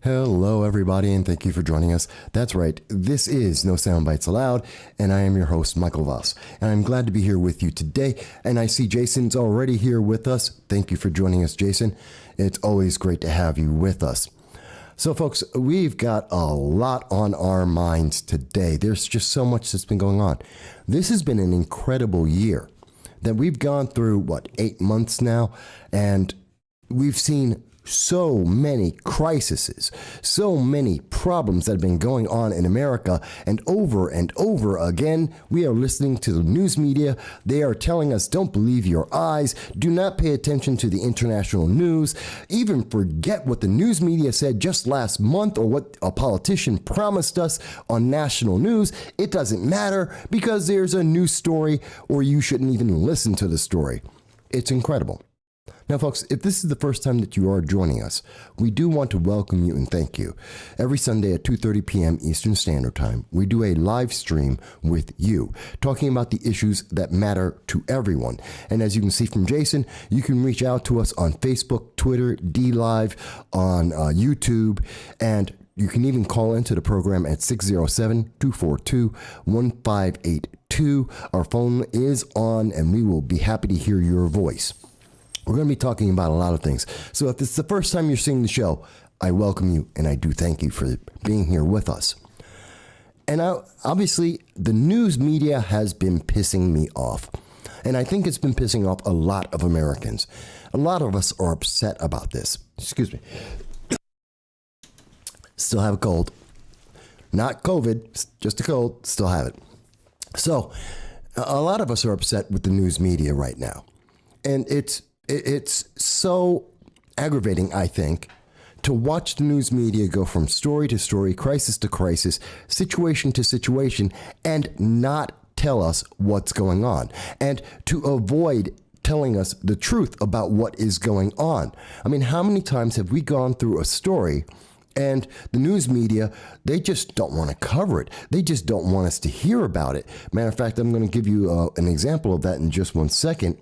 Hello, everybody, and thank you for joining us. That's right, this is No Soundbites Allowed, and I am your host, Michael Voss. And I'm glad to be here with you today, and I see Jason's already here with us. Thank you for joining us, Jason. It's always great to have you with us. So, folks, we've got a lot on our minds today. There's just so much that's been going on. This has been an incredible year that we've gone through, 8 months now, and we've seen so many crises, so many problems that have been going on in America, and over again, we are listening to the news media. They are telling us, don't believe your eyes, do not pay attention to the international news, even forget what the news media said just last month or what a politician promised us on national news. It doesn't matter because there's a news story, or you shouldn't even listen to the story. It's incredible. Now, folks, if this is the first time that you are joining us, we do want to welcome you and thank you. Every Sunday at 2:30 p.m. Eastern Standard Time, we do a live stream with you, talking about the issues that matter to everyone. And as you can see from Jason, you can reach out to us on Facebook, Twitter, DLive, on YouTube, and you can even call into the program at 607-242-1582. Our phone is on, and we will be happy to hear your voice. We're going to be talking about a lot of things. So if it's the first time you're seeing the show, I welcome you, and I do thank you for being here with us. And obviously, the news media has been pissing me off. And I think it's been pissing off a lot of Americans. A lot of us are upset about this. Excuse me. Still have a cold. Not COVID, just a cold. Still have it. So a lot of us are upset with the news media right now. And it's so aggravating, I think, to watch the news media go from story to story, crisis to crisis, situation to situation, and not tell us what's going on, and to avoid telling us the truth about what is going on. I mean, how many times have we gone through a story and the news media, they just don't want to cover it. They just don't want us to hear about it. Matter of fact, I'm going to give you an example of that in just 1 second.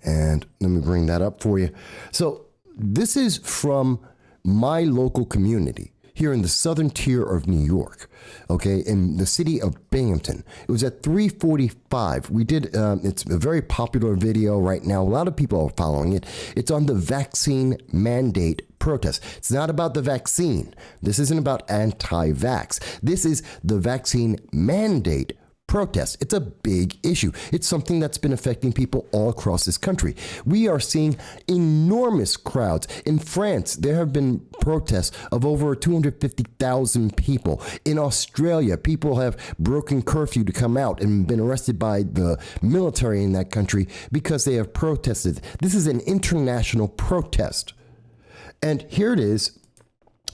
And let me bring that up for you. So this is from my local community here in the southern tier of New York, okay, in the city of Binghamton. It was at 3:45. We did, it's a very popular video right now. A lot of people are following it. It's on the vaccine mandate protest. It's not about the vaccine. This isn't about anti-vax. This is the vaccine mandate protest. It's a big issue. It's something that's been affecting people all across this country. We are seeing enormous crowds. In France, there have been protests of over 250,000 people. In Australia, people have broken curfew to come out and been arrested by the military in that country because they have protested. This is an international protest. And here it is.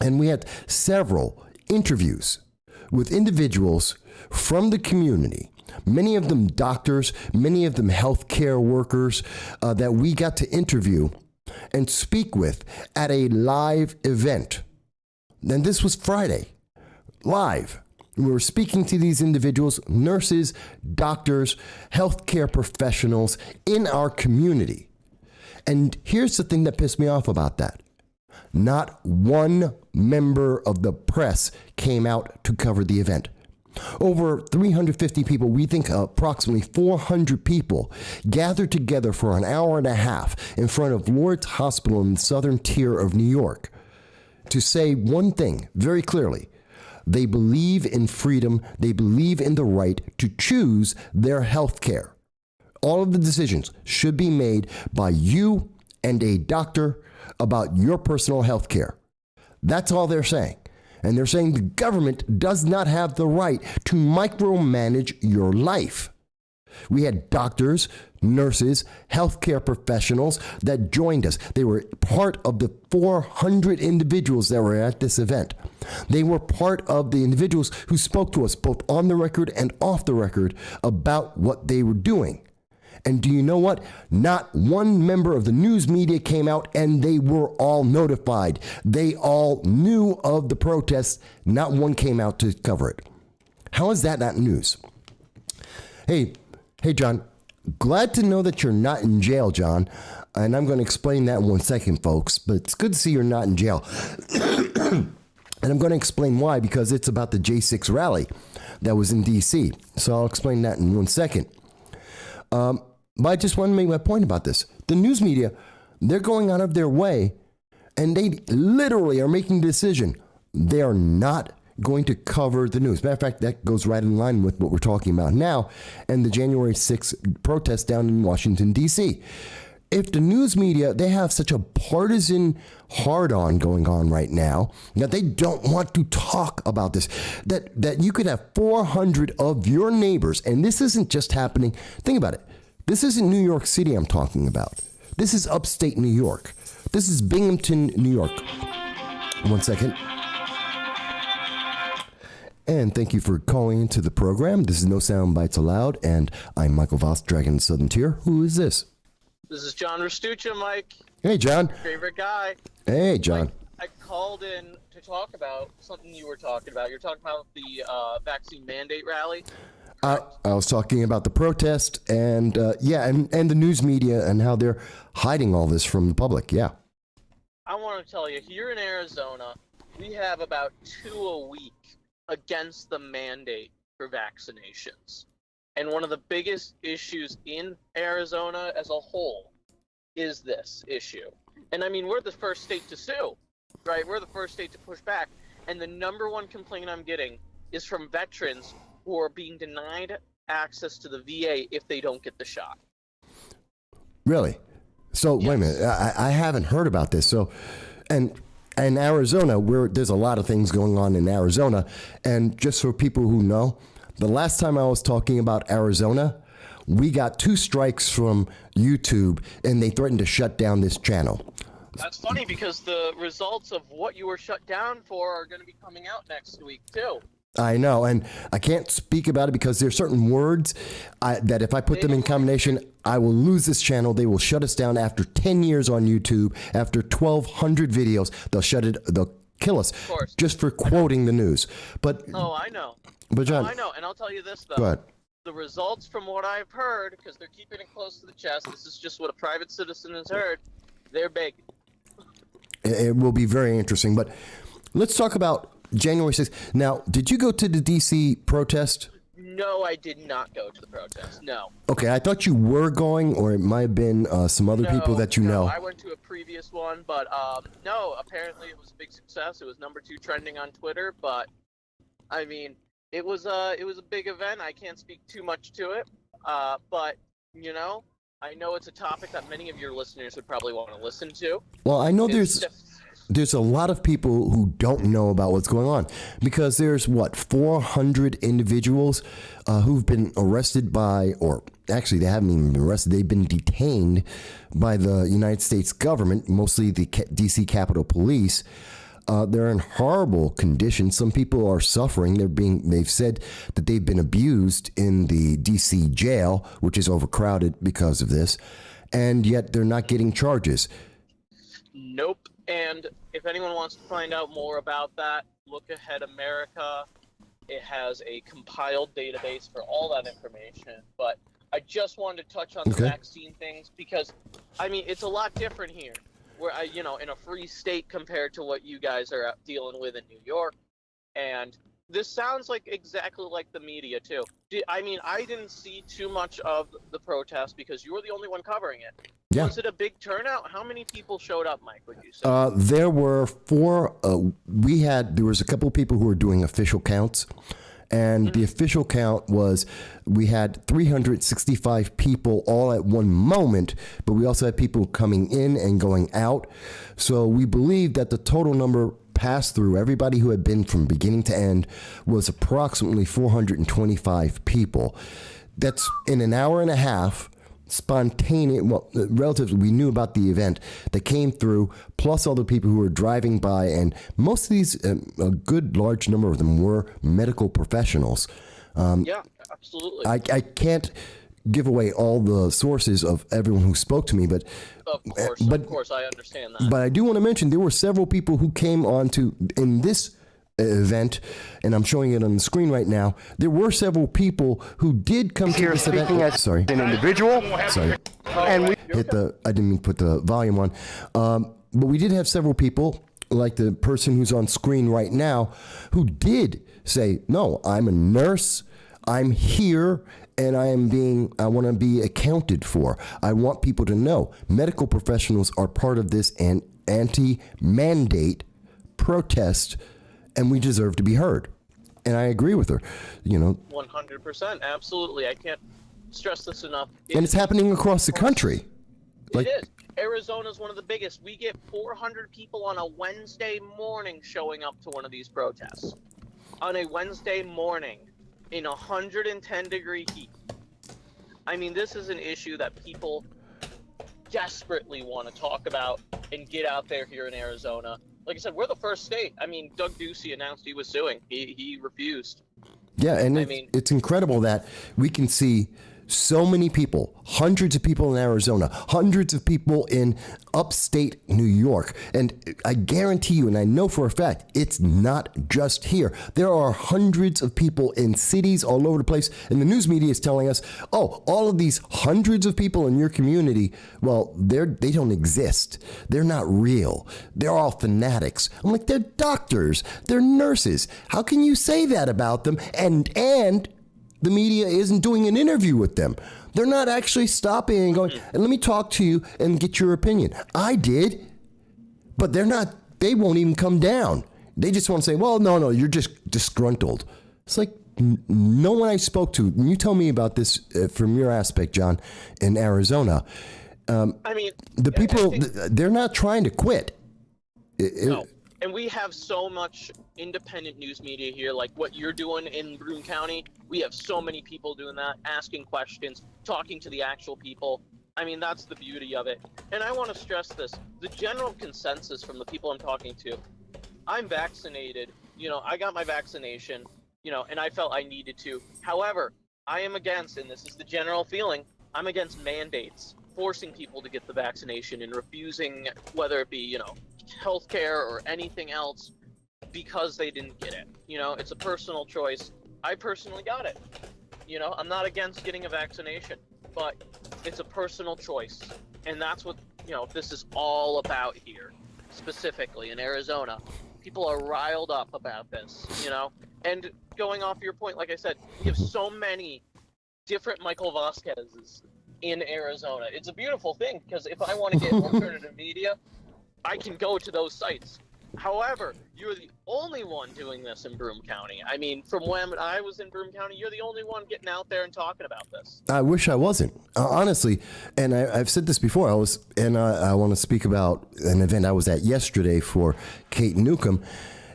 And we had several interviews with individuals from the community, many of them doctors, many of them healthcare workers that we got to interview and speak with at a live event. And this was Friday, live. We were speaking to these individuals, nurses, doctors, healthcare professionals in our community. And here's the thing that pissed me off about that. Not one member of the press came out to cover the event. Over 350 people, we think approximately 400 people, gathered together for an hour and a half in front of Lourdes Hospital in the southern tier of New York to say one thing very clearly. They believe in freedom. They believe in the right to choose their health care. All of the decisions should be made by you and a doctor about your personal health care. That's all they're saying. And they're saying the government does not have the right to micromanage your life. We had doctors, nurses, healthcare professionals that joined us. They were part of the 400 individuals that were at this event. They were part of the individuals who spoke to us both on the record and off the record about what they were doing. And do you know what? Not one member of the news media came out, and they were all notified. They all knew of the protests. Not one came out to cover it. How is that not news? Hey, John, glad to know that you're not in jail, John. And I'm going to explain that in 1 second, folks. But it's good to see you're not in jail. And I'm going to explain why, because it's about the J6 rally that was in D.C. So I'll explain that in 1 second. But I just want to make my point about this. The news media, they're going out of their way, and they literally are making a decision. They are not going to cover the news. Matter of fact, that goes right in line with what we're talking about now and the January 6th protest down in Washington, D.C. If the news media, they have such a partisan hard-on going on right now that they don't want to talk about this, that you could have 400 of your neighbors, and this isn't just happening. Think about it. This isn't New York City I'm talking about. This is upstate New York. This is Binghamton, New York. 1 second. And thank you for calling into the program. This is No Soundbites Allowed, and I'm Michael Voss, Dragon Southern Tier. Who is this? This is John Restuccia, Mike. Hey, John. Favorite guy. Hey, John. I called in to talk about something you were talking about. You're talking about the vaccine mandate rally. I was talking about the protest and and the news media and how they're hiding all this from the public. Yeah. I want to tell you, here in Arizona, we have about 2 a week against the mandate for vaccinations. And one of the biggest issues in Arizona as a whole is this issue. And I mean, we're the first state to sue, right? We're the first state to push back. And the number one complaint I'm getting is from veterans who are being denied access to the VA if they don't get the shot. Really? So yes. Wait a minute. I haven't heard about this. So, and Arizona, there's a lot of things going on in Arizona. And just for people who know, the last time I was talking about Arizona, we got 2 strikes from YouTube, and they threatened to shut down this channel. That's funny because the results of what you were shut down for are going to be coming out next week, too. I know, and I can't speak about it because there's certain words that if I put them in combination, I will lose this channel. They will shut us down after 10 years on YouTube, after 1,200 videos. They'll kill us just for quoting the news. But oh, I know. But John, I know, and I'll tell you this, though. Go ahead. The results from what I've heard, because they're keeping it close to the chest, this is just what a private citizen has heard, they're big. It will be very interesting, but let's talk about January 6th. Now, did you go to the D.C. protest? No, I did not go to the protest, no. Okay, I thought you were going, or it might have been some other people that you know. I went to a previous one, but no, apparently it was a big success. It was #2 trending on Twitter, but, I mean, it was a big event. I can't speak too much to it, but, you know, I know it's a topic that many of your listeners would probably want to listen to. Well, I know there's a lot of people who don't know about what's going on because there's 400 individuals who've been arrested by, or actually they haven't even been arrested, they've been detained by the United States government, mostly the DC Capitol Police. They're in horrible conditions. Some people are suffering. They've said that they've been abused in the DC jail, which is overcrowded because of this, and yet they're not getting charges. Nope. And if anyone wants to find out more about that, Look Ahead America. It has a compiled database for all that information. But I just wanted to touch on the vaccine things because, I mean, it's a lot different here. We're, in a free state compared to what you guys are dealing with in New York. And this sounds like exactly like the media, too. I mean, I didn't see too much of the protest because you were the only one covering it. Yeah. Was it a big turnout? How many people showed up, Mike, would you say? There were 4. There was a couple of people who were doing official counts. And the official count was we had 365 people all at one moment, but we also had people coming in and going out. So we believe that the total number passed through, everybody who had been from beginning to end, was approximately 425 people. That's in an hour and a half. Spontaneous, relatively, we knew about the event that came through, plus all the people who were driving by, and most of these, a good large number of them were medical professionals. Yeah, absolutely. I can't give away all the sources of everyone who spoke to me, but of course, I understand that. But I do want to mention there were several people who came on to, in this event, and I'm showing it on the screen right now. There were several people who did come to this event. Sorry, an individual. Sorry, and we I didn't mean to put the volume on, but we did have several people like the person who's on screen right now, who did say, no, I'm a nurse, I'm here, and I want to be accounted for. I want people to know medical professionals are part of this anti-mandate protest, and we deserve to be heard. And I agree with her, 100%, absolutely. I can't stress this enough. And it's happening across the country. It is. Arizona is one of the biggest. We get 400 people on a Wednesday morning showing up to one of these protests. On a Wednesday morning in 110-degree heat. I mean, this is an issue that people desperately want to talk about and get out there here in Arizona. Like I said, we're the first state. I mean, Doug Ducey announced he was suing. He refused. Yeah, and it's incredible that we can see so many people, hundreds of people in Arizona, hundreds of people in upstate New York. And I guarantee you, and I know for a fact, it's not just here. There are hundreds of people in cities all over the place. And the news media is telling us, oh, all of these hundreds of people in your community, well, they don't exist. They're not real. They're all fanatics. I'm like, they're doctors. They're nurses. How can you say that about them? And the media isn't doing an interview with them. They're not actually stopping and going, and let me talk to you and get your opinion. I did, but they won't even come down. They just want to say, well, no, you're just disgruntled. It's like, no one I spoke to, and you tell me about this from your aspect, John, in Arizona. The people, they're not trying to quit. No. And we have so much independent news media here, like what you're doing in Broome County. We have so many people doing that, asking questions, talking to the actual people. I mean, that's the beauty of it. And I want to stress this. The general consensus from the people I'm talking to, I'm vaccinated. I got my vaccination, and I felt I needed to. However, I am against, and this is the general feeling, I'm against mandates, forcing people to get the vaccination and refusing, whether it be, healthcare or anything else, because they didn't get it. It's a personal choice. I personally got it. I'm not against getting a vaccination, but it's a personal choice. And that's what, this is all about here, specifically in Arizona. People are riled up about this, And going off your point, like I said, we have so many different Michael Vasquez's in Arizona. It's a beautiful thing, because if I want to get alternative media, I can go to those sites. However, you're the only one doing this in Broome County. I mean, from when I was in Broome County, you're the only one getting out there and talking about this. I wish I wasn't, honestly. And I've said this before. I want to speak about an event I was at yesterday for Kate Newcomb.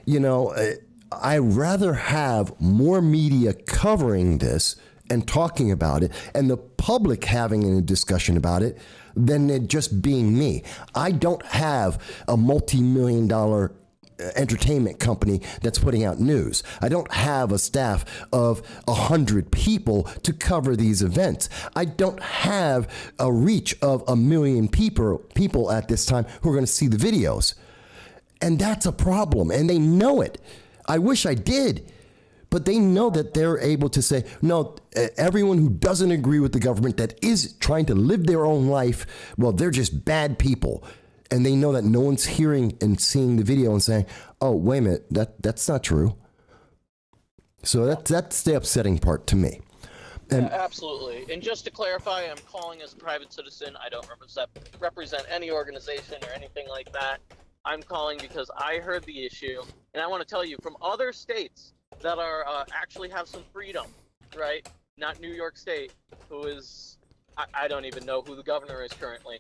I'd rather have more media covering this and talking about it, and the public having a discussion about it, than it just being me. I don't have a multi-million-dollar entertainment company that's putting out news. I don't have a staff of 100 people to cover these events. I don't have a reach of 1 million people at this time who are going to see the videos. And that's a problem, and they know it. I wish I did. But they know that they're able to say, no, everyone who doesn't agree with the government, that is trying to live their own life, well, they're just bad people. And they know that no one's hearing and seeing the video and saying, oh, wait a minute, that's not true. So that's the upsetting part to me. And absolutely. And just to clarify, I'm calling as a private citizen. I don't represent any organization or anything like that. I'm calling because I heard the issue. And I want to tell you, from other states that are actually have some freedom, right? Not New York State, who is, I don't even know who the governor is currently.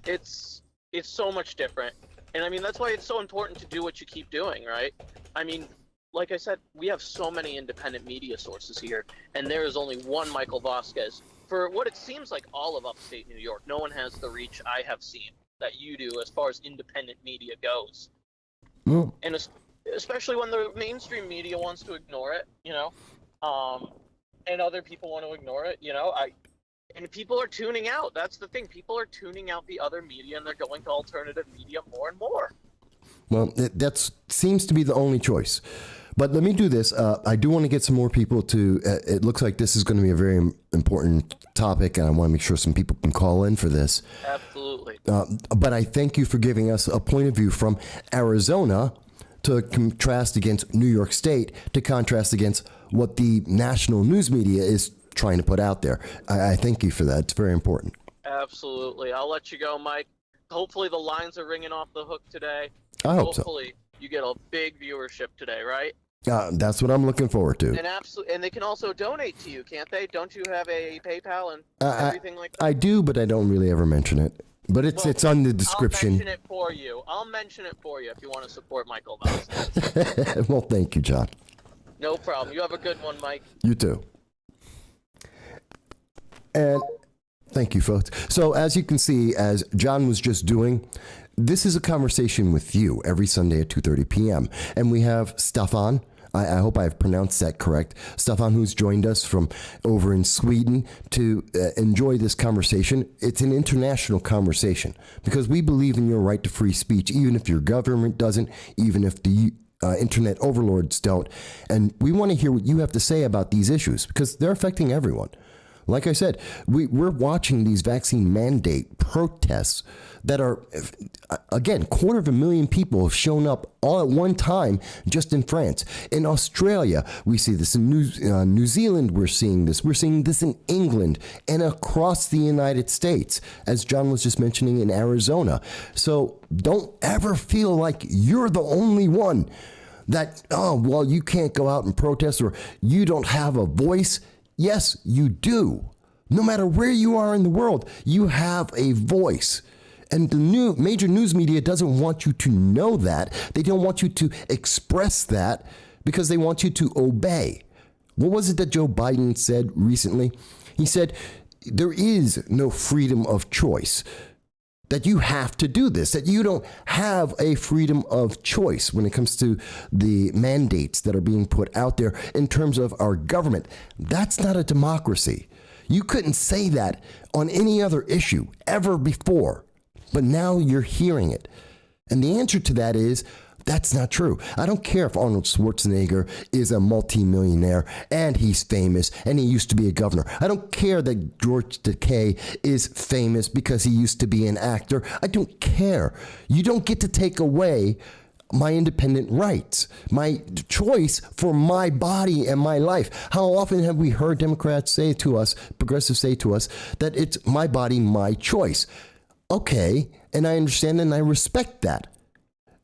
It's so much different. And I mean, that's why it's so important to do what you keep doing, right? I mean, like I said, we have so many independent media sources here, and there is only one Michael Vasquez. For what it seems like all of upstate New York, no one has the reach I have seen that you do as far as independent media goes. well, And especially when the mainstream media wants to ignore it, and other people want to ignore it, and people are tuning out. That's the thing. People are tuning out the other media, and they're going to alternative media more and more. Well, that seems to be the only choice. But let me do this. I do want to get some more people to, it looks like this is going to be a very important topic, and I want to make sure some people can call in for this. Absolutely. But I thank you for giving us a point of view from Arizona to contrast against New York State, to contrast against what the national news media is trying to put out there. I thank you for that. It's very important. Absolutely. I'll let you go, Mike. Hopefully the lines are ringing off the hook today. I hope so. Hopefully you get a big viewership today, right? That's what I'm looking forward to. And they can also donate to you, can't they? Don't you have a PayPal and everything like that? I do, but I don't really ever mention it. But it's on the description. I'll mention it for you. I'll mention it for you if you want to support Michael Vasquez. Well, thank you, John. No problem. You have a good one, Mike. You too. And thank you, folks. So as you can see, as John was just doing, this is a conversation with you every Sunday at 2:30 p.m. And we have Stefan. I hope I've pronounced that correct. Stefan, who's joined us from over in Sweden to enjoy this conversation. It's an international conversation because we believe in your right to free speech, even if your government doesn't, even if the internet overlords don't. And we want to hear what you have to say about these issues because they're affecting everyone. Like I said, we're watching these vaccine mandate protests that are, again, 250,000 people have shown up all at one time just in France. In Australia, we see this. In New Zealand, we're seeing this. We're seeing this in England and across the United States, as John was just mentioning, in Arizona. So don't ever feel like you're the only one that, oh, well, you can't go out and protest or you don't have a voice. Yes, you do. No matter where you are in the world, you have a voice. And the major news media doesn't want you to know that. They don't want you to express that because they want you to obey. What was it that Joe Biden said recently? He said, there is no freedom of choice. That you have to do this, that you don't have a freedom of choice when it comes to the mandates that are being put out there in terms of our government. That's not a democracy. You couldn't say that on any other issue ever before, but now you're hearing it. And the answer to that is, that's not true. I don't care if Arnold Schwarzenegger is a multimillionaire and he's famous and he used to be a governor. I don't care that George Takei is famous because he used to be an actor. I don't care. You don't get to take away my independent rights, my choice for my body and my life. How often have we heard Democrats say to us, progressives say to us, that it's my body, my choice? Okay, and I understand and I respect that.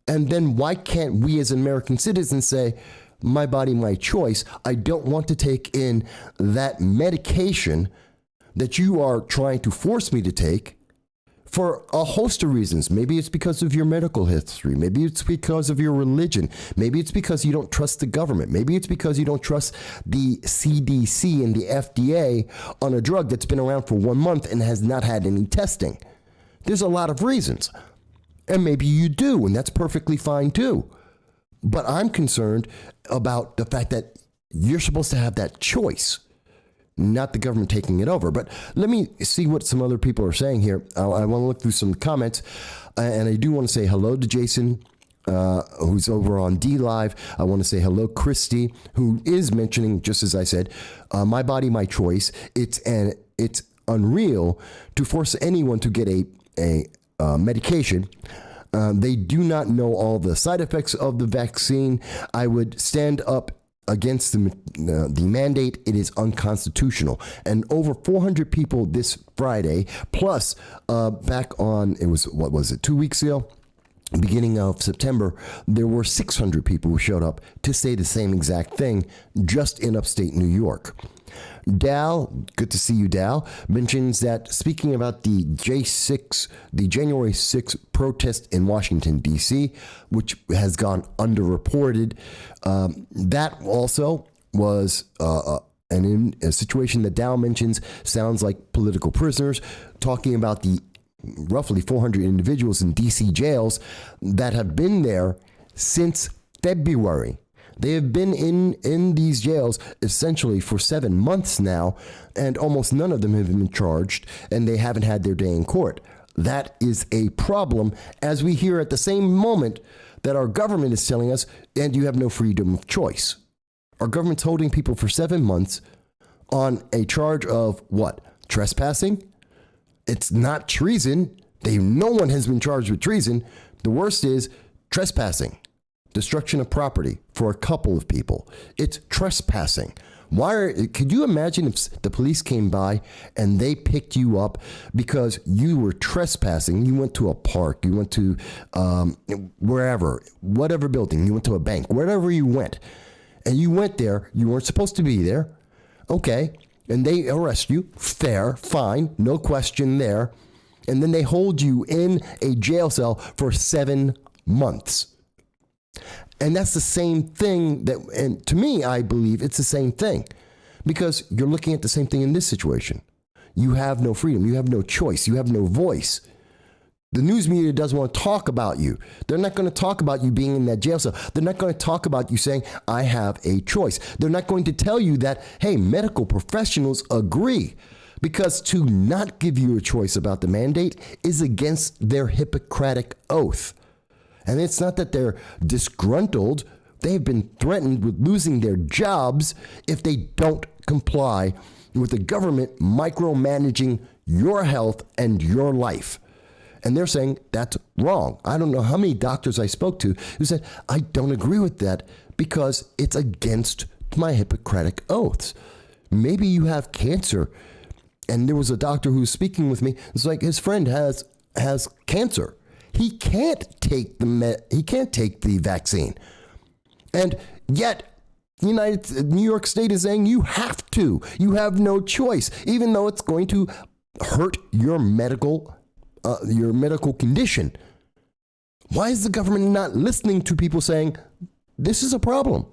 And then why can't we as American citizens say, my body, my choice? I don't want to take in that medication that you are trying to force me to take for a host of reasons. Maybe it's because of your medical history. Maybe it's because of your religion. Maybe it's because you don't trust the government. Maybe it's because you don't trust the CDC and the FDA on a drug that's been around for 1 month and has not had any testing. There's a lot of reasons. And maybe you do, and that's perfectly fine too. But I'm concerned about the fact that you're supposed to have that choice, not the government taking it over. But let me see what some other people are saying here. I want to look through some comments, and I do want to say hello to Jason, who's over on D Live. I want to say hello, Christy, who is mentioning, just as I said, my body, my choice. It's unreal to force anyone to get a medication. They do not know all the side effects of the vaccine. I would stand up against the mandate. It is unconstitutional. And over 400 people this Friday, plus back on, it was, 2 weeks ago? Beginning of September, there were 600 people who showed up to say the same exact thing just in upstate New York. Dal, good to see you, Dal, mentions that speaking about the January 6th protest in Washington, D.C., which has gone underreported, that also was a situation that Dal mentions sounds like political prisoners, talking about the roughly 400 individuals in D.C. jails that have been there since February. They have been in these jails essentially for 7 months now, and almost none of them have been charged, and they haven't had their day in court. That is a problem, as we hear at the same moment that our government is telling us, and you have no freedom of choice. Our government's holding people for 7 months on a charge of what? Trespassing? It's not treason. No one has been charged with treason. The worst is trespassing, destruction of property for a couple of people. It's trespassing. Could you imagine if the police came by and they picked you up because you were trespassing? You went to a park, you went to wherever, whatever building, you went to a bank, wherever you went, and you went there, you weren't supposed to be there, okay, and they arrest you, fair, fine, no question there, and then they hold you in a jail cell for 7 months. And that's the same thing and to me, I believe it's the same thing, because you're looking at the same thing in this situation. You have no freedom. You have no choice. You have no voice. The news media doesn't want to talk about you. They're not going to talk about you being in that jail cell. They're not going to talk about you saying, I have a choice. They're not going to tell you that, hey, medical professionals agree, because to not give you a choice about the mandate is against their Hippocratic oath. And it's not that they're disgruntled. They've been threatened with losing their jobs if they don't comply with the government micromanaging your health and your life. And they're saying that's wrong. I don't know how many doctors I spoke to who said, I don't agree with that because it's against my Hippocratic oaths. Maybe you have cancer. And there was a doctor who was speaking with me. It's like his friend has cancer. He can't take the vaccine. And yet, New York State is saying you have to. You have no choice, even though it's going to hurt your medical condition. Why is the government not listening to people saying this is a problem?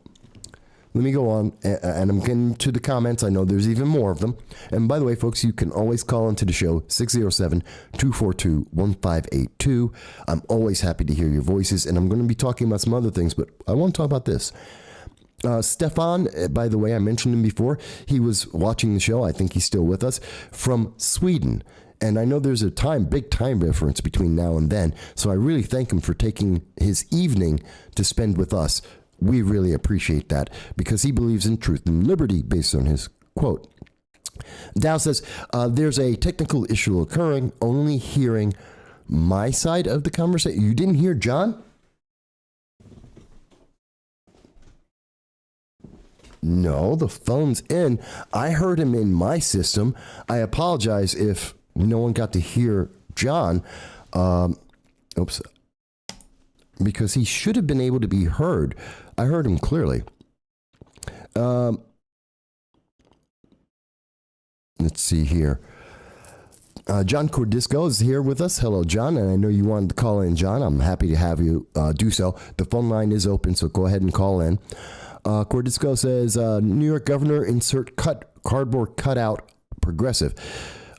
Let me go on, and I'm getting to the comments. I know there's even more of them. And by the way, folks, you can always call into the show, 607-242-1582. I'm always happy to hear your voices, and I'm going to be talking about some other things, but I want to talk about this. Stefan, by the way, I mentioned him before. He was watching the show. I think he's still with us, from Sweden. And I know there's a big time difference between now and then, so I really thank him for taking his evening to spend with us. We really appreciate that because he believes in truth and liberty based on his quote. Dow says, there's a technical issue occurring, only hearing my side of the conversation. You didn't hear John? No, the phone's in. I heard him in my system. I apologize if no one got to hear John. Because he should have been able to be heard. I heard him clearly. Let's see here. John Cordisco is here with us. Hello, John. And I know you wanted to call in, John. I'm happy to have you do so. The phone line is open, so go ahead and call in. Cordisco says, New York governor insert cardboard cutout progressive.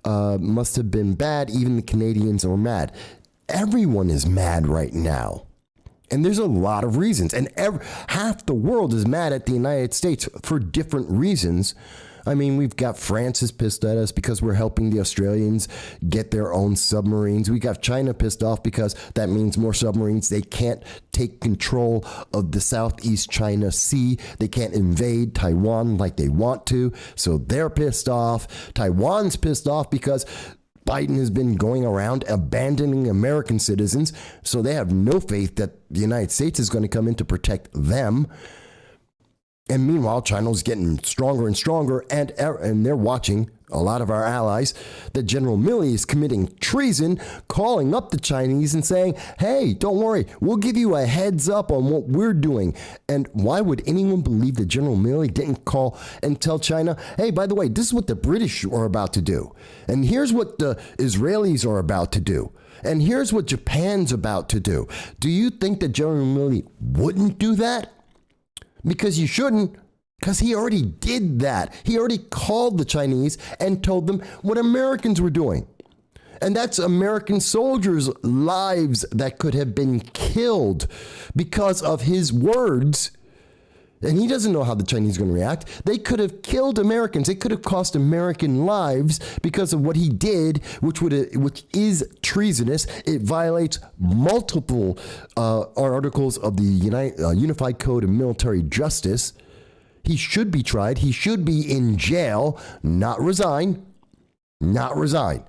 Must have been bad. Even the Canadians are mad. Everyone is mad right now. And there's a lot of reasons. And half the world is mad at the United States for different reasons. I mean, we've got France is pissed at us because we're helping the Australians get their own submarines. We got China pissed off because that means more submarines. They can't take control of the Southeast China Sea. They can't invade Taiwan like they want to. So they're pissed off. Taiwan's pissed off because Biden has been going around abandoning American citizens, so they have no faith that the United States is going to come in to protect them. And meanwhile, China's getting stronger and stronger, and they're watching, a lot of our allies, that General Milley is committing treason, calling up the Chinese and saying, hey, don't worry, we'll give you a heads up on what we're doing. And why would anyone believe that General Milley didn't call and tell China, hey, by the way, this is what the British are about to do. And here's what the Israelis are about to do. And here's what Japan's about to do. Do you think that General Milley wouldn't do that? Because you shouldn't, because he already did that. He already called the Chinese and told them what Americans were doing. And that's American soldiers' lives that could have been killed because of his words And he doesn't know how the Chinese are going to react. They could have killed Americans. They could have cost American lives because of what he did, which is treasonous. It violates multiple articles of the Unified Code of Military Justice. He should be tried. He should be in jail, not resign. Not resign.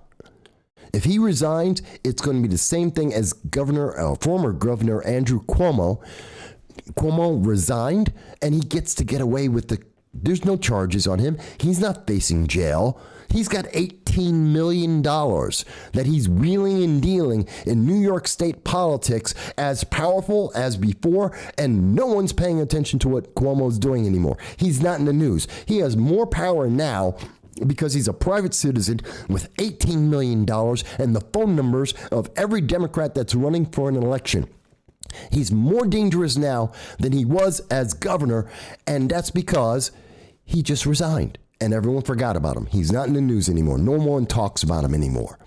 If he resigns, it's going to be the same thing as former Governor Andrew Cuomo. Cuomo resigned, and he gets to get away with there's no charges on him. He's not facing jail. He's got $18 million that he's wheeling and dealing in New York State politics, as powerful as before, and no one's paying attention to what Cuomo's doing anymore. He's not in the news. He has more power now because he's a private citizen with $18 million and the phone numbers of every Democrat that's running for an election. He's more dangerous now than he was as governor, and that's because he just resigned and everyone forgot about him. He's not in the news anymore. No one talks about him anymore.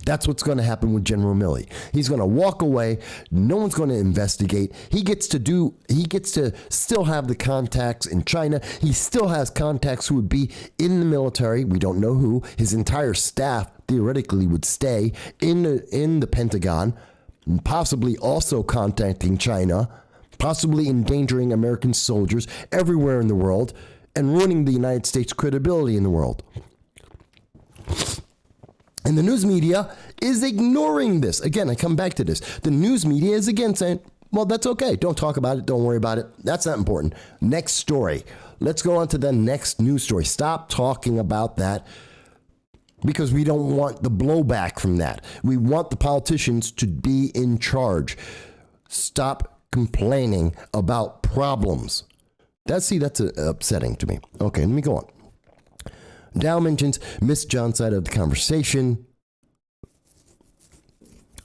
That's what's going to happen with General Milley. He's going to walk away. No one's going to investigate. He gets to still have the contacts in China. He still has contacts who would be in the military. We don't know who. His entire staff theoretically would stay in the Pentagon, possibly also contacting China, possibly endangering American soldiers everywhere in the world and ruining the United States' credibility in the world. And the news media is ignoring this. Again, I come back to this. The news media is again saying, well, that's okay. Don't talk about it. Don't worry about it. That's not important. Next story. Let's go on to the next news story. Stop talking about that because we don't want the blowback from that. We want the politicians to be in charge. Stop complaining about problems. That's upsetting to me. Okay, let me go on. Dow mentions Miss John's side of the conversation.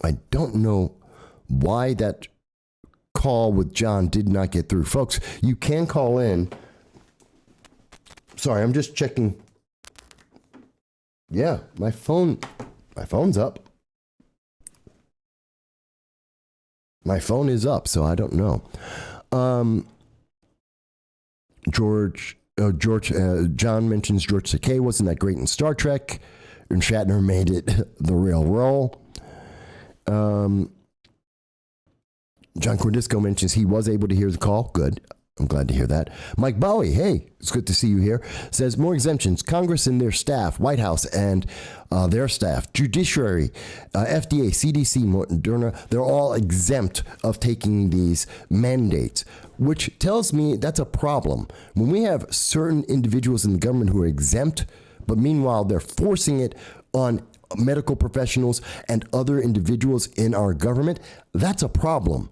I don't know why that call with John did not get through. Folks, you can call in. Sorry, I'm just checking. Yeah, my phone's up. My phone is up, so I don't know. John mentions George Takei wasn't that great in Star Trek, and Shatner made it the real role. John Cordisco mentions he was able to hear the call. Good. I'm glad to hear that. Mike Bowie, hey, it's good to see you here, says more exemptions. Congress and their staff, White House and their staff, Judiciary, FDA, CDC, Moderna, they're all exempt of taking these mandates, which tells me that's a problem. When we have certain individuals in the government who are exempt, but meanwhile they're forcing it on medical professionals and other individuals in our government, that's a problem.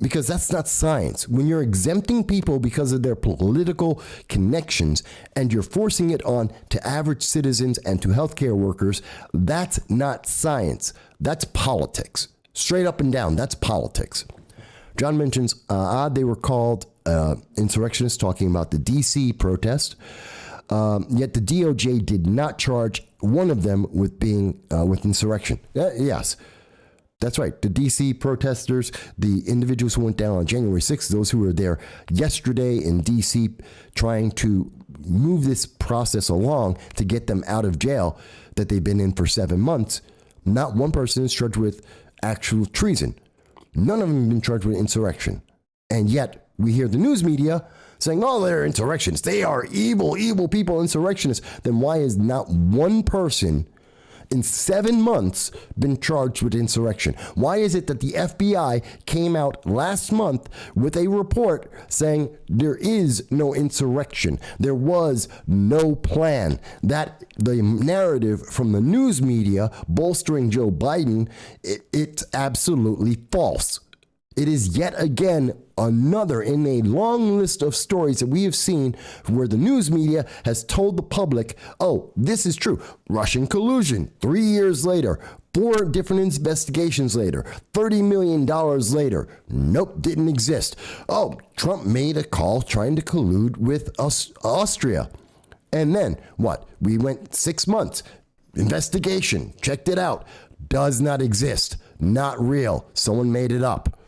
Because that's not science. When you're exempting people because of their political connections and you're forcing it on to average citizens and to healthcare workers, that's not science. That's politics. Straight up and down, that's politics. John mentions they were called insurrectionists, talking about the D.C. protest. Yet the DOJ did not charge one of them with being with insurrection. Yes. That's right. The D.C. protesters, the individuals who went down on January 6th, those who were there yesterday in D.C. trying to move this process along to get them out of jail that they've been in for 7 months, not one person is charged with actual treason. None of them have been charged with insurrection. And yet we hear the news media saying, oh, they're insurrectionists. They are evil, evil people, insurrectionists. Then why is not one person in 7 months been charged with insurrection? Why is it that the FBI came out last month with a report saying there is no insurrection? There was no plan. That the narrative from the news media bolstering Joe Biden, it's absolutely false. It is yet again another in a long list of stories that we have seen where the news media has told the public, oh, this is true. Russian collusion, 3 years later, 4 different investigations later, $30 million later. Nope, didn't exist. Oh, Trump made a call trying to collude with Austria. And then what? We went 6 months. Investigation, checked it out. Does not exist. Not real. Someone made it up.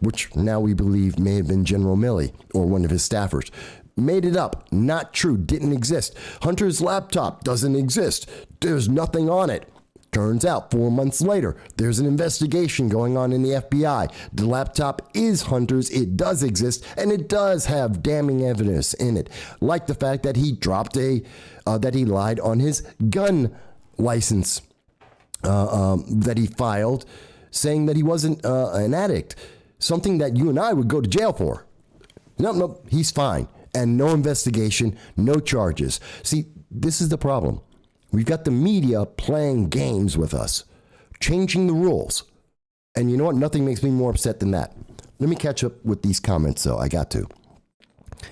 which now we believe may have been General Milley or one of his staffers. Made it up. Not true. Didn't exist. Hunter's laptop doesn't exist. There's nothing on it. Turns out 4 months later, there's an investigation going on in the FBI. The laptop is Hunter's. It does exist, and it does have damning evidence in it, like the fact that he dropped that he lied on his gun license that he filed, saying that he wasn't an addict, something that you and I would go to jail for. No, he's fine. And no investigation, no charges. See, this is the problem. We've got the media playing games with us, changing the rules. And you know what? Nothing makes me more upset than that. Let me catch up with these comments, though. I got to.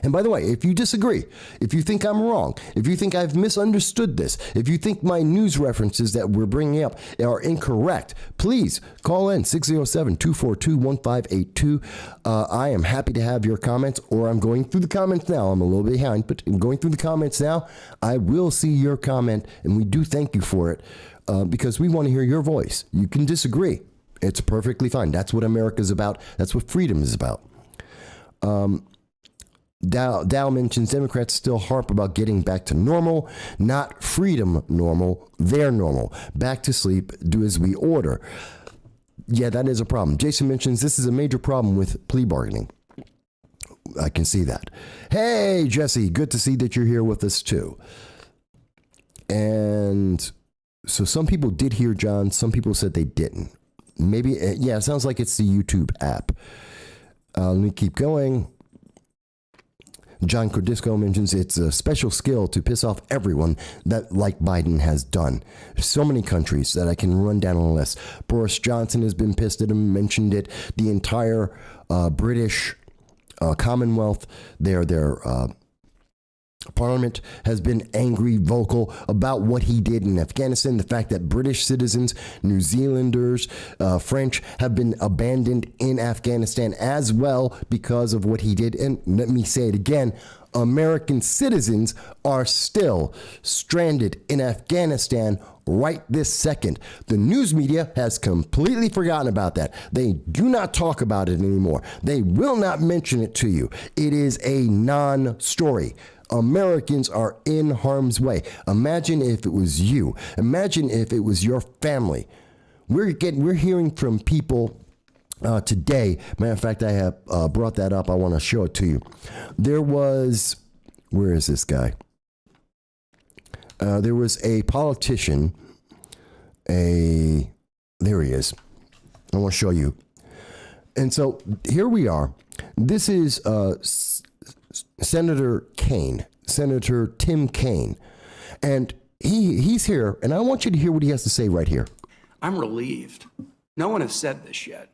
And by the way, if you disagree, if you think I'm wrong, if you think I've misunderstood this, if you think my news references that we're bringing up are incorrect, please call in 607-242-1582. I am happy to have your comments, or I'm going through the comments now. I'm a little behind, but I'm going through the comments now. I will see your comment, and we do thank you for it because we want to hear your voice. You can disagree. It's perfectly fine. That's what America's about. That's what freedom is about. Dow mentions Democrats still harp about getting back to normal, not freedom normal, their normal. Back to sleep, do as we order. Yeah, that is a problem. Jason mentions this is a major problem with plea bargaining. I can see that. Hey, Jesse, good to see that you're here with us too. And so some people did hear John, some people said they didn't. Maybe, yeah, it sounds like it's the YouTube app. Let me keep going. John Cordisco mentions it's a special skill to piss off everyone that, like Biden has done. So many countries that I can run down a list. Boris Johnson has been pissed at him, mentioned it. The entire British Commonwealth, their Parliament has been angry, vocal about what he did in Afghanistan. The fact that British citizens, New Zealanders, French have been abandoned in Afghanistan as well because of what he did. And let me say it again, American citizens are still stranded in Afghanistan right this second. The news media has completely forgotten about that. They do not talk about it anymore. They will not mention it to you. It is a non-story. Americans are in harm's way. Imagine if it was you. Imagine if it was your family. We're hearing from people today. Matter of fact, I have brought that up. I want to show it to you. There was, where is this guy? There was a politician. There he is. I want to show you. And so here we are. This is Senator Kaine, Senator Tim Kaine. And he's here, and I want you to hear what he has to say right here. I'm relieved. No one has said this yet.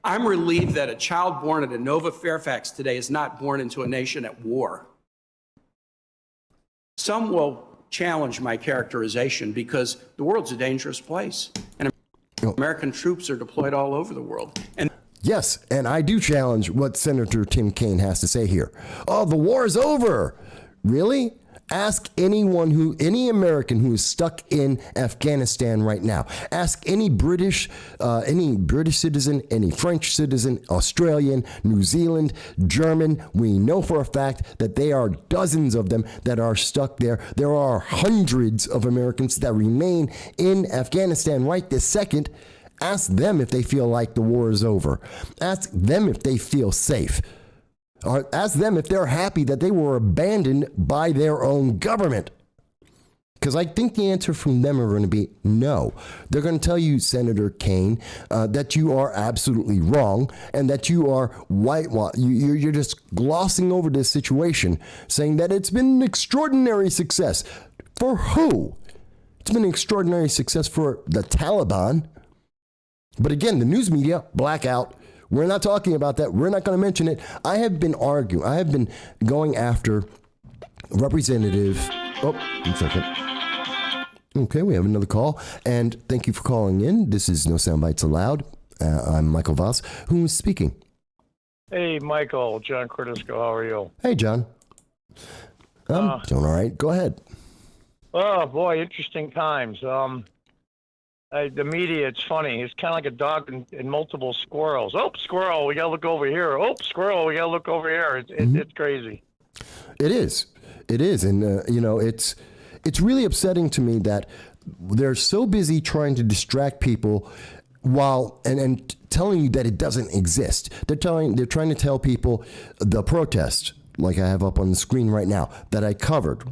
I'm relieved that a child born at Inova Fairfax today is not born into a nation at war. Some will challenge my characterization because the world's a dangerous place, and American troops are deployed all over the world. And yes, and I do challenge what Senator Tim Kaine has to say here. Oh, the war is over. Really? Ask any American who is stuck in Afghanistan right now. Ask any British citizen, any French citizen, Australian, New Zealand, German. We know for a fact that there are dozens of them that are stuck there. There are hundreds of Americans that remain in Afghanistan right this second. Ask them if they feel like the war is over. Ask them if they feel safe. Or ask them if they're happy that they were abandoned by their own government. Because I think the answer from them are going to be no. They're going to tell you, Senator Kaine, that you are absolutely wrong and that you are you're just glossing over this situation, saying that it's been an extraordinary success. For who? It's been an extraordinary success for the Taliban. But again, the news media, blackout. We're not talking about that. We're not going to mention it. I have been going after Representative. Oh, 1 second. Okay, we have another call. And thank you for calling in. This is No Soundbites Allowed. I'm Michael Voss. Who is speaking? Hey, Michael. John Cordisco. How are you? Hey, John. I'm doing all right. Go ahead. Oh, boy. Interesting times. The media, it's funny. It's kind of like a dog and multiple squirrels. Oh, squirrel, we got to look over here. Oh, squirrel, we got to look over here. It's crazy. It is. It is. And, it's really upsetting to me that they're so busy trying to distract people while and telling you that it doesn't exist. They're trying to tell people the protest, like I have up on the screen right now, that I covered.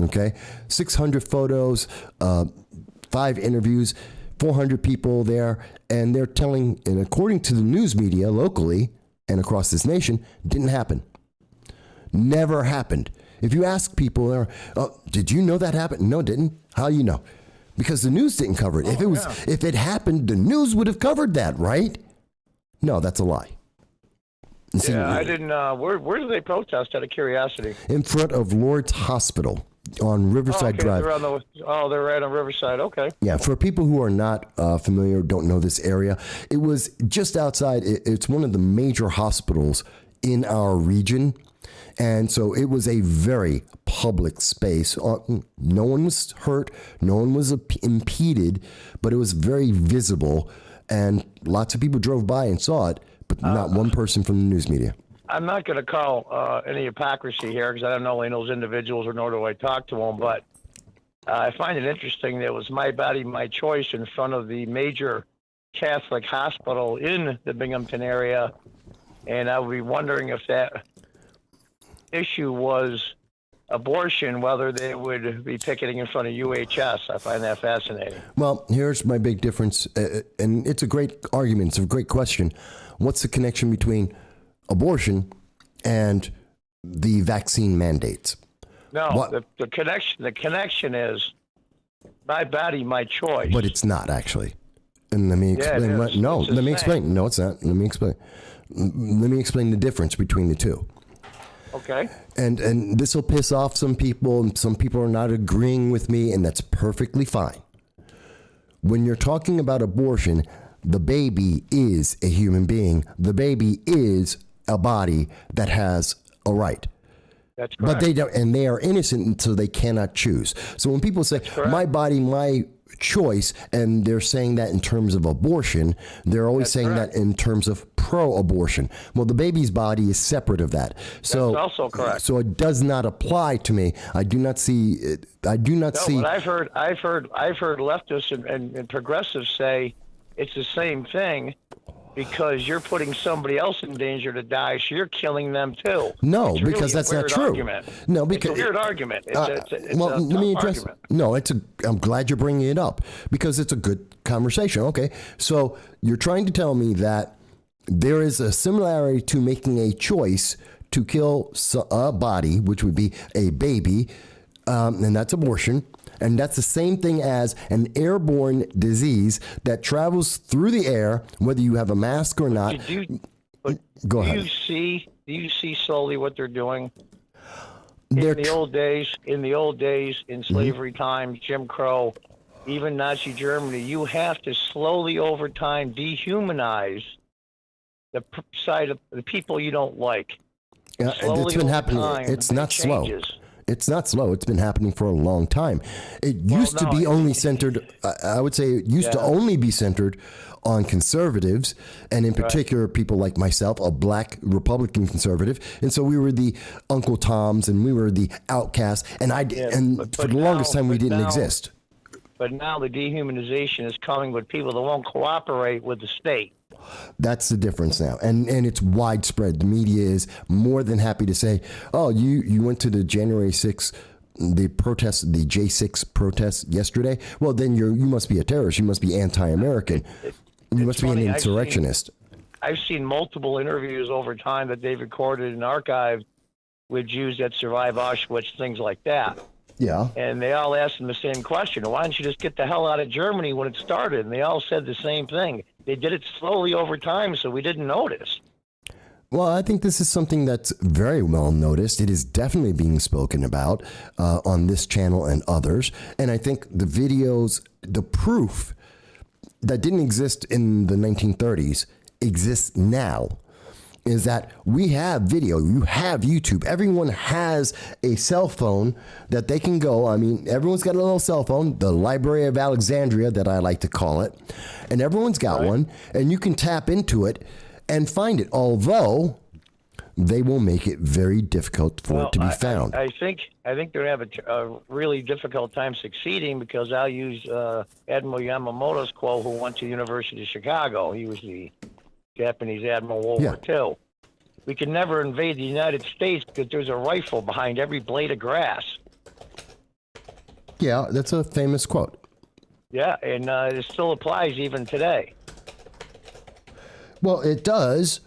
Okay, 600 photos, 5 interviews, 400 people there, and they're telling, and according to the news media locally and across this nation, didn't happen. Never happened. If you ask people, did you know that happened? No, it didn't. How you know? Because the news didn't cover it. If it happened, the news would have covered that, right? No, that's a lie. See, I didn't. Where do they protest? Out of curiosity. In front of Lord's Hospital on Riverside Drive. They're right on Riverside. Okay. Yeah, for people who are not familiar, don't know this area, it was just outside. It's one of the major hospitals in our region. And so it was a very public space. No one was hurt. No one was impeded, but it was very visible. And lots of people drove by and saw it, but not one person from the news media. I'm not going to call any hypocrisy here because I don't know any of those individuals or nor do I talk to them. But I find it interesting that it was My Body, My Choice in front of the major Catholic hospital in the Binghamton area. And I would be wondering if that issue was abortion, whether they would be picketing in front of UHS. I find that fascinating. Well, here's my big difference, and it's a great argument. It's a great question. What's the connection between abortion and the vaccine mandates? No, the connection is My Body, My Choice. But it's not actually. And let me explain. Let me explain. No, it's not. Let me explain. Let me explain the difference between the two. Okay. And this will piss off some people, and some people are not agreeing with me, and that's perfectly fine. When you're talking about abortion, the baby is a human being. The baby is a body that has a right. That's correct. But they don't, and they are innocent, so they cannot choose. So when people say, my body, my choice, and they're saying that in terms of abortion, they're always saying that in terms of pro-abortion. Well, the baby's body is separate of that. So that's also correct. So it does not apply to me. I do not see it. I do not see. But I've heard leftists and progressives say it's the same thing because you're putting somebody else in danger to die, so you're killing them too. No, it's because that's not true. Argument. No, because it's a weird argument. It's well, let me address. Argument. No, I'm glad you're bringing it up because it's a good conversation. Okay, so you're trying to tell me that there is a similarity to making a choice to kill a body, which would be a baby, and that's abortion. And that's the same thing as an airborne disease that travels through the air, whether you have a mask or not. Go ahead. Do you see slowly what they're doing? In the old days, in slavery times, Jim Crow, even Nazi Germany, you have to slowly over time dehumanize the side of the people you don't like. It's been happening. It's not slow. It's not slow. It's been happening for a long time. It used to be only centered, I would say it used to only be centered on conservatives, and in particular, people like myself, a black Republican conservative. And so we were the Uncle Toms and we were the outcasts. And for the longest time, we didn't exist. But now the dehumanization is coming with people that won't cooperate with the state. That's the difference now. And it's widespread. The media is more than happy to say, oh, you went to the January 6th, the protest, the J6 protest yesterday. Well, then you must be a terrorist. You must be anti-American. You must be an insurrectionist. I've seen multiple interviews over time that they've recorded and archived with Jews that survived Auschwitz, things like that. Yeah. And they all asked them the same question. Why don't you just get the hell out of Germany when it started? And they all said the same thing. They did it slowly over time, so we didn't notice. Well, I think this is something that's very well noticed. It is definitely being spoken about on this channel and others. And I think the videos, the proof that didn't exist in the 1930s exists now. is that we have video, you have YouTube. Everyone has a cell phone that they can go. I mean, everyone's got a little cell phone, the Library of Alexandria that I like to call it, and everyone's got one, and you can tap into it and find it, although they will make it very difficult for it to be found. I think they're going to have a really difficult time succeeding, because I'll use Admiral Yamamoto's quote, who went to the University of Chicago. He was the Japanese admiral in World War II. We can never invade the United States because there's a rifle behind every blade of grass. Yeah, that's a famous quote. Yeah, and it still applies even today. Well, it does,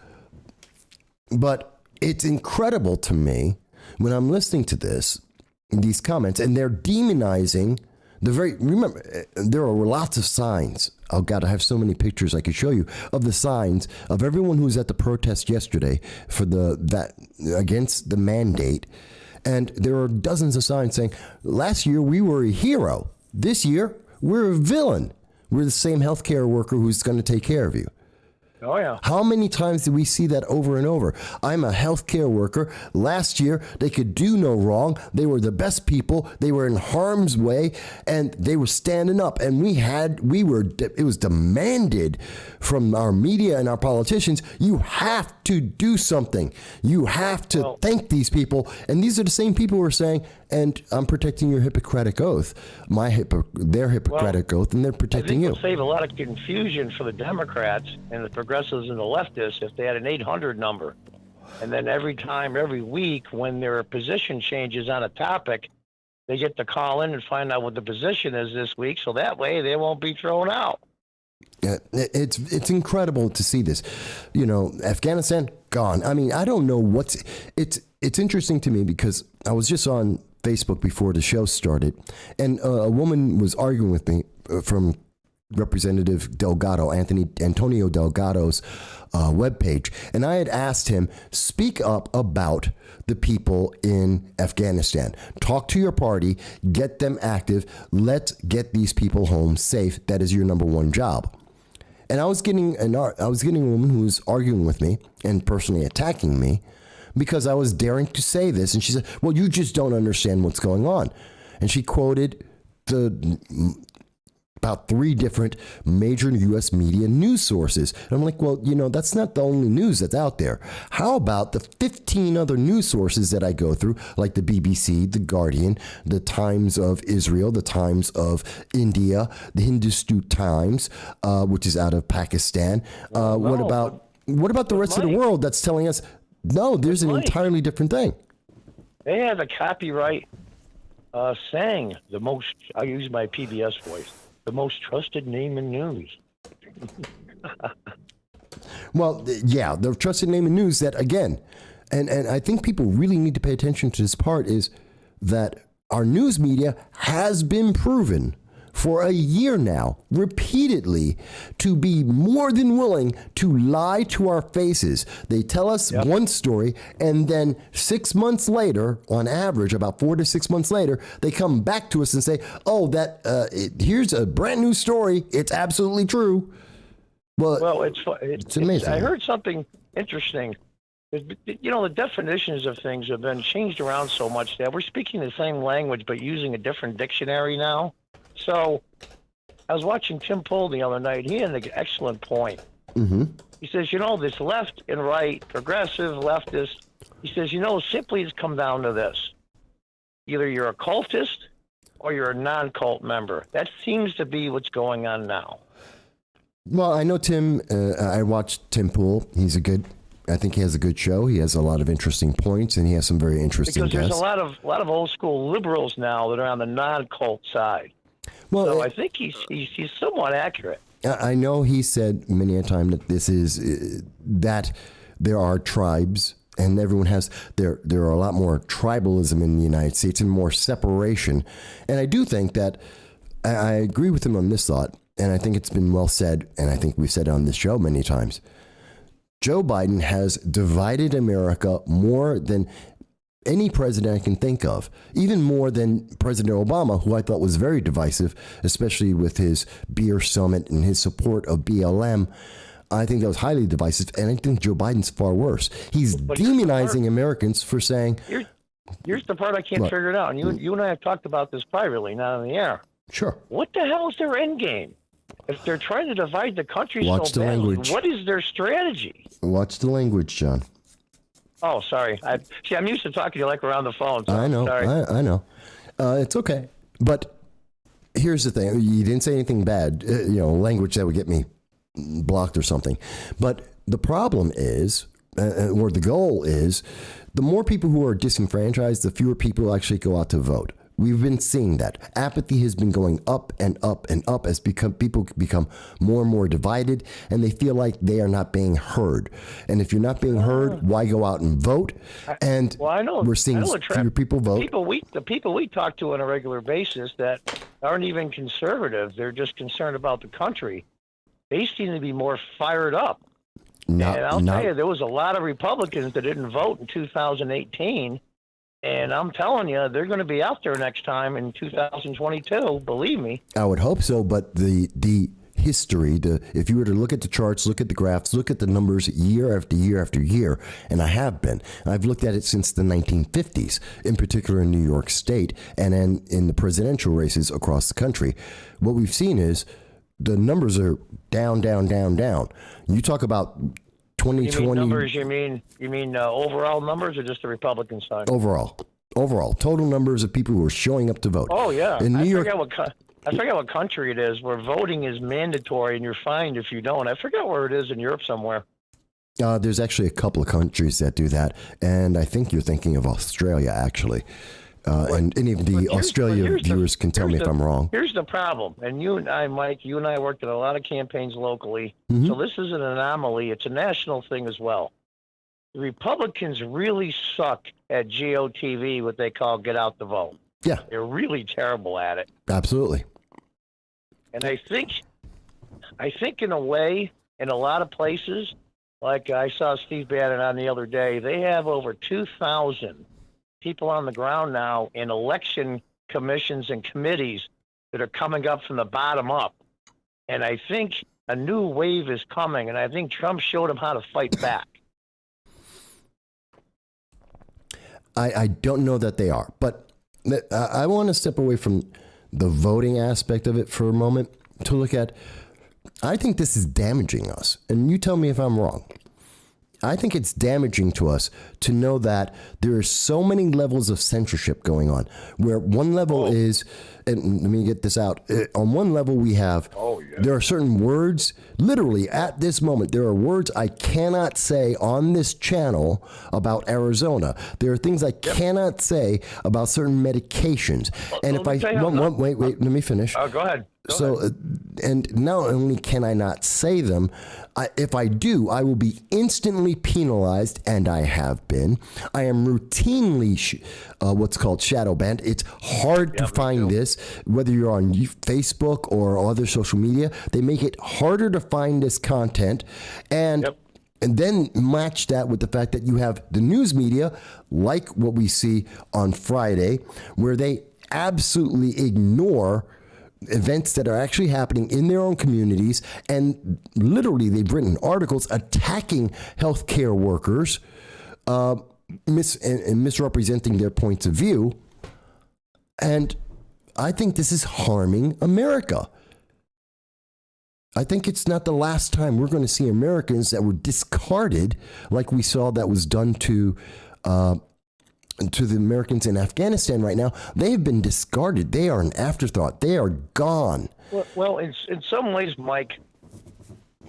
but it's incredible to me when I'm listening to these comments, and they're demonizing remember, there are lots of signs. Oh God, I have so many pictures I could show you of the signs of everyone who was at the protest yesterday for that against the mandate. And there are dozens of signs saying, last year we were a hero. This year we're a villain. We're the same healthcare worker who's going to take care of you. Oh, yeah. How many times did we see that over and over? I'm a healthcare worker. Last year, they could do no wrong. They were the best people. They were in harm's way, and they were standing up. And it was demanded from our media and our politicians, you have to do something. You have to thank these people. And these are the same people who are saying, and I'm protecting your Hippocratic oath, their Hippocratic oath, and they're protecting you. It would save a lot of confusion for the Democrats and the progressives and the leftists if they had an 800 number. And then every week, when their position changes on a topic, they get to call in and find out what the position is this week, so that way they won't be thrown out. Yeah, it's incredible to see this. You know, Afghanistan, gone. I mean, I don't know it's interesting to me because I was just on Facebook before the show started, and a woman was arguing with me from Representative Delgado, Antonio Delgado's webpage, and I had asked him, speak up about the people in Afghanistan. Talk to your party, get them active. Let's get these people home safe. That is your number one job. And I was getting a woman who was arguing with me and personally attacking me because I was daring to say this. And she said, well, you just don't understand what's going on. And she quoted about 3 different major U.S. media news sources. And I'm like, well, you know, that's not the only news that's out there. How about the 15 other news sources that I go through, like the BBC, the Guardian, the Times of Israel, the Times of India, the Hindustan Times, which is out of Pakistan. What about the rest of the world that's telling us, no, there's an entirely different thing? They have a copyright saying I'll use my PBS voice, the most trusted name in news. Well, yeah, the trusted name in news that, again, and I think people really need to pay attention to this part, is that our news media has been proven for a year now, repeatedly, to be more than willing to lie to our faces. They tell us one story, and then 6 months later, on average, about 4 to 6 months later, they come back to us and say, oh, here's a brand new story. It's absolutely true. Well, it's amazing. I heard something interesting. You know, the definitions of things have been changed around so much that we're speaking the same language but using a different dictionary now. So I was watching Tim Pool the other night. He had an excellent point. Mm-hmm. He says, you know, this left and right, progressive, leftist, he says, you know, simply it's come down to this. Either you're a cultist or you're a non-cult member. That seems to be what's going on now. Well, I know Tim. I watched Tim Pool. I think he has a good show. He has a lot of interesting points, and he has some very interesting guests. Because there's a lot of old school liberals now that are on the non-cult side. Well, so I think he's somewhat accurate. I know he said many a time that this is that there are tribes, and everyone has there are a lot more tribalism in the United States and more separation. And I do think that I agree with him on this thought, and I think it's been well said, and I think we've said it on this show many times. Joe Biden has divided America more than any president I can think of, even more than President Obama, who I thought was very divisive, especially with his beer summit and his support of BLM. I think that was highly divisive, and I think Joe Biden's far worse. He's demonizing Americans for saying... Here's the part I can't figure it out, and you and I have talked about this privately, not on the air. Sure. What the hell is their end game? If they're trying to divide the country Watch so the badly, language. what is their strategy? Watch the language, John. Oh, sorry. I'm used to talking to you like around the phone. So I know. Sorry. I know. It's okay. But here's the thing. You didn't say anything bad, language that would get me blocked or something. But the problem is, or the goal is, the more people who are disenfranchised, the fewer people actually go out to vote. We've been seeing that. Apathy has been going up and up and up as people become more and more divided, and they feel like they are not being heard. And if you're not being heard, why go out and vote? And I know we're seeing fewer people vote. The people we talk to on a regular basis that aren't even conservative, they're just concerned about the country. They seem to be more fired up. And I'll tell you, there was a lot of Republicans that didn't vote in 2018. And I'm telling you, they're going to be out there next time in 2022. Believe me. I would hope so. But the history, if you were to look at the charts, look at the graphs, look at the numbers year after year after year, and I have been. I've looked at it since the 1950s, in particular in New York State, and then in the presidential races across the country. What we've seen is the numbers are down, down, down, down. You talk about 2020 You mean numbers? You mean overall numbers, or just the Republican side? Overall, total numbers of people who are showing up to vote. Oh yeah, in New York. I forget what country it is where voting is mandatory and you're fined if you don't. I forget where it is in Europe somewhere. There's actually a couple of countries that do that, and I think you're thinking of Australia actually. And even the Australia viewers can tell me if I'm wrong. Here's the problem. And you and I, Mike, worked in a lot of campaigns locally. Mm-hmm. So this is an anomaly. It's a national thing as well. The Republicans really suck at GOTV, what they call get out the vote. Yeah. They're really terrible at it. Absolutely. And I think in a way, in a lot of places, like I saw Steve Bannon on the other day, they have over 2,000 people on the ground now in election commissions and committees that are coming up from the bottom up. And I think a new wave is coming, and I think Trump showed them how to fight back. I don't know that they are, but I want to step away from the voting aspect of it for a moment to look at, I think this is damaging us. And you tell me if I'm wrong. I think it's damaging to us to know that there are so many levels of censorship going on, where one level is, and let me get this out, on one level we have, there are certain words, literally at this moment, there are words I cannot say on this channel about Arizona. There are things I cannot say about certain medications. And if wait, let me finish. Go ahead. And not only can I not say them, if I do, I will be instantly penalized, and I have been. I am routinely what's called shadow banned. It's hard to find this, whether you're on Facebook or other social media. They make it harder to find this content, and then match that with the fact that you have the news media, like what we see on Friday, where they absolutely ignore events that are actually happening in their own communities, and literally they've written articles attacking healthcare workers, misrepresenting their points of view. And I think this is harming America. I think it's not the last time we're going to see Americans that were discarded like we saw that was done to the Americans in Afghanistan right now. They have been discarded. They are an afterthought. They are gone. Well, in some ways, Mike,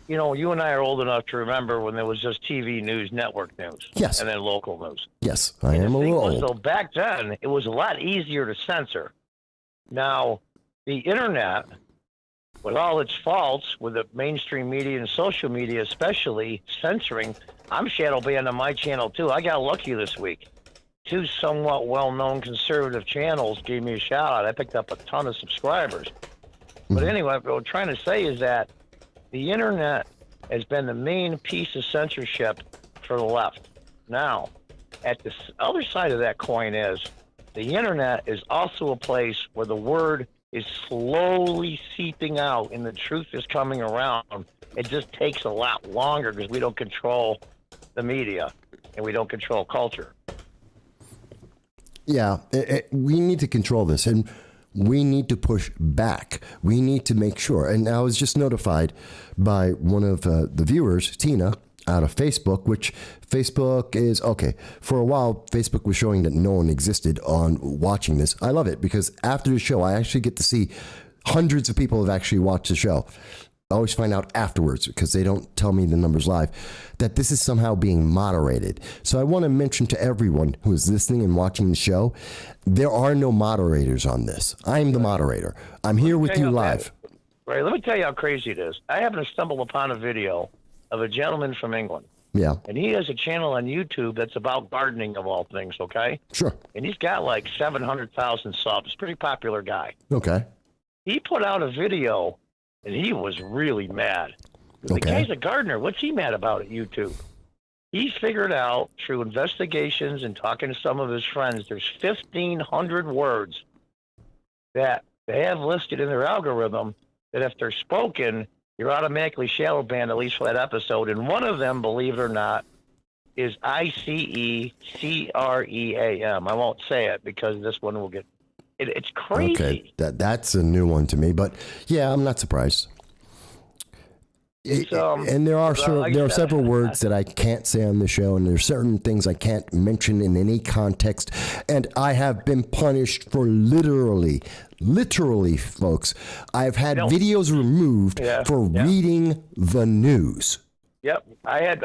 you and I are old enough to remember when there was just TV news, network news, yes, and then local news. Yes, I am a little old. So back then, it was a lot easier to censor. Now, the internet, with all its faults, with the mainstream media and social media especially censoring, I'm shadow banned on my channel too. I got lucky this week. 2 somewhat well-known conservative channels gave me a shout-out. I picked up a ton of subscribers. But anyway, what I'm trying to say is that the internet has been the main piece of censorship for the left. Now, at the other side of that coin is the internet is also a place where the word is slowly seeping out and the truth is coming around. It just takes a lot longer because we don't control the media and we don't control culture. Yeah, we need to control this, and we need to push back. We need to make sure. And I was just notified by one of the viewers, Tina, out of Facebook, which Facebook is, okay, for a while, Facebook was showing that no one existed on watching this. I love it because after the show, I actually get to see hundreds of people have actually watched the show. I always find out afterwards because they don't tell me the numbers live that this is somehow being moderated. So I want to mention to everyone who is listening and watching the show, there are no moderators on this. I'm the moderator. I'm here with you live. Right. Let me tell you how crazy it is. I happened to stumble upon a video of a gentleman from England. Yeah. And he has a channel on YouTube that's about gardening of all things, okay? Sure. And he's got like 700,000 subs. Pretty popular guy. Okay. He put out a video and he was really mad. The Okay. guy's a gardener. What's he mad about at YouTube? He figured out through investigations and talking to some of his friends, there's 1,500 words that they have listed in their algorithm that if they're spoken, you're automatically shadow banned, at least for that episode. And one of them, believe it or not, is ICECREAM. I won't say it because this one will get... It's crazy. Okay, that's a new one to me, but yeah, I'm not surprised. And there are several words that I can't say on the show, and there's certain things I can't mention in any context, and I have been punished for literally, folks. I've had videos removed for reading the news. Yep, I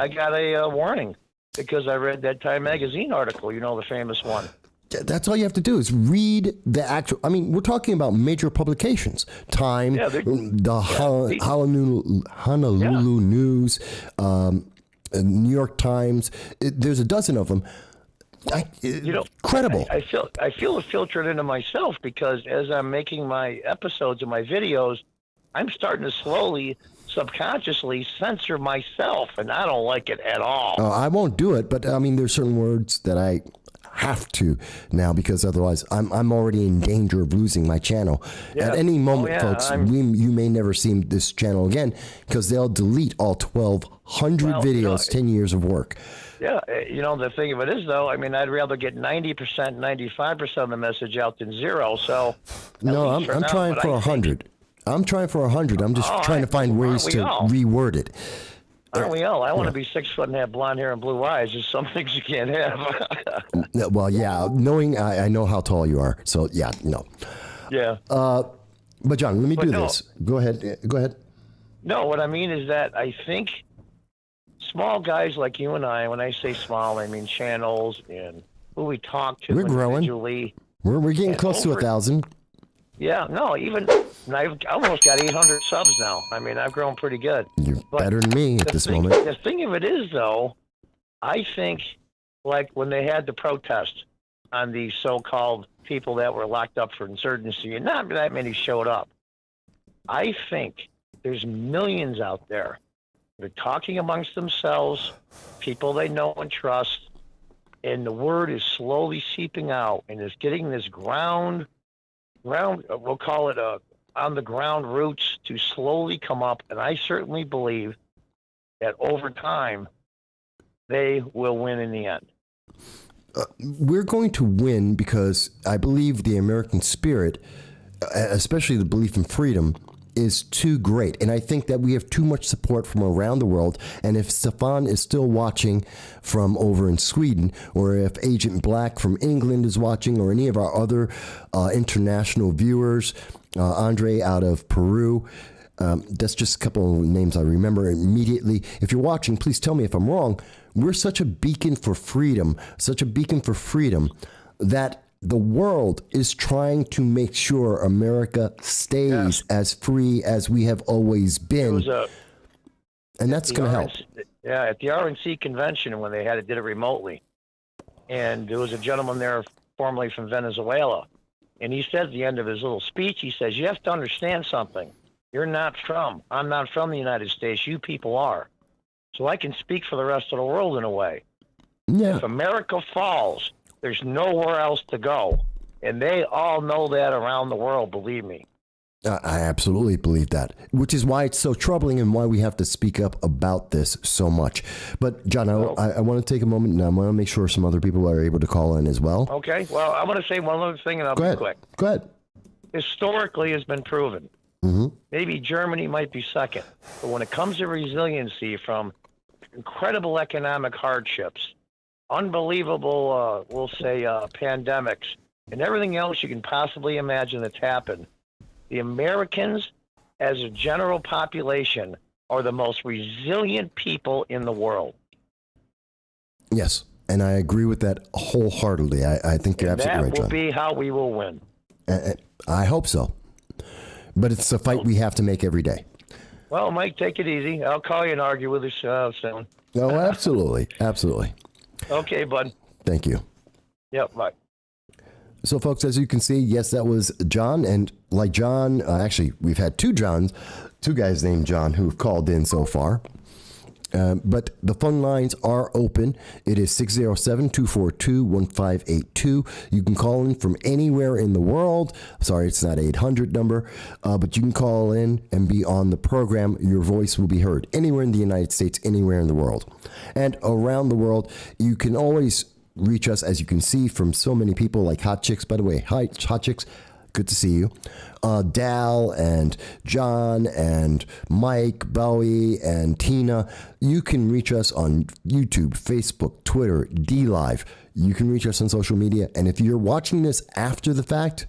got a warning because I read that Time magazine article. You know, the famous one. That's all you have to do is read the actual. I mean, we're talking about major publications: Time, the Honolulu News, New York Times. There's a dozen of them. Credible. I feel it filtered into myself because as I'm making my episodes and my videos, I'm starting to slowly, subconsciously censor myself, and I don't like it at all. I won't do it, but I mean, there's certain words that I have to now because otherwise I'm already in danger of losing my channel. At any moment, folks, you may never see this channel again because they'll delete all 1,200 videos, 10 years of work. Yeah, the thing of it is, though, I mean, I'd rather get 90%, 95% of the message out than zero. So no, I'm trying for 100. I'm trying for 100. I'm just trying to find ways to reword it. Aren't we all? I want to be 6 foot and have blonde hair and blue eyes. There's some things you can't have. Well, yeah, knowing I know how tall you are, so yeah, no. Yeah. But John, let me do this. Go ahead. No, what I mean is that I think small guys like you and I, when I say small, I mean channels and who we talk to. We're growing. We're getting close to 1,000. Yeah, no, I've almost got 800 subs now. I mean, I've grown pretty good. You're better than me at this moment. The thing of it is, though, I think, like when they had the protest on the so-called people that were locked up for insurgency, and not that many showed up, I think there's millions out there that are talking amongst themselves, people they know and trust, and the word is slowly seeping out, and it's getting this ground, we'll call it on the ground roots to slowly come up. And I certainly believe that over time, they will win in the end. We're going to win because I believe the American spirit, especially the belief in freedom, is too great. And I think that we have too much support from around the world. And if Stefan is still watching from over in Sweden, or if Agent Black from England is watching, or any of our other international viewers, Andre out of Peru, that's just a couple of names I remember immediately. If you're watching, please tell me if I'm wrong. We're such a beacon for freedom, that the world is trying to make sure America stays as free as we have always been. And that's going to help. Yeah, at the RNC convention when they did it remotely. And there was a gentleman there formerly from Venezuela. And he said at the end of his little speech, he says, you have to understand something. I'm not from the United States. You people are. So I can speak for the rest of the world in a way. Yeah. If America falls, there's nowhere else to go. And they all know that around the world, believe me. I absolutely believe that, which is why it's so troubling and why we have to speak up about this so much. But, John, I want to take a moment and I want to make sure some other people are able to call in as well. Okay. Well, I want to say one other thing, and I'll be quick. Go ahead. Historically, has been proven. Maybe Germany might be second. But when it comes to resiliency from incredible economic hardships, unbelievable, we'll say, pandemics, and everything else you can possibly imagine that's happened, the Americans, as a general population, are the most resilient people in the world. Yes, and I agree with that wholeheartedly. I think you're absolutely right, John. That will be how we will win. I hope so. But it's a fight we have to make every day. Well, Mike, take it easy. I'll call you and argue with you soon. Oh, absolutely. Absolutely. Okay, bud. Thank you. Yep, bye. So, folks, as you can see, yes, that was John. And like John, actually, we've had two guys named John who've called in so far. But the phone lines are open. It is 607-242-1582. You can call in from anywhere in the world. Sorry, it's not 800 number, but you can call in and be on the program. Your voice will be heard anywhere in the United States, anywhere in the world. And around the world, you can always reach us, as you can see from so many people like Hot Chicks. By the way, hi, Hot Chicks. Good to see you. Dal and John and Mike, Bowie and Tina. You can reach us on YouTube, Facebook, Twitter, DLive. You can reach us on social media. And if you're watching this after the fact,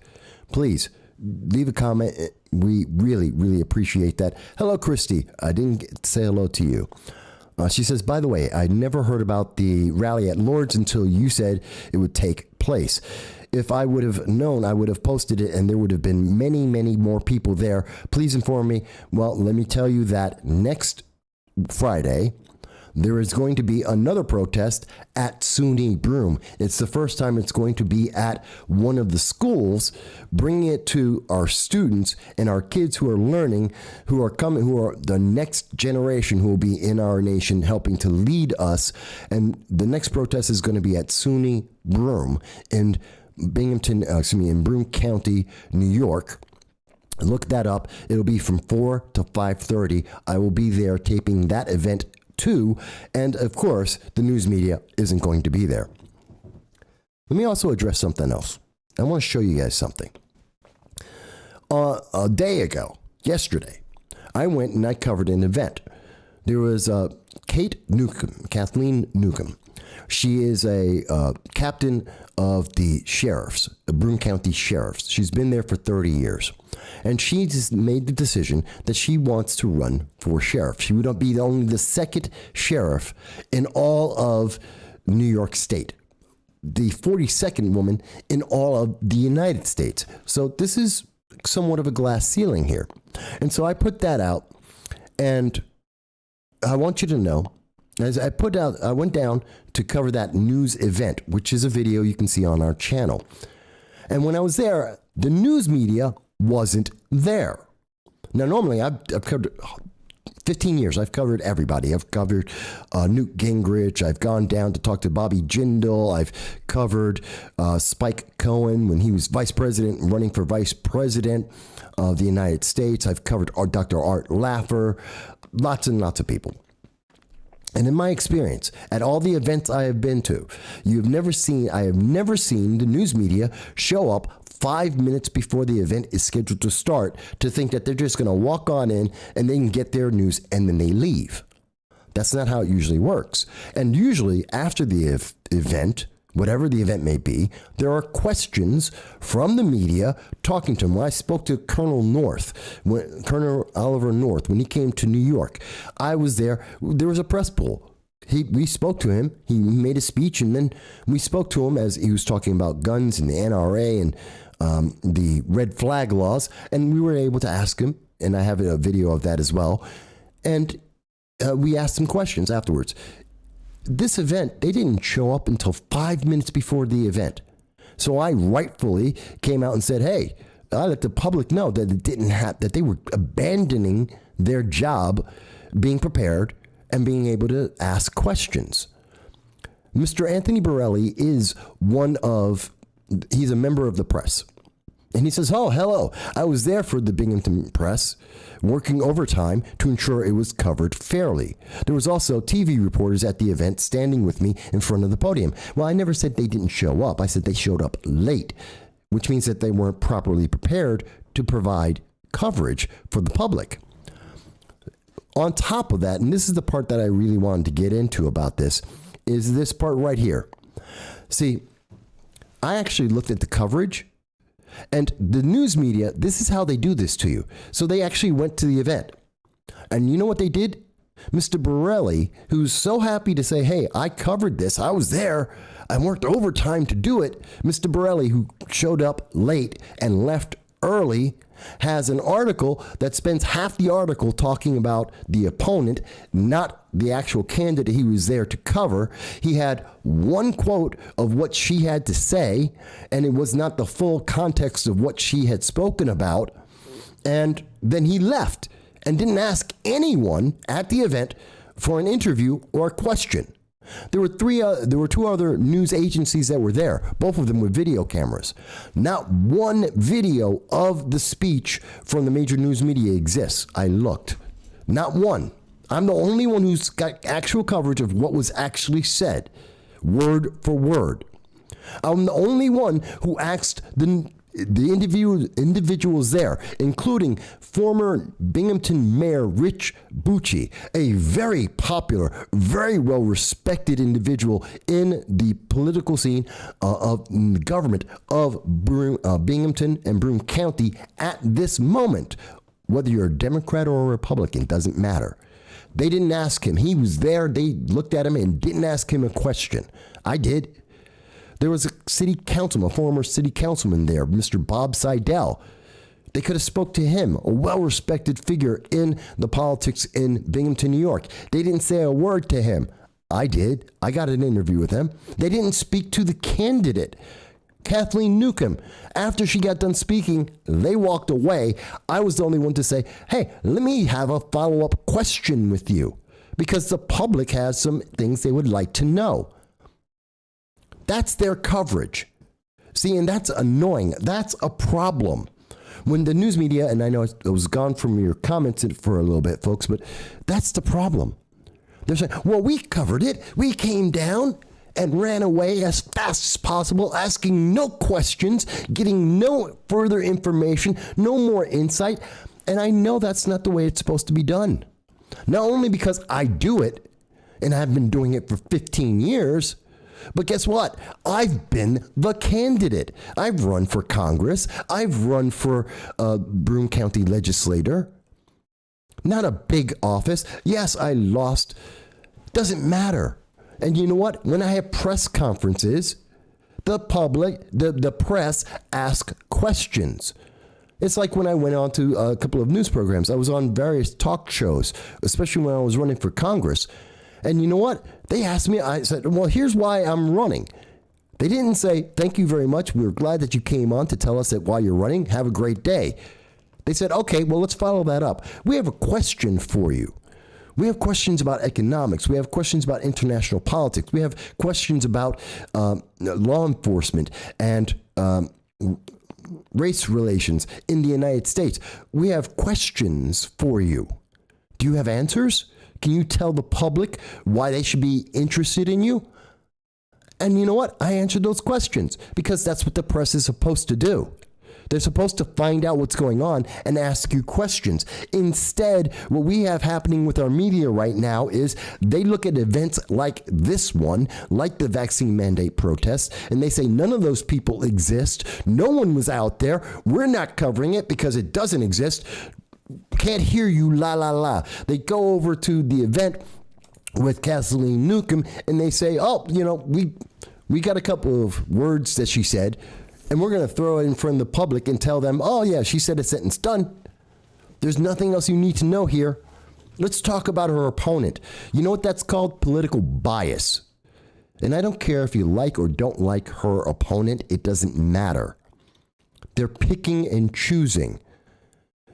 please leave a comment. We really, really appreciate that. Hello, Christy. I didn't get to say hello to you. She says, by the way, I never heard about the rally at Lord's until you said it would take place. If I would have known, I would have posted it and there would have been many, many more people there. Please inform me. Well, let me tell you that next Friday, there is going to be another protest at SUNY Broome. It's the first time it's going to be at one of the schools, bringing it to our students and our kids who are learning, who are coming, who are the next generation who will be in our nation helping to lead us. And the next protest is going to be at SUNY Broome in in Broome County, New York. Look that up. It'll be from 4 to 5:30. I will be there taping that event too. And of course, the news media isn't going to be there. Let me also address something else. I want to show you guys something. A day ago, yesterday, I went and I covered an event. There was Kathleen Newcomb. She is a captain of the sheriffs, the Broome County Sheriffs. She's been there for 30 years. And she just made the decision that she wants to run for sheriff. She would be only the second sheriff in all of New York State, the 42nd woman in all of the United States. So this is somewhat of a glass ceiling here. And so I put that out, and I want you to know, as I went down to cover that news event, which is a video you can see on our channel. And when I was there, the news media wasn't there. Now, normally I've covered 15 years. I've covered everybody. I've covered Newt Gingrich. I've gone down to talk to Bobby Jindal. I've covered Spike Cohen when he was vice president, running for vice president of the United States. I've covered Dr. Art Laffer, lots and lots of people. And in my experience, at all the events I have been to, I have never seen the news media show up 5 minutes before the event is scheduled to start to think that they're just going to walk on in and they can get their news and then they leave. That's not how it usually works. And usually after the event, whatever the event may be, there are questions from the media talking to him. When I spoke to Colonel Oliver North, when he came to New York, I was there. There was a press pool. We spoke to him. He made a speech, and then we spoke to him as he was talking about guns and the NRA and the red flag laws, and we were able to ask him, and I have a video of that as well, and we asked him questions afterwards. This event, they didn't show up until 5 minutes before the event. So I rightfully came out and said, hey, I let the public know that that they were abandoning their job, being prepared and being able to ask questions. Mr. Anthony Borelli is one of he's a member of the press. And he says, oh, hello. I was there for the Binghamton Press, working overtime to ensure it was covered fairly. There was also TV reporters at the event standing with me in front of the podium. Well, I never said they didn't show up. I said they showed up late, which means that they weren't properly prepared to provide coverage for the public. On top of that, and this is the part that I really wanted to get into about this, is this part right here. See, I actually looked at the coverage. And the news media, this is how they do this to you. So they actually went to the event. And you know what they did? Mr. Borelli, who's so happy to say, hey, I covered this. I was there. I worked overtime to do it. Mr. Borelli, who showed up late and left early, has an article that spends half the article talking about the opponent, not the actual candidate he was there to cover. He had one quote of what she had to say, and it was not the full context of what she had spoken about. And then he left and didn't ask anyone at the event for an interview or a question. There were two other news agencies that were there, both of them with video cameras. Not one video of the speech from the major news media exists. I looked. Not one. I'm the only one who's got actual coverage of what was actually said, word for word. I'm the only one who asked the individuals there, including former Binghamton Mayor Rich Bucci, a very popular, very well-respected individual in the political scene of the government of Binghamton and Broome County at this moment. Whether you're a Democrat or a Republican, doesn't matter. They didn't ask him. He was there. They looked at him and didn't ask him a question. I did. There was a former city councilman there, Mr. Bob Seidel. They could have spoke to him, a well-respected figure in the politics in Binghamton, New York. They didn't say a word to him. I did. I got an interview with him. They didn't speak to the candidate, Kathleen Newcomb. After she got done speaking, they walked away. I was the only one to say, hey, let me have a follow-up question with you, because the public has some things they would like to know. That's their coverage. See, and that's annoying. That's a problem. When the news media, and I know it was gone from your comments for a little bit, folks, but that's the problem. They're saying, well, we covered it. We came down and ran away as fast as possible, asking no questions, getting no further information, no more insight. And I know that's not the way it's supposed to be done. Not only because I do it, and I've been doing it for 15 years, but guess what? I've been the candidate. I've run for Congress. I've run for Broome County legislator. Not a big office. Yes, I lost. Doesn't matter. And you know what? When I have press conferences, the public, the press ask questions. It's like when I went on to a couple of news programs. I was on various talk shows, especially when I was running for Congress. And you know what? They asked me, I said, well, here's why I'm running. They didn't say, thank you very much. We're glad that you came on to tell us that while you're running, have a great day. They said, okay, well, let's follow that up. We have a question for you. We have questions about economics. We have questions about international politics. We have questions about law enforcement and race relations in the United States. We have questions for you. Do you have answers? Can you tell the public why they should be interested in you? And you know what? I answered those questions because that's what the press is supposed to do. They're supposed to find out what's going on and ask you questions. Instead, what we have happening with our media right now is they look at events like this one, like the vaccine mandate protests, and they say none of those people exist. No one was out there. We're not covering it because it doesn't exist. Can't hear you, la, la, la. They go over to the event with Kathleen Newcomb and they say, oh, you know, we got a couple of words that she said, and we're going to throw it in front of the public and tell them, oh, yeah, she said a sentence, done. There's nothing else you need to know here. Let's talk about her opponent. You know what that's called? Political bias. And I don't care if you like or don't like her opponent. It doesn't matter. They're picking and choosing.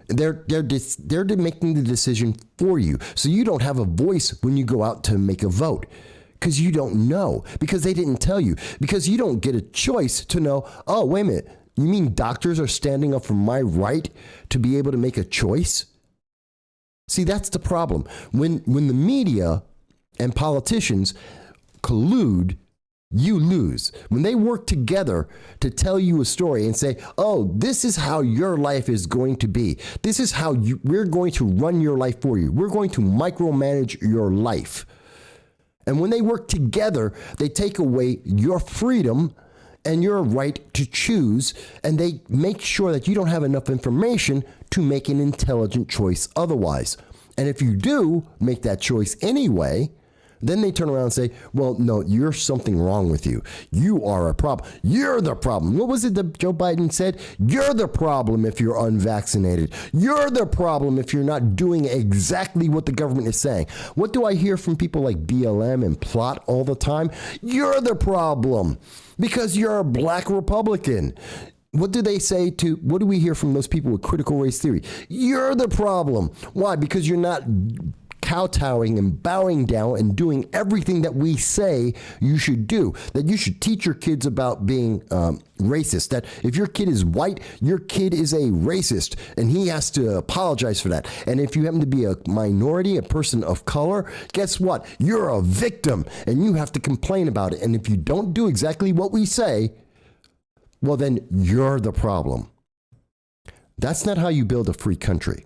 They're making the decision for you, so you don't have a voice when you go out to make a vote. Because you don't know, because they didn't tell you, because you don't get a choice to know, oh, wait a minute, you mean doctors are standing up for my right to be able to make a choice? See, that's the problem. When the media and politicians collude, you lose. When they work together to tell you a story and say, oh, this is how your life is going to be. This is how we're going to run your life for you. We're going to micromanage your life. And when they work together, they take away your freedom and your right to choose, and they make sure that you don't have enough information to make an intelligent choice otherwise. And if you do make that choice anyway, then they turn around and say, well, no, you're something wrong with you. You are a problem. You're the problem. What was it that Joe Biden said? You're the problem if you're unvaccinated. You're the problem if you're not doing exactly what the government is saying. What do I hear from people like BLM and Plot all the time? You're the problem because you're a black Republican. What do they say to, what do we hear from those people with critical race theory? You're the problem. Why? Because you're not kowtowing and bowing down and doing everything that we say you should do, that you should teach your kids about being racist, that if your kid is white, your kid is a racist and he has to apologize for that. And if you happen to be a minority, a person of color, guess what? You're a victim and you have to complain about it. And if you don't do exactly what we say, well, then you're the problem. That's not how you build a free country.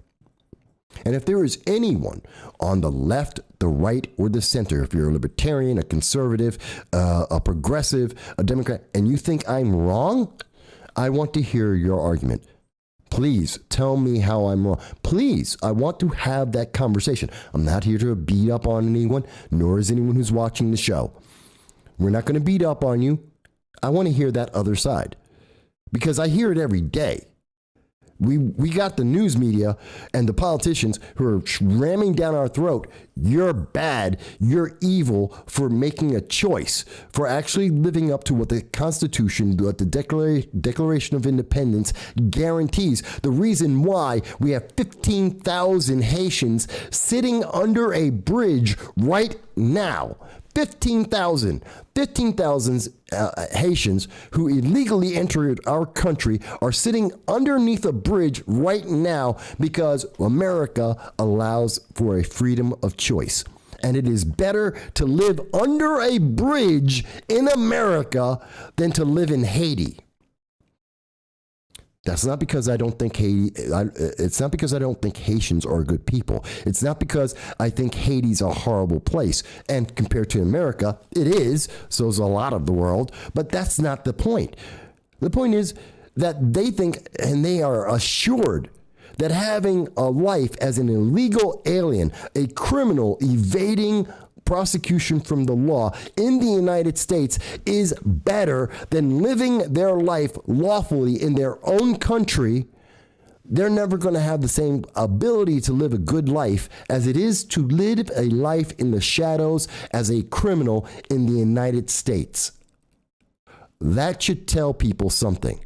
And if there is anyone on the left, the right, or the center, if you're a libertarian, a conservative, a progressive, a Democrat, and you think I'm wrong, I want to hear your argument. Please tell me how I'm wrong. Please, I want to have that conversation. I'm not here to beat up on anyone, nor is anyone who's watching the show. We're not going to beat up on you. I want to hear that other side because I hear it every day. We got the news media and the politicians who are ramming down our throat. You're bad. You're evil for making a choice, for actually living up to what the Constitution, what the Declaration of Independence guarantees. The reason why we have 15,000 Haitians sitting under a bridge right now. 15,000 Haitians who illegally entered our country are sitting underneath a bridge right now because America allows for a freedom of choice. And it is better to live under a bridge in America than to live in Haiti. That's not because I don't think it's not because I don't think Haitians are good people. It's not because I think Haiti's a horrible place. And compared to America, it is. So is a lot of the world. But that's not the point. The point is that they think, and they are assured, that having a life as an illegal alien, a criminal evading prosecution from the law in the United States is better than living their life lawfully in their own country. They're never going to have the same ability to live a good life as it is to live a life in the shadows as a criminal in the United States. That should tell people something.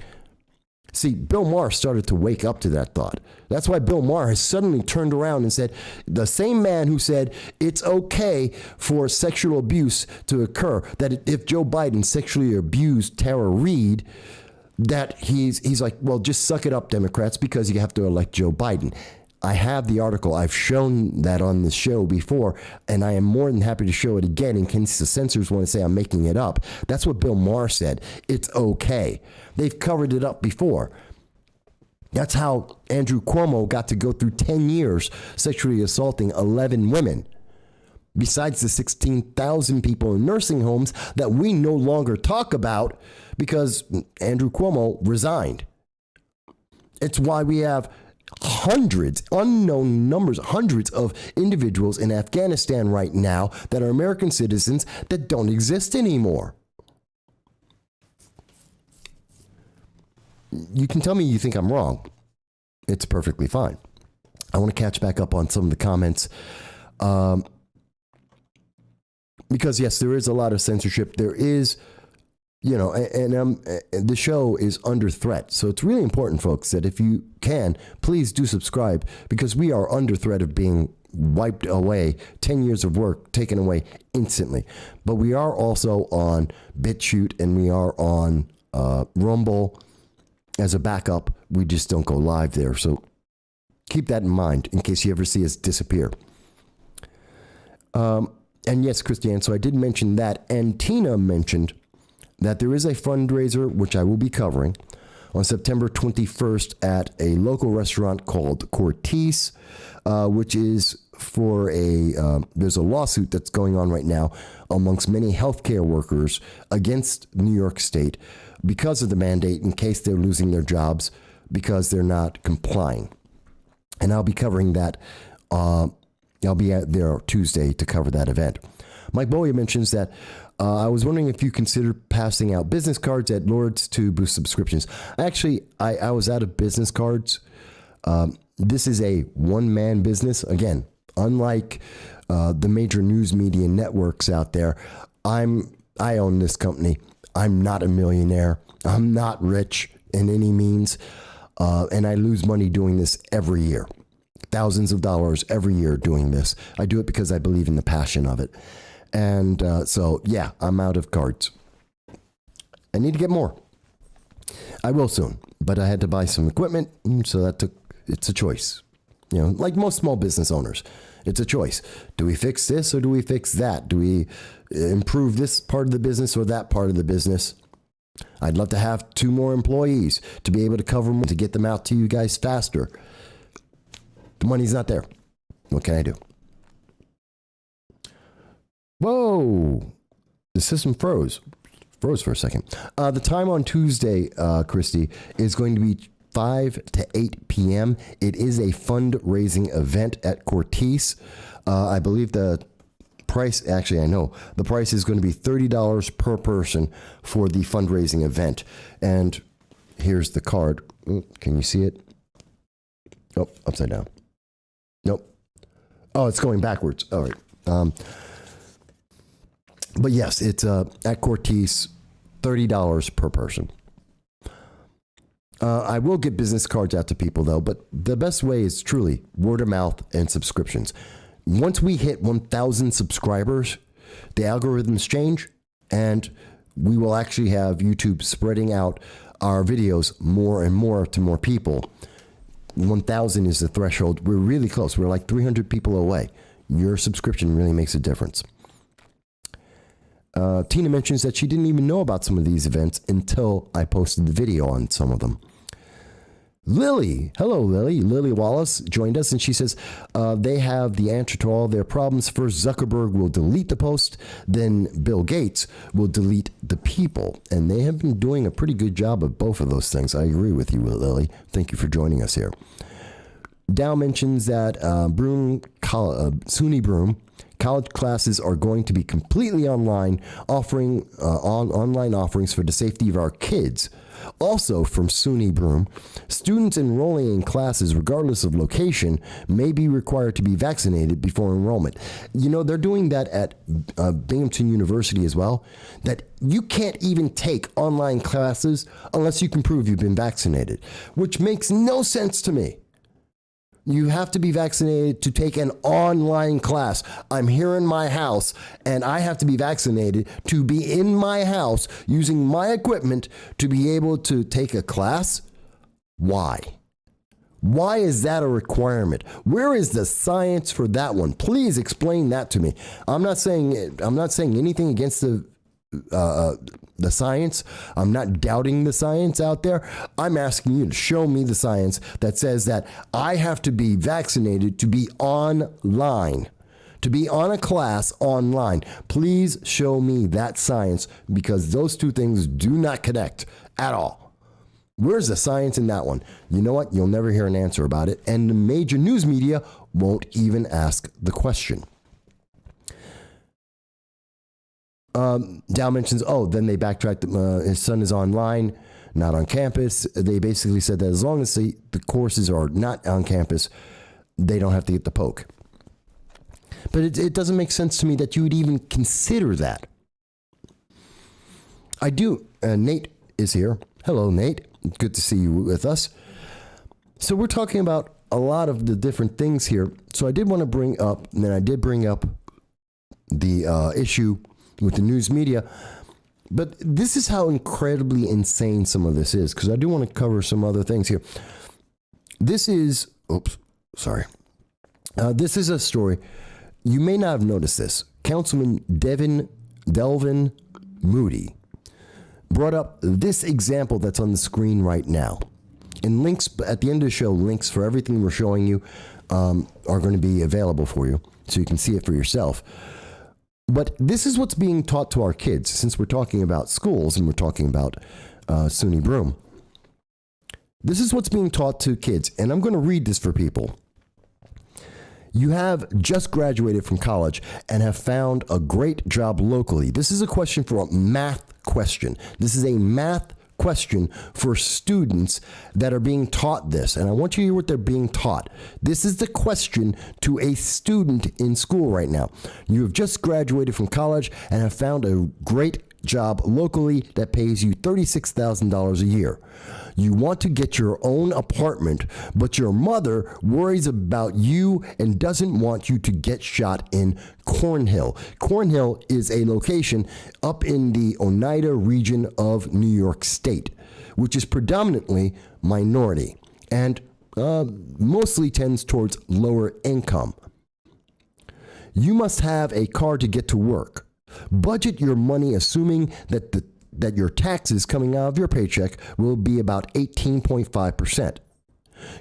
See, Bill Maher started to wake up to that thought. That's why Bill Maher has suddenly turned around and said, the same man who said it's okay for sexual abuse to occur, that if Joe Biden sexually abused Tara Reid, that he's like, well, just suck it up, Democrats, because you have to elect Joe Biden. I have the article. I've shown that on the show before, and I am more than happy to show it again in case the censors want to say I'm making it up. That's what Bill Maher said. It's okay. They've covered it up before. That's how Andrew Cuomo got to go through 10 years sexually assaulting 11 women. Besides the 16,000 people in nursing homes that we no longer talk about because Andrew Cuomo resigned. It's why we have hundreds, unknown numbers, hundreds of individuals in Afghanistan right now that are American citizens that don't exist anymore. You can tell me you think I'm wrong. It's perfectly fine. I want to catch back up on some of the comments. Because yes, there is a lot of censorship. There is and the show is under threat. So it's really important, folks, that if you can, please do subscribe, because we are under threat of being wiped away, 10 years of work taken away instantly. But we are also on BitChute, and we are on Rumble as a backup. We just don't go live there. So keep that in mind in case you ever see us disappear. And yes, Christiane, so I did mention that. And Tina mentioned that there is a fundraiser, which I will be covering, on September 21st at a local restaurant called Cortese, which is for there's a lawsuit that's going on right now amongst many healthcare workers against New York State because of the mandate, in case they're losing their jobs because they're not complying. And I'll be covering that. I'll be out there Tuesday to cover that event. Mike Boya mentions that I was wondering if you consider passing out business cards at Lord's to boost subscriptions. Actually, I was out of business cards. This is a one-man business. Again, unlike the major news media networks out there, I own this company. I'm not a millionaire. I'm not rich in any means. And I lose money doing this every year. Thousands of dollars every year doing this. I do it because I believe in the passion of it. And so, yeah, I'm out of cards. I need to get more. I will soon, but I had to buy some equipment, so it's a choice. Like most small business owners, it's a choice. Do we fix this or do we fix that? Do we improve this part of the business or that part of the business? I'd love to have 2 more employees to be able to cover them, to get them out to you guys faster. The money's not there. What can I do? Whoa! The system froze. Froze for a second. The time on Tuesday, Christy, is going to be 5 to 8 p.m. It is a fundraising event at Cortese. I believe the price, actually, I know, the price is going to be $30 per person for the fundraising event. And here's the card. Can you see it? Oh, upside down. Nope. Oh, it's going backwards. All right. But yes, it's at Cortese, $30 per person. I will get business cards out to people, though, but the best way is truly word of mouth and subscriptions. Once we hit 1,000 subscribers, the algorithms change, and we will actually have YouTube spreading out our videos more and more to more people. 1,000 is the threshold. We're really close. We're like 300 people away. Your subscription really makes a difference. Tina mentions that she didn't even know about some of these events until I posted the video on some of them. Lily, hello Lily. Lily Wallace joined us, and she says they have the answer to all their problems. First, Zuckerberg will delete the post, then Bill Gates will delete the people. And they have been doing a pretty good job of both of those things. I agree with you, Lily. Thank you for joining us here. Dow mentions that SUNY Broome college classes are going to be completely online, offering online offerings for the safety of our kids. Also, from SUNY Broome, students enrolling in classes, regardless of location, may be required to be vaccinated before enrollment. They're doing that at Binghamton University as well, that you can't even take online classes unless you can prove you've been vaccinated, which makes no sense to me. You have to be vaccinated to take an online class. I'm here in my house, and I have to be vaccinated to be in my house using my equipment to be able to take a class? Why? Why is that a requirement? Where is the science for that one? Please explain that to me. I'm not saying anything against the science. I'm not doubting the science out there. I'm asking you to show me the science that says that I have to be vaccinated to be online, to be on a class online. Please show me that science, because those two things do not connect at all. Where's the science in that one? You know what? You'll never hear an answer about it, and the major news media won't even ask the question. Dow mentions, then they backtracked. His son is online, not on campus. They basically said that as long as the courses are not on campus, they don't have to get the poke. But it doesn't make sense to me that you would even consider that. I do Nate is here. Hello, Nate. Good to see you with us. So we're talking about a lot of the different things here. So I did want to bring up, and then I did bring up the issue with the news media. But this is how incredibly insane some of this is, because I do want to cover some other things here. This is, this is a story. You may not have noticed this. Councilman Delvin Moody brought up this example that's on the screen right now. And links at the end of the show, links for everything we're showing you are going to be available for you, so you can see it for yourself. But this is what's being taught to our kids, since we're talking about schools and we're talking about SUNY Broome. This is what's being taught to kids, and I'm going to read this for people. You have just graduated from college and have found a great job locally. This is a question for a math question. This is a math question for students that are being taught this. And I want you to hear what they're being taught. This is the question to a student in school right now. You have just graduated from college and have found a great job locally that pays you $36,000 a year. You want to get your own apartment, but your mother worries about you and doesn't want you to get shot in Cornhill. Cornhill is a location up in the Oneida region of New York State, which is predominantly minority and mostly tends towards lower income. You must have a car to get to work. Budget your money assuming that your taxes coming out of your paycheck will be about 18.5%.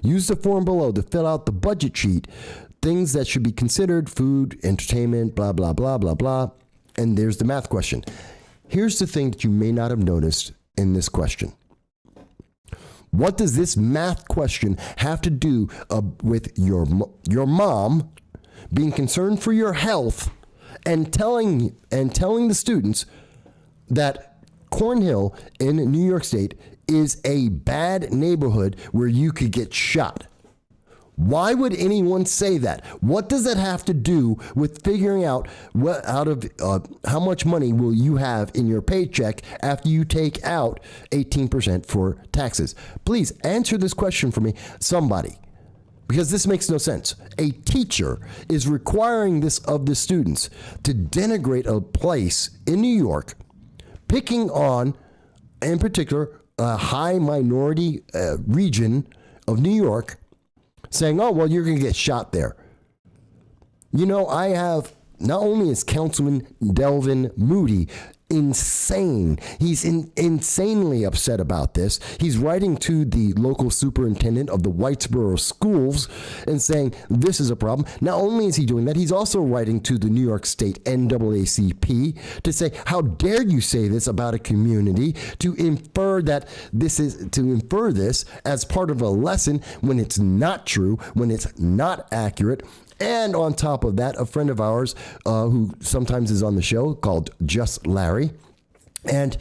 Use the form below to fill out the budget sheet, things that should be considered, food, entertainment, blah, blah, blah, blah, blah. And there's the math question. Here's the thing that you may not have noticed in this question. What does this math question have to do with your mom being concerned for your health and telling the students that Cornhill in New York State is a bad neighborhood where you could get shot? Why would anyone say that? What does that have to do with figuring out how much money will you have in your paycheck after you take out 18% for taxes? Please answer this question for me, somebody, because this makes no sense. A teacher is requiring this of the students to denigrate a place in New York, picking on, in particular, a high minority region of New York, saying, oh, well, you're going to get shot there. You know, I have, not only is Councilman Delvin Moody insane, he's insanely upset about this. He's writing to the local superintendent of the Whitesboro schools and saying this is a problem. Not only is he doing that, he's also writing to the New York State NAACP to say, how dare you say this about a community, to infer this as part of a lesson when it's not true, when it's not accurate. And on top of that, a friend of ours who sometimes is on the show called Just Larry, and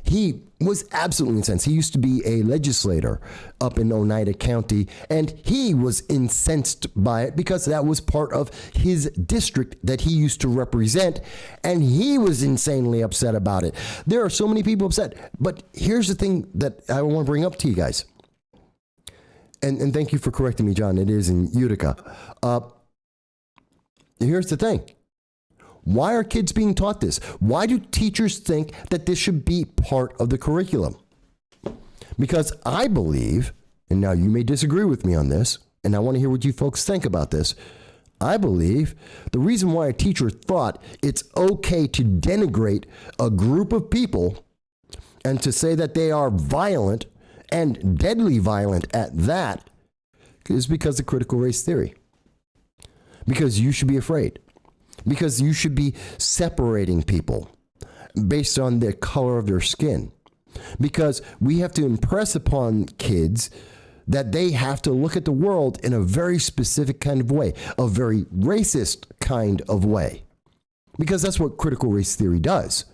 he was absolutely incensed. He used to be a legislator up in Oneida County, and he was incensed by it because that was part of his district that he used to represent, and he was insanely upset about it. There are so many people upset, but here's the thing that I want to bring up to you guys. And thank you for correcting me, John. It is in Utica. Here's the thing. Why are kids being taught this? Why do teachers think that this should be part of the curriculum? Because I believe, and now you may disagree with me on this, and I want to hear what you folks think about this. I believe the reason why a teacher thought it's okay to denigrate a group of people and to say that they are violent and deadly violent at that is because of critical race theory. Because you should be afraid. Because you should be separating people based on the color of their skin. Because we have to impress upon kids that they have to look at the world in a very specific kind of way, a very racist kind of way. Because that's what critical race theory does.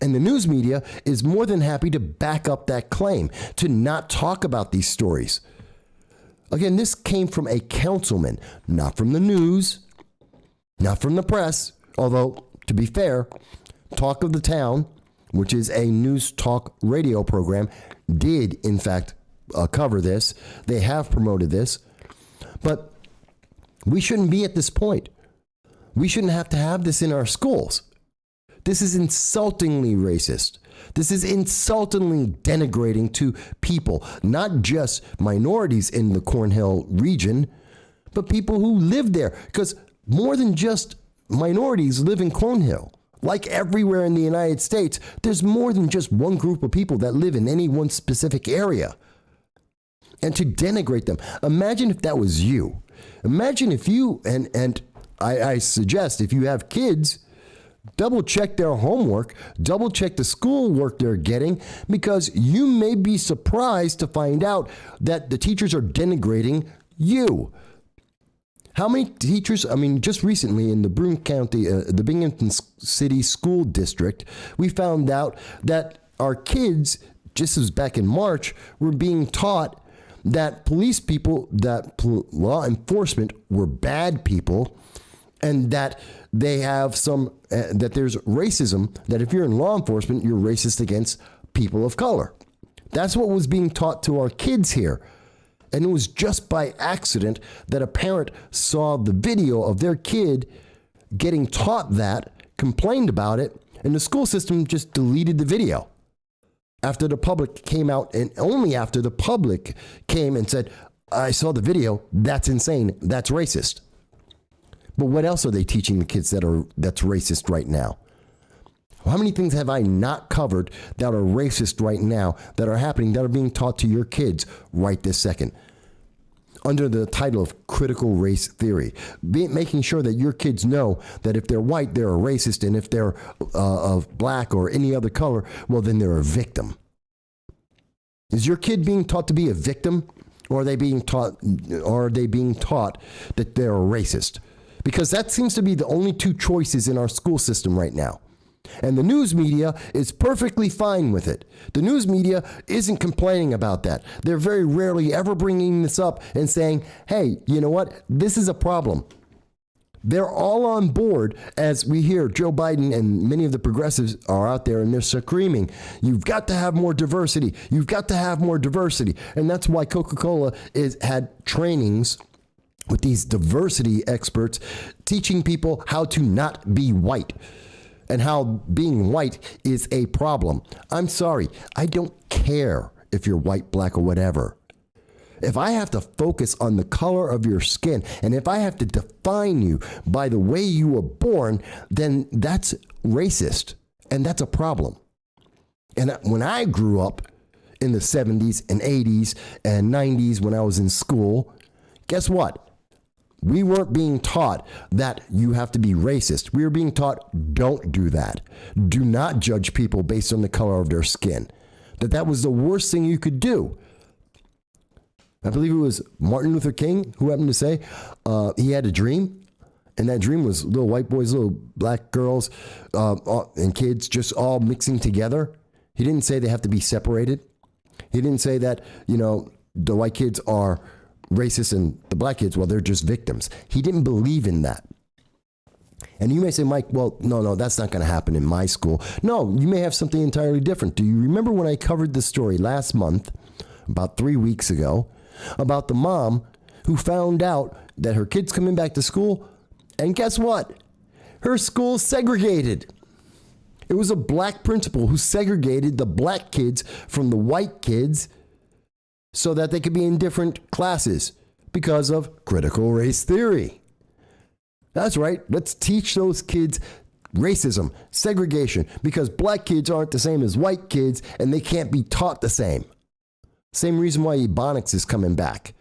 And the news media is more than happy to back up that claim, to not talk about these stories. Again, this came from a councilman, not from the news, not from the press, although, to be fair, Talk of the Town which is a news talk radio program, did in fact cover this. They have promoted this. But we shouldn't be at this point. We shouldn't have to have this in our schools. This is insultingly racist. This is insultingly denigrating to people, not just minorities in the Cornhill region, but people who live there. Because more than just minorities live in Cornhill. Like everywhere in the United States, there's more than just one group of people that live in any one specific area. And to denigrate them, imagine if that was you. Imagine if you, and I suggest if you have kids, double check their homework, double check the schoolwork they're getting, because you may be surprised to find out that the teachers are denigrating you. How many teachers, just recently in the Broome County, the Binghamton City School District, we found out that our kids, just as back in March, were being taught that police people, that law enforcement were bad people, and that they have that there's racism, that if you're in law enforcement, you're racist against people of color. That's what was being taught to our kids here. And it was just by accident that a parent saw the video of their kid getting taught that, complained about it, and the school system just deleted the video. After the public came out, and only after the public came and said, I saw the video, that's insane, that's racist. But what else are they teaching the kids that's racist right now? How many things have I not covered that are racist right now, that are happening, that are being taught to your kids right this second? Under the title of critical race theory, making sure that your kids know that if they're white, they're a racist, and if they're of black or any other color, well, then they're a victim. Is your kid being taught to be a victim, or are they being taught that they're a racist? Because that seems to be the only two choices in our school system right now. And the news media is perfectly fine with it. The news media isn't complaining about that. They're very rarely ever bringing this up and saying, hey, you know what? This is a problem. They're all on board as we hear Joe Biden and many of the progressives are out there and they're screaming, you've got to have more diversity. You've got to have more diversity. And that's why Coca-Cola had trainings with these diversity experts teaching people how to not be white. And how being white is a problem. I'm sorry, I don't care if you're white, black, or whatever. If I have to focus on the color of your skin, and if I have to define you by the way you were born, then that's racist, and that's a problem. And when I grew up in the 70s and 80s and 90s when I was in school, guess what? We weren't being taught that you have to be racist. We were being taught, don't do that. Do not judge people based on the color of their skin. That was the worst thing you could do. I believe it was Martin Luther King who happened to say he had a dream. And that dream was little white boys, little black girls, and kids just all mixing together. He didn't say they have to be separated. He didn't say that, the white kids are racist and the black kids, well, they're just victims. He didn't believe in that. And you may say, Mike, well, no, that's not going to happen in my school. No, you may have something entirely different. Do you remember when I covered this story last month, about 3 weeks ago, about the mom who found out that her kid's coming back to school, and guess what? Her school's segregated. It was a black principal who segregated the black kids from the white kids so that they could be in different classes because of critical race theory. That's right. Let's teach those kids racism, segregation, because black kids aren't the same as white kids and they can't be taught the same. Same reason why Ebonics is coming back.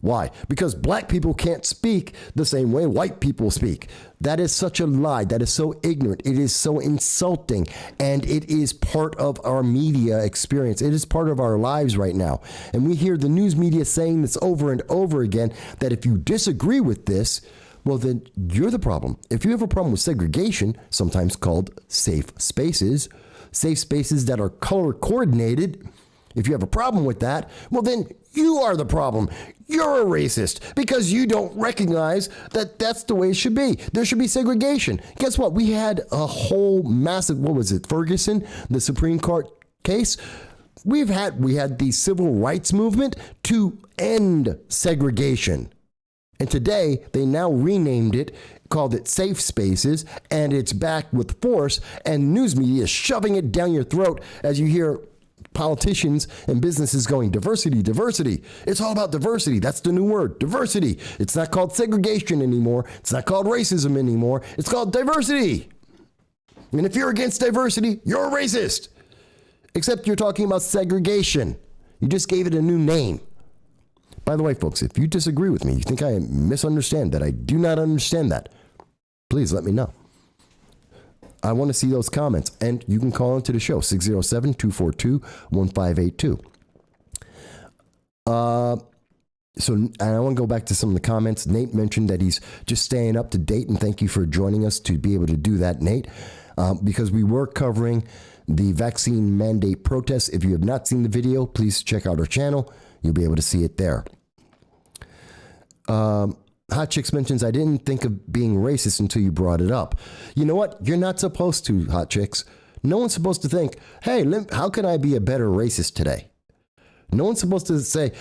Why? Because black people can't speak the same way white people speak. That is such a lie. That is so ignorant. It is so insulting. And it is part of our media experience. It is part of our lives right now. And we hear the news media saying this over and over again, that if you disagree with this, well, then you're the problem. If you have a problem with segregation, sometimes called safe spaces that are color coordinated, If you have a problem with that, well, then you are the problem. You're a racist because you don't recognize that that's the way it should be. There should be segregation. Guess what? We had a whole massive, what was it, Ferguson, the Supreme Court case? We had the civil rights movement to end segregation. And today, they now renamed it, called it Safe Spaces, and it's back with force, and news media is shoving it down your throat as you hear politicians and businesses going, diversity, diversity. It's all about diversity. That's the new word, diversity. It's not called segregation anymore. It's not called racism anymore. It's called diversity. And if you're against diversity, you're a racist. Except you're talking about segregation. You just gave it a new name. By the way, folks, if you disagree with me, you think I misunderstand that, I do not understand that, please let me know. I want to see those comments, and you can call into the show, 607-242-1582. So I want to go back to some of the comments. Nate mentioned that he's just staying up to date, and thank you for joining us to be able to do that, Nate, because we were covering the vaccine mandate protests. If you have not seen the video, please check out our channel. You'll be able to see it there. Hot Chicks mentions, I didn't think of being racist until you brought it up. You know what? You're not supposed to, Hot Chicks. No one's supposed to think, hey, how can I be a better racist today? No one's supposed to say,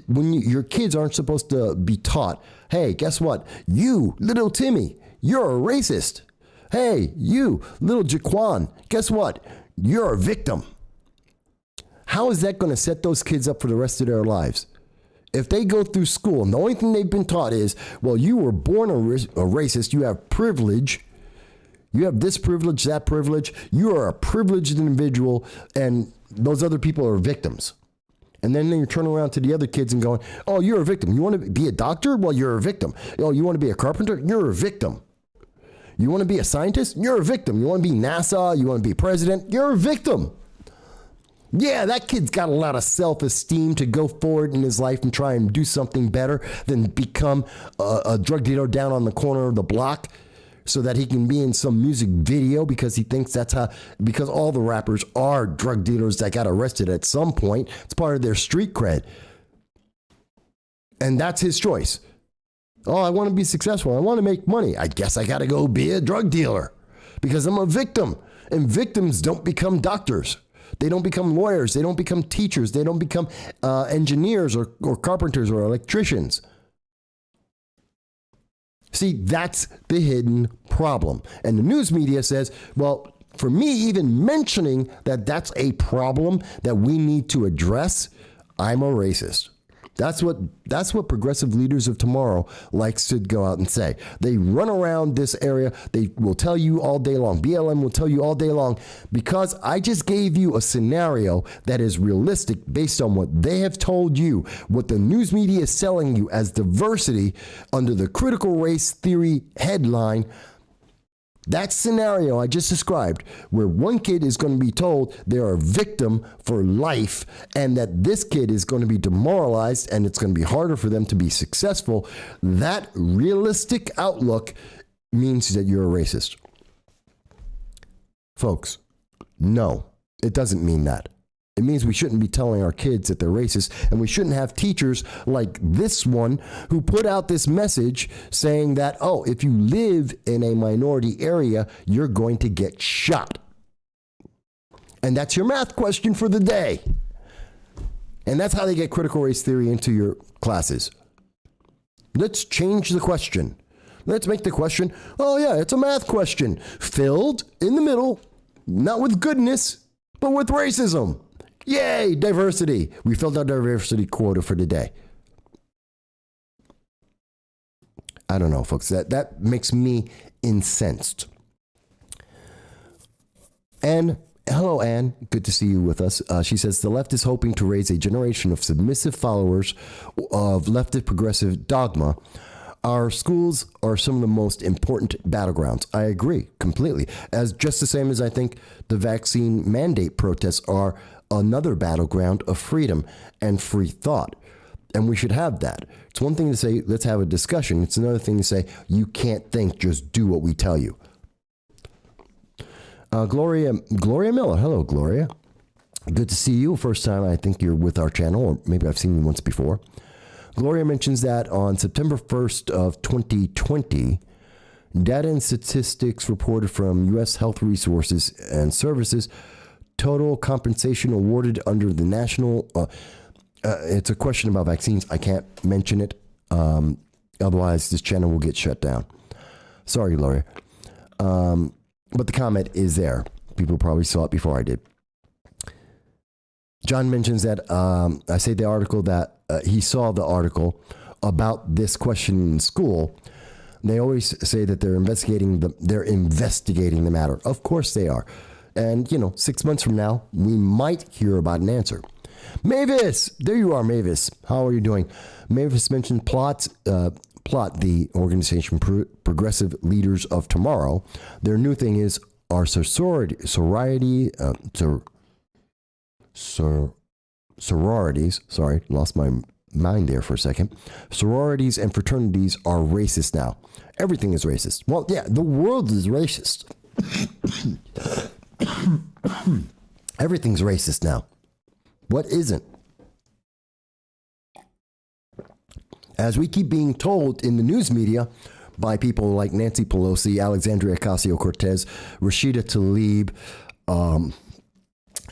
when your kids aren't supposed to be taught, hey, guess what? You, little Timmy, you're a racist. Hey, you, little Jaquan, guess what? You're a victim. How is that going to set those kids up for the rest of their lives? If they go through school and the only thing they've been taught is, well, you were born a racist, you have privilege, you have this privilege, that privilege, you are a privileged individual, and those other people are victims. And then you turn around to the other kids and going, oh, you're a victim. You want to be a doctor? Well, you're a victim. Oh, you want to be a carpenter? You're a victim. You want to be a scientist? You're a victim. You want to be NASA? You want to be president? You're a victim. Yeah, that kid's got a lot of self-esteem to go forward in his life and try and do something better than become a drug dealer down on the corner of the block so that he can be in some music video because he thinks that's how, because all the rappers are drug dealers that got arrested at some point. It's part of their street cred. And that's his choice. Oh, I want to be successful. I want to make money. I guess I got to go be a drug dealer because I'm a victim. And victims don't become doctors. They don't become lawyers. They don't become teachers. They don't become engineers or carpenters or electricians. See, that's the hidden problem. And the news media says, well, for me, even mentioning that that's a problem that we need to address, I'm a racist. That's what progressive leaders of tomorrow likes to go out and say. They run around this area. They will tell you all day long. BLM will tell you all day long, because I just gave you a scenario that is realistic based on what they have told you, what the news media is selling you as diversity under the critical race theory headline. That scenario I just described, where one kid is going to be told they're a victim for life and that this kid is going to be demoralized and it's going to be harder for them to be successful, that realistic outlook means that you're a racist. Folks, no, it doesn't mean that. It means we shouldn't be telling our kids that they're racist, and we shouldn't have teachers like this one who put out this message saying that, oh, if you live in a minority area, you're going to get shot. And that's your math question for the day. And that's how they get critical race theory into your classes. Let's change the question. Let's make the question, oh yeah, it's a math question, filled in the middle, not with goodness, but with racism. Yay, diversity. We filled our diversity quota for today. I don't know, folks. That makes me incensed. And hello, Anne. Good to see you with us. She says, the left is hoping to raise a generation of submissive followers of leftist progressive dogma. Our schools are some of the most important battlegrounds. I agree completely. As just the same as I think the vaccine mandate protests are another battleground of freedom and free thought. And we should have that. It's one thing to say, let's have a discussion. It's another thing to say, you can't think, just do what we tell you. Gloria Miller. Hello, Gloria. Good to see you. First time I think you're with our channel, or maybe I've seen you once before. Gloria mentions that on September 1st of 2020, data and statistics reported from U.S. Health Resources and Services, total compensation awarded under the national, it's a question about vaccines. I can't mention it. Otherwise, this channel will get shut down. Sorry, Gloria. But the comment is there. People probably saw it before I did. John mentions that I say the article that he saw the article about this question in school. They always say that they're investigating the matter. Of course they are. And 6 months from now, we might hear about an answer. Mavis, there you are, Mavis. How are you doing? Mavis mentioned Plot, the organization Progressive Leaders of Tomorrow. Their new thing is our sororities. Sorry, lost my mind there for a second. Sororities and fraternities are racist now. Everything is racist. Well, yeah, the world is racist. Everything's racist now. What isn't? As we keep being told in the news media by people like Nancy Pelosi, Alexandria Ocasio-Cortez, Rashida Tlaib,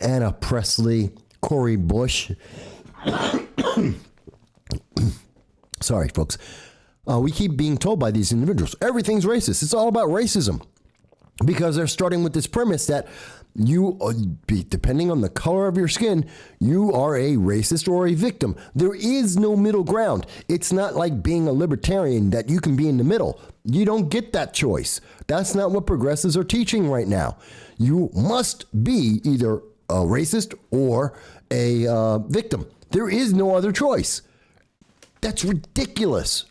Anna Presley, Cori Bush. Sorry, folks. We keep being told by these individuals, everything's racist. It's all about racism. Because they're starting with this premise that you, depending on the color of your skin, you are a racist or a victim. There is no middle ground. It's not like being a libertarian that you can be in the middle. You don't get that choice. That's not what progressives are teaching right now. You must be either a racist or a victim. There is no other choice. That's ridiculous.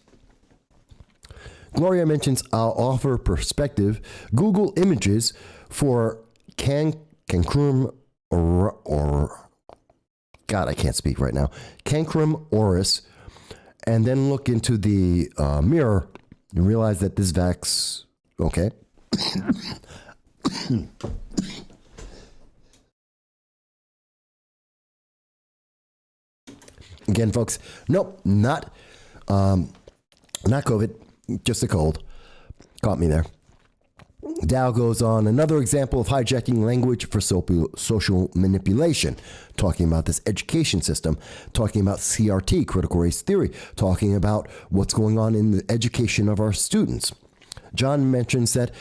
Gloria mentions I'll offer perspective. Google images for Cancrum or God, I can't speak right now. Cancrum oris, and then look into the mirror and realize that this vax. Okay. Again, folks. Nope, not COVID. Just a cold. Caught me there. Dow goes on, another example of hijacking language for social manipulation, talking about this education system, talking about CRT, critical race theory, talking about what's going on in the education of our students. John mentions that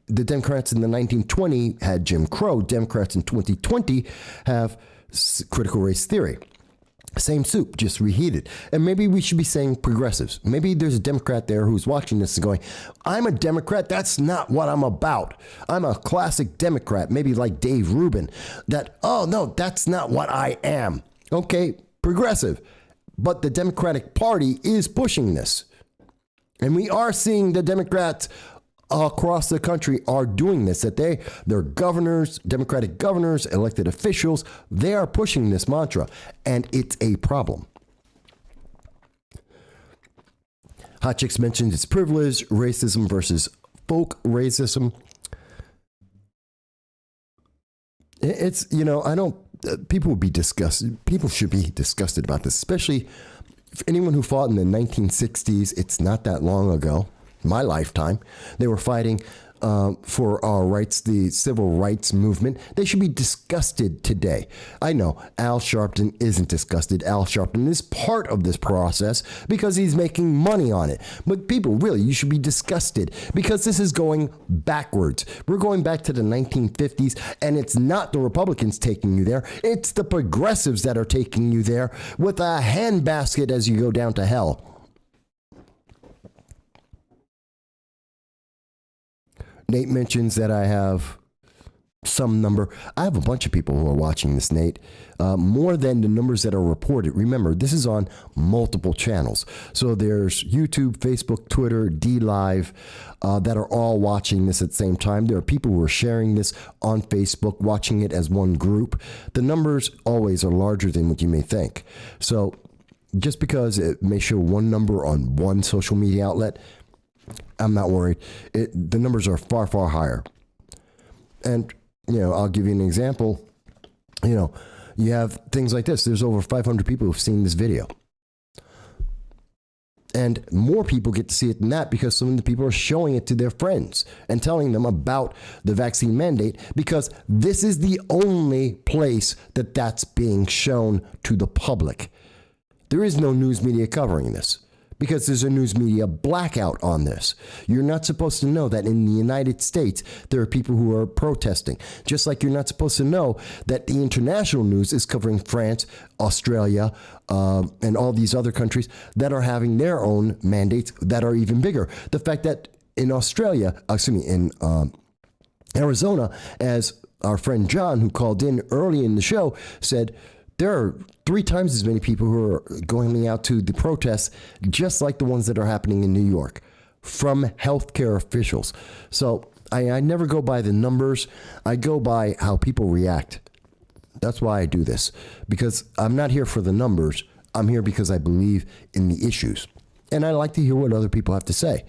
the Democrats in the 1920 had Jim Crow. Democrats in 2020 have critical race theory. Same soup, just reheated. And maybe we should be saying progressives. Maybe there's a Democrat there who's watching this and going, I'm a Democrat. That's not what I'm about. I'm a classic Democrat, maybe like Dave Rubin. Oh, no, that's not what I am. Okay, progressive. But the Democratic Party is pushing this. And we are seeing the Democrats across the country are doing this, that their governors, Democratic governors, elected officials, they are pushing this mantra, and it's a problem. Hot Chicks mentioned it's privilege, racism versus folk racism. It's, people would be disgusted. People should be disgusted about this, especially if anyone who fought in the 1960s. It's not that long ago. My lifetime, they were fighting for our rights, the civil rights movement. They should be disgusted today. I know Al Sharpton isn't disgusted. Al Sharpton is part of this process because he's making money on it. But people, really, you should be disgusted because this is going backwards. We're going back to the 1950s, and it's not the Republicans taking you there. It's the progressives that are taking you there with a handbasket as you go down to hell. Nate mentions that I have some number. I have a bunch of people who are watching this, Nate. More than the numbers that are reported. Remember, this is on multiple channels. So there's YouTube, Facebook, Twitter, DLive that are all watching this at the same time. There are people who are sharing this on Facebook, watching it as one group. The numbers always are larger than what you may think. So just because it may show one number on one social media outlet, I'm not worried. The numbers are far, far higher. And, I'll give you an example. You have things like this. There's over 500 people who've seen this video. And more people get to see it than that because some of the people are showing it to their friends and telling them about the vaccine mandate, because this is the only place that that's being shown to the public. There is no news media covering this because there's a news media blackout on this. You're not supposed to know that in the United States, there are people who are protesting. Just like you're not supposed to know that the international news is covering France, Australia, and all these other countries that are having their own mandates that are even bigger. The fact that in Arizona, as our friend John, who called in early in the show, said, there are 3 times as many people who are going out to the protests, just like the ones that are happening in New York, from healthcare officials. So I never go by the numbers. I go by how people react. That's why I do this, because I'm not here for the numbers. I'm here because I believe in the issues. And I like to hear what other people have to say.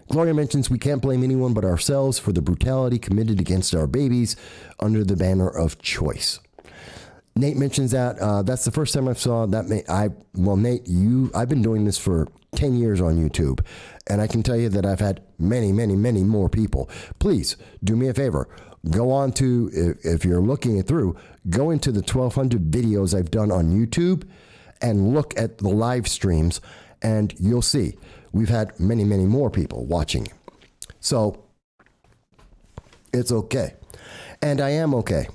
Gloria mentions we can't blame anyone but ourselves for the brutality committed against our babies under the banner of choice. Nate mentions that that's the first time I saw that. Nate, I've been doing this for 10 years on YouTube, and I can tell you that I've had many, many, many more people. Please do me a favor. Go on to, if you're looking it through, go into the 1,200 videos I've done on YouTube and look at the live streams, and you'll see we've had many, many more people watching. So it's okay. And I am okay.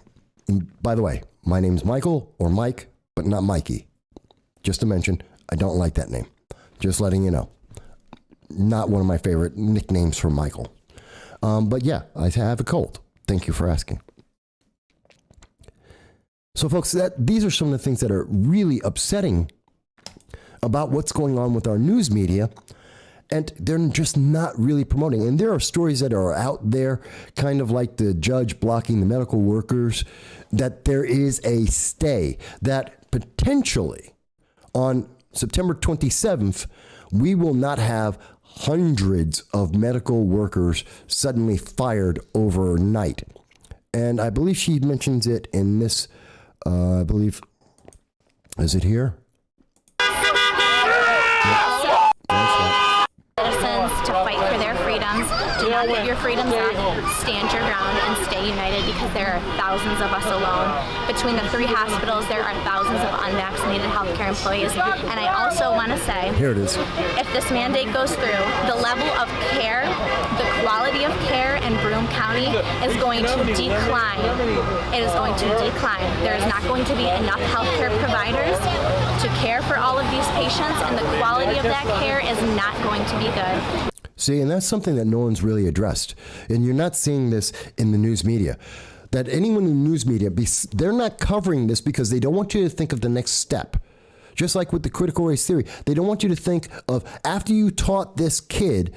By the way, my name's Michael or Mike, but not Mikey. Just to mention, I don't like that name. Just letting you know. Not one of my favorite nicknames for Michael. But yeah, I have a cold. Thank you for asking. So folks, these are some of the things that are really upsetting about what's going on with our news media. And they're just not really promoting. And there are stories that are out there, kind of like the judge blocking the medical workers, that there is a stay, that potentially on September 27th, we will not have hundreds of medical workers suddenly fired overnight. And I believe she mentions it in this, is it here? To fight for their freedoms. Do not give your freedoms up. Stand your ground and stay united, because there are thousands of us alone. Between the 3 hospitals, there are thousands of unvaccinated healthcare employees. And I also want to say, here it is. If this mandate goes through, the level of care, the quality of care in Broome County is going to decline. It is going to decline. There is not going to be enough healthcare providers to care for all of these patients, and the quality of that care is not going to be good. See, and that's something that no one's really addressed. And you're not seeing this in the news media. That anyone in the news media, they're not covering this because they don't want you to think of the next step. Just like with the critical race theory, they don't want you to think of, after you taught this kid,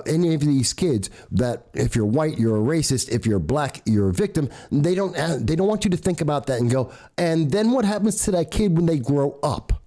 any of these kids, that if you're white, you're a racist, if you're black, you're a victim. They don't want you to think about that and go, and then what happens to that kid when they grow up?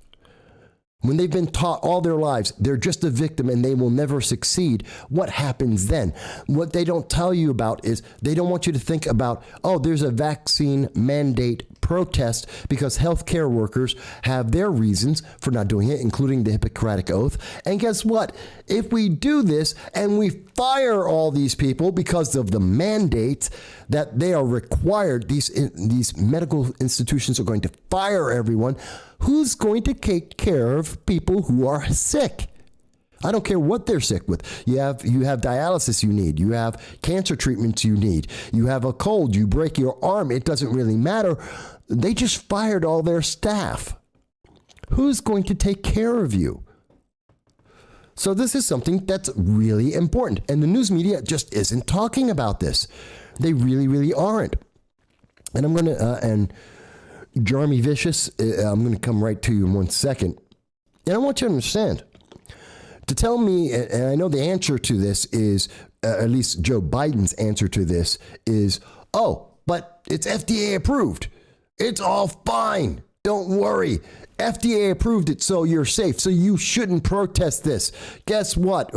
When they've been taught all their lives, they're just a victim and they will never succeed. What happens then? What they don't tell you about is they don't want you to think about, oh, there's a vaccine mandate protest because healthcare workers have their reasons for not doing it, including the Hippocratic Oath. And guess what? If we do this and we fire all these people because of the mandates that they are required, these medical institutions are going to fire everyone. Who's going to take care of people who are sick? I don't care what they're sick with. You have dialysis you need. You have cancer treatments you need. You have a cold. You break your arm. It doesn't really matter. They just fired all their staff. Who's going to take care of you? So this is something that's really important. And the news media just isn't talking about this. They really, really aren't. And I'm going to, and Jeremy Vicious, I'm going to come right to you in 1 second. And I want you to understand, to tell me, and I know the answer to this is, at least Joe Biden's answer to this is, oh, but it's FDA approved. It's all fine. Don't worry. FDA approved it, so you're safe. So you shouldn't protest this. Guess what?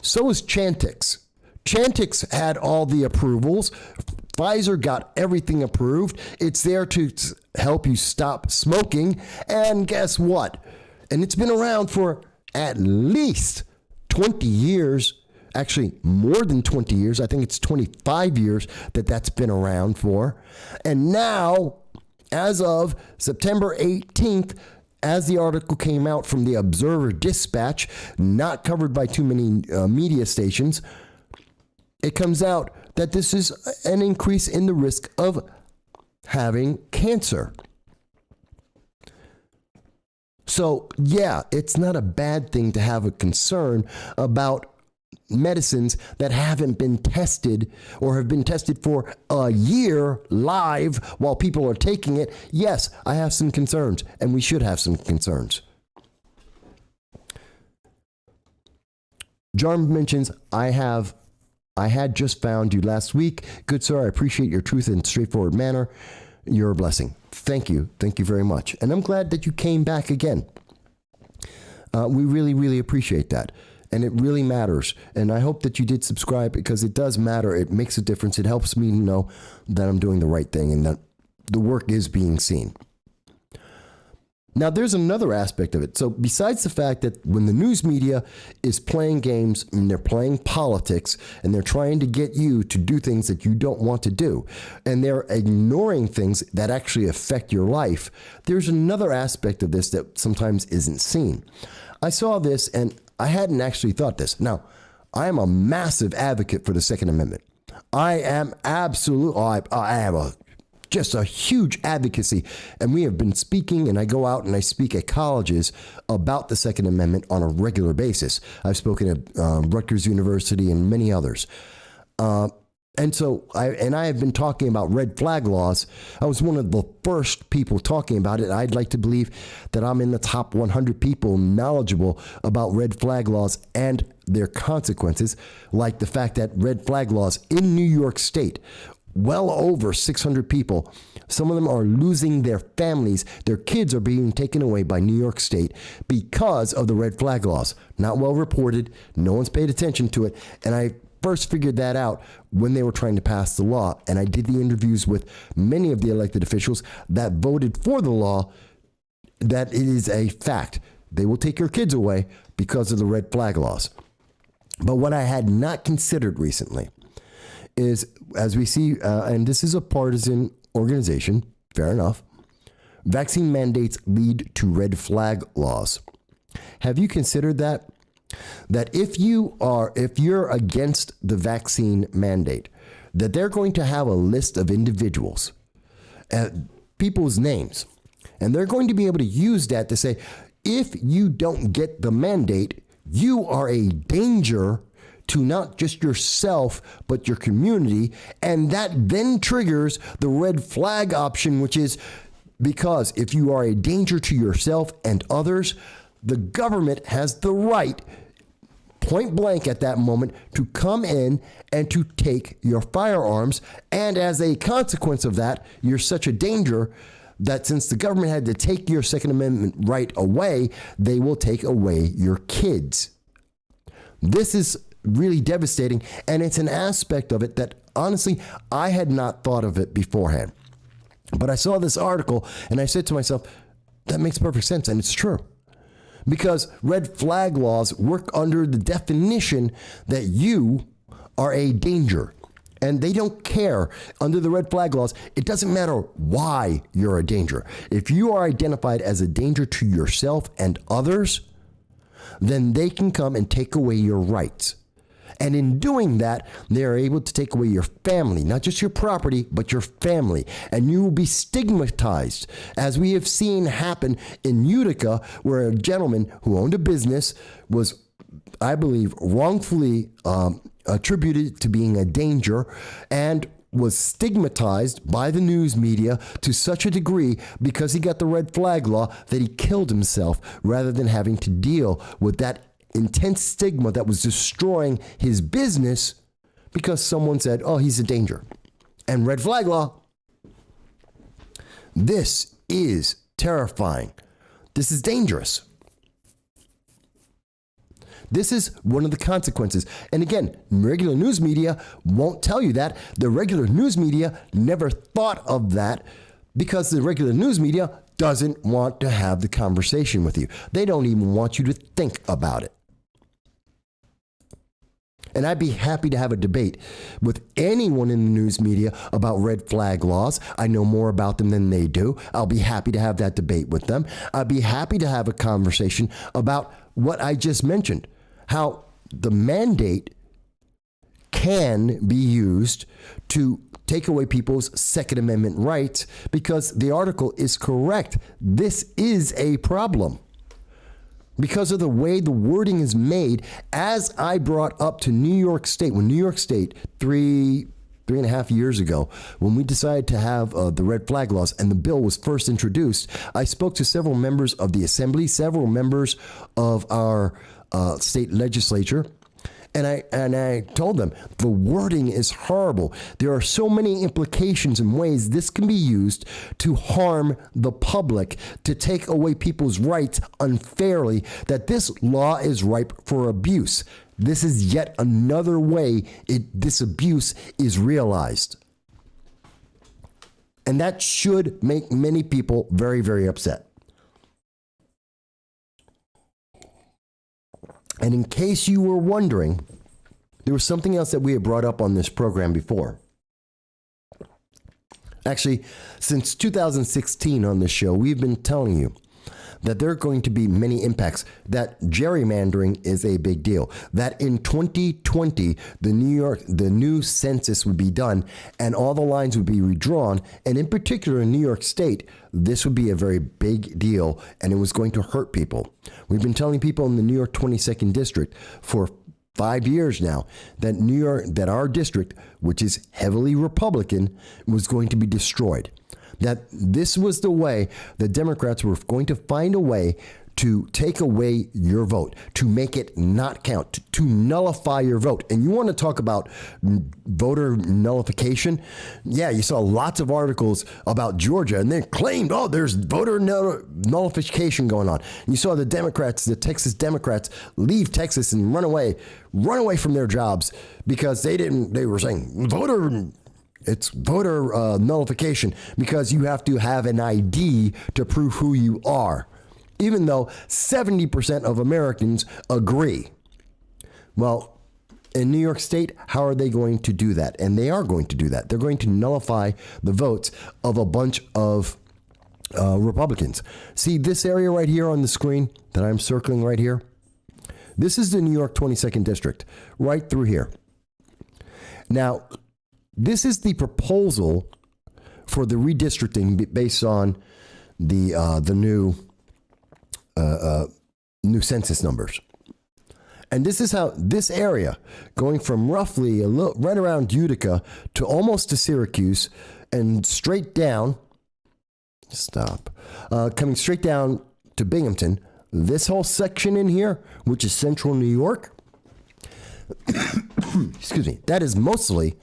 So is Chantix. Chantix had all the approvals. Pfizer got everything approved. It's there to help you stop smoking. And guess what? And it's been around for at least 20 years. Actually, more than 20 years. I think it's 25 years that's been around for. And now, as of September 18th, as the article came out from the Observer Dispatch, not covered by too many media stations, it comes out that this is an increase in the risk of having cancer. So, yeah, it's not a bad thing to have a concern about medicines that haven't been tested or have been tested for a year live while people are taking it. Yes, I have some concerns, and we should have some concerns. John mentions, I had just found you last week. Good sir, I appreciate your truth and straightforward manner. You're a blessing. Thank you. Thank you very much. And I'm glad that you came back again. We really, really appreciate that. And it really matters. And I hope that you did subscribe because it does matter. It makes a difference. It helps me to know that I'm doing the right thing and that the work is being seen. Now, there's another aspect of it. So besides the fact that when the news media is playing games and they're playing politics and they're trying to get you to do things that you don't want to do, and they're ignoring things that actually affect your life, there's another aspect of this that sometimes isn't seen. I saw this and I hadn't actually thought this. Now, I am a massive advocate for the Second Amendment. I am just a huge advocacy. And we have been speaking, and I go out and I speak at colleges about the Second Amendment on a regular basis. I've spoken at Rutgers University and many others. And so I have been talking about red flag laws. I was one of the first people talking about it. I'd like to believe that I'm in the top 100 people knowledgeable about red flag laws and their consequences, like the fact that red flag laws in New York State, well over 600 people, some of them are losing their families. Their kids are being taken away by New York State because of the red flag laws. Not well reported. No one's paid attention to it. And I first figured that out when they were trying to pass the law. And I did the interviews with many of the elected officials that voted for the law, that it is a fact. They will take your kids away because of the red flag laws. But what I had not considered recently is, as we see, and this is a partisan organization, fair enough, vaccine mandates lead to red flag laws. Have you considered that? That if you're against the vaccine mandate, that they're going to have a list of individuals, people's names, and they're going to be able to use that to say, if you don't get the mandate, you are a danger to not just yourself, but your community. And that then triggers the red flag option, which is because if you are a danger to yourself and others, the government has the right, point blank at that moment, to come in and to take your firearms. And as a consequence of that, you're such a danger that since the government had to take your Second Amendment right away, they will take away your kids. This is really devastating, and it's an aspect of it that, honestly, I had not thought of it beforehand. But I saw this article, and I said to myself, that makes perfect sense, and it's true. Because red flag laws work under the definition that you are a danger. And they don't care. Under the red flag laws, it doesn't matter why you're a danger. If you are identified as a danger to yourself and others, then they can come and take away your rights. And in doing that, they are able to take away your family, not just your property, but your family. And you will be stigmatized, as we have seen happen in Utica, where a gentleman who owned a business was, I believe, wrongfully attributed to being a danger and was stigmatized by the news media to such a degree because he got the red flag law that he killed himself rather than having to deal with that intense stigma that was destroying his business because someone said, oh, he's a danger. And red flag law. This is terrifying. This is dangerous. This is one of the consequences. And again, regular news media won't tell you that. The regular news media never thought of that because the regular news media doesn't want to have the conversation with you. They don't even want you to think about it. And I'd be happy to have a debate with anyone in the news media about red flag laws. I know more about them than they do. I'll be happy to have that debate with them. I'd be happy to have a conversation about what I just mentioned, how the mandate can be used to take away people's Second Amendment rights, because the article is correct. This is a problem. Because of the way the wording is made, as I brought up to New York State, when New York State, three and a half years ago, when we decided to have the red flag laws and the bill was first introduced, I spoke to several members of the assembly, several members of our state legislature, and I told them the wording is horrible. There are so many implications and ways this can be used to harm the public, to take away people's rights unfairly, that this law is ripe for abuse. This is yet another way this abuse is realized. And that should make many people very, very upset. And in case you were wondering, there was something else that we had brought up on this program before. Actually, since 2016 on this show, we've been telling you that there are going to be many impacts, that gerrymandering is a big deal, that in 2020, the new census would be done and all the lines would be redrawn. And in particular, in New York State, this would be a very big deal and it was going to hurt people. We've been telling people in the New York 22nd District for 5 years now that our district, which is heavily Republican, was going to be destroyed. That this was the way the Democrats were going to find a way to take away your vote, to make it not count, to nullify your vote. And you want to talk about voter nullification? Yeah, you saw lots of articles about Georgia and they claimed, oh, there's voter nullification going on. You saw the Democrats, the Texas Democrats, leave Texas and run away from their jobs because they were saying it's voter nullification because you have to have an ID to prove who you are, even though 70% of Americans agree. Well, in New York State, how are they going to do that? And they are going to do that. They're going to nullify the votes of a bunch of Republicans. See this area right here on the screen that I'm circling right here? This is the New York 22nd District, right through here. Now, this is the proposal for the redistricting based on the new census numbers. And this is how this area, going from roughly right around Utica to almost to Syracuse and straight down, coming straight down to Binghamton, this whole section in here, which is central New York, excuse me, that is mostly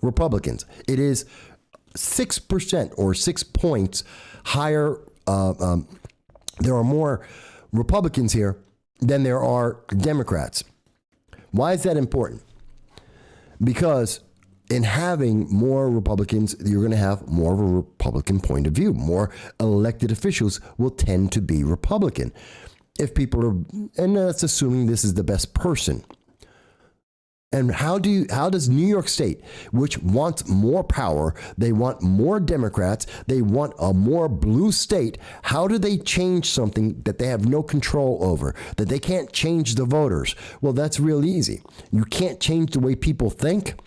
Republicans. It is 6% or 6 points higher. There are more Republicans here than there are Democrats. Why is that important? Because in having more Republicans, you're going to have more of a Republican point of view. More elected officials will tend to be Republican. If people are, and that's assuming this is the best person. And how does New York State, which wants more power, they want more Democrats, they want a more blue state, how do they change something that they have no control over, that they can't change the voters? Well, that's real easy. You can't change the way people think.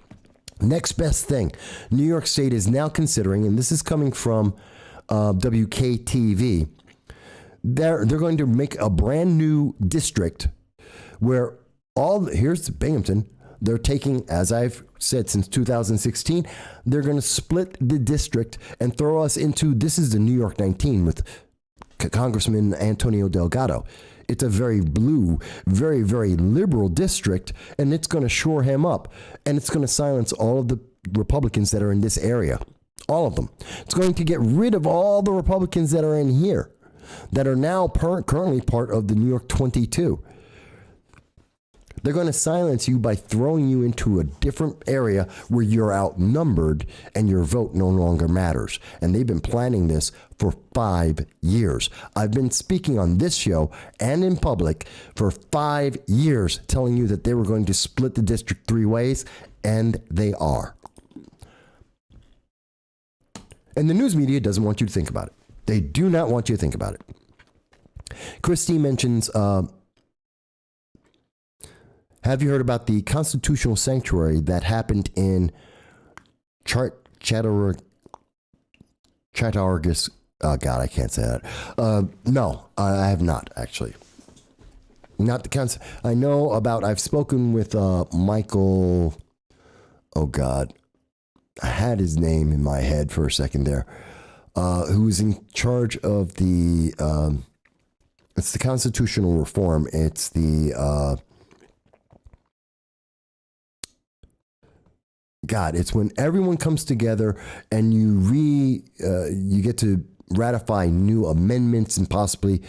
Next best thing, New York State is now considering, and this is coming from WKTV, they're going to make a brand new district where here's Binghamton. They're taking, as I've said since 2016, they're going to split the district and throw us into, this is the New York 19 with Congressman Antonio Delgado. It's a very blue, very, very liberal district, and it's going to shore him up, and it's going to silence all of the Republicans that are in this area, all of them. It's going to get rid of all the Republicans that are in here, that are now currently part of the New York 22. They're going to silence you by throwing you into a different area where you're outnumbered and your vote no longer matters. And they've been planning this for 5 years. I've been speaking on this show and in public for 5 years telling you that they were going to split the district 3 ways, and they are. And the news media doesn't want you to think about it. They do not want you to think about it. Christy mentions, have you heard about the constitutional sanctuary that happened in Chattahoochee? Oh, God, I can't say that. No, I have not, actually. Not the I know about, I've spoken with Michael, oh, God. I had his name in my head for a second there, who's in charge of the, it's the constitutional reform. It's the, God, it's when everyone comes together and you get to ratify new amendments and possibly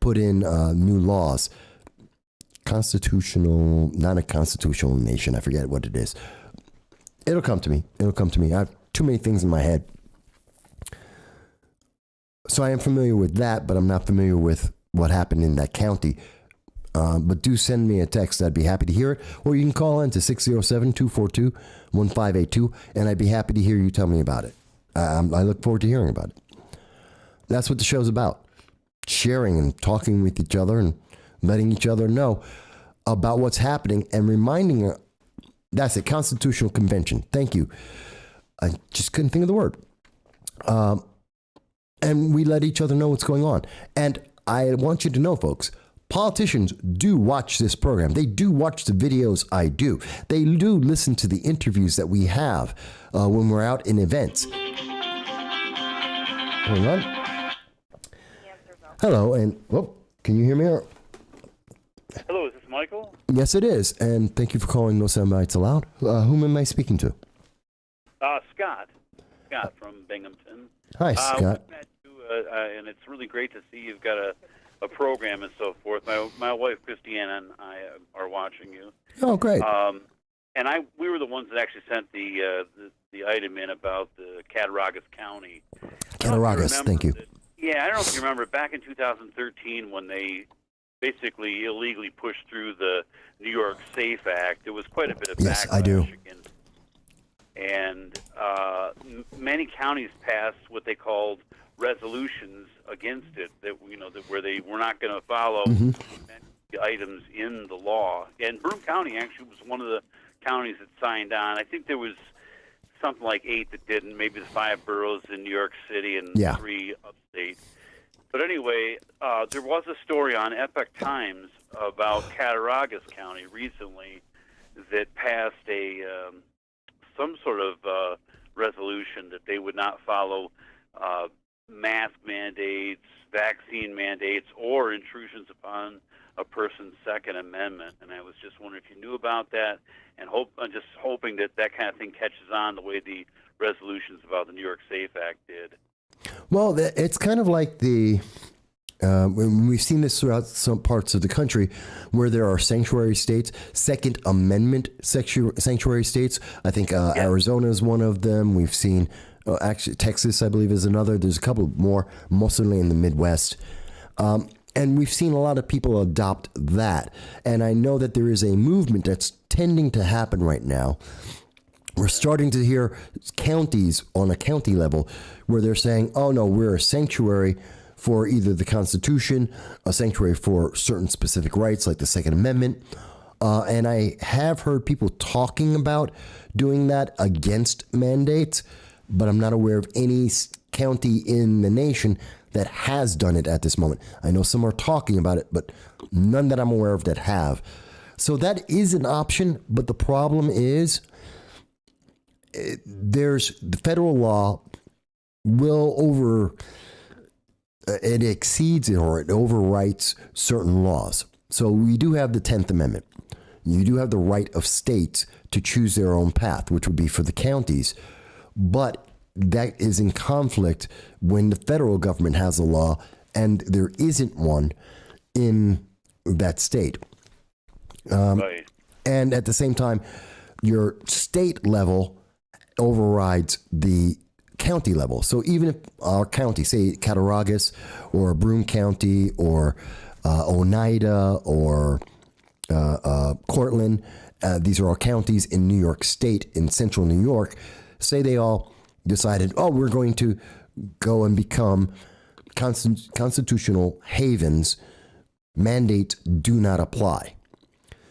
put in new laws. Not a constitutional nation. I forget what it is. It'll come to me. I have too many things in my head. So I am familiar with that, but I'm not familiar with what happened in that county. But do send me a text. I'd be happy to hear it. Or you can call in to 607-242-1582, and I'd be happy to hear you tell me about it. I look forward to hearing about it. That's what the show's about. Sharing and talking with each other and letting each other know about what's happening and reminding. That's it, Constitutional Convention. Thank you. I just couldn't think of the word. And we let each other know what's going on. And I want you to know, folks, politicians do watch this program. They do watch the videos I do. They do listen to the interviews that we have when we're out in events. Hold on. Hello, and can you hear me? Hello, is this Michael? Yes, it is. And thank you for calling No Soundbites Allowed. Whom am I speaking to? Scott. Scott from Binghamton. Hi, Scott. We met you, and it's really great to see you've got a program and so forth. My wife, Christiana, and I are watching you. Oh, great. And we were the ones that actually sent the item in about the Cattaraugus County. Cattaraugus, thank you. Yeah, I don't know if you remember back in 2013 when they basically illegally pushed through the New York SAFE Act. There was quite a bit of backlash. Yes, I do. And many counties passed what they called resolutions against it, that where they were not going to follow many items in the law. And Broome County actually was one of the counties that signed on. I think there was something like 8 that didn't. Maybe the 5 boroughs in New York City and 3 upstate. But anyway, there was a story on Epoch Times about Cattaraugus County recently that passed some sort of resolution that they would not follow mask mandates, vaccine mandates, or intrusions upon a person's Second Amendment. And I was just wondering if you knew about that, and I'm just hoping that kind of thing catches on the way the resolutions about the New York SAFE Act did. Well, it's kind of like we've seen this throughout some parts of the country where there are sanctuary states, Second Amendment sanctuary states. I think Arizona is one of them. We've seen, actually, Texas, I believe, is another. There's a couple more, mostly in the Midwest. And we've seen a lot of people adopt that. And I know that there is a movement that's tending to happen right now. We're starting to hear counties on a county level where they're saying, oh, no, we're a sanctuary for either the Constitution, a sanctuary for certain specific rights like the Second Amendment. And I have heard people talking about doing that against mandates, but I'm not aware of any county in the nation that has done it at this moment. I know some are talking about it, but none that I'm aware of that have. So that is an option, but the problem is there's the federal law it exceeds or it overwrites certain laws. So we do have the 10th Amendment. You do have the right of states to choose their own path, which would be for the counties. But that is in conflict when the federal government has a law and there isn't one in that state. Right. And at the same time, your state level overrides the county level. So even if our county, say Cattaraugus or Broome County or Oneida or Cortland, these are all counties in New York State, in central New York, say they all decided, oh, we're going to go and become constitutional havens, mandates do not apply.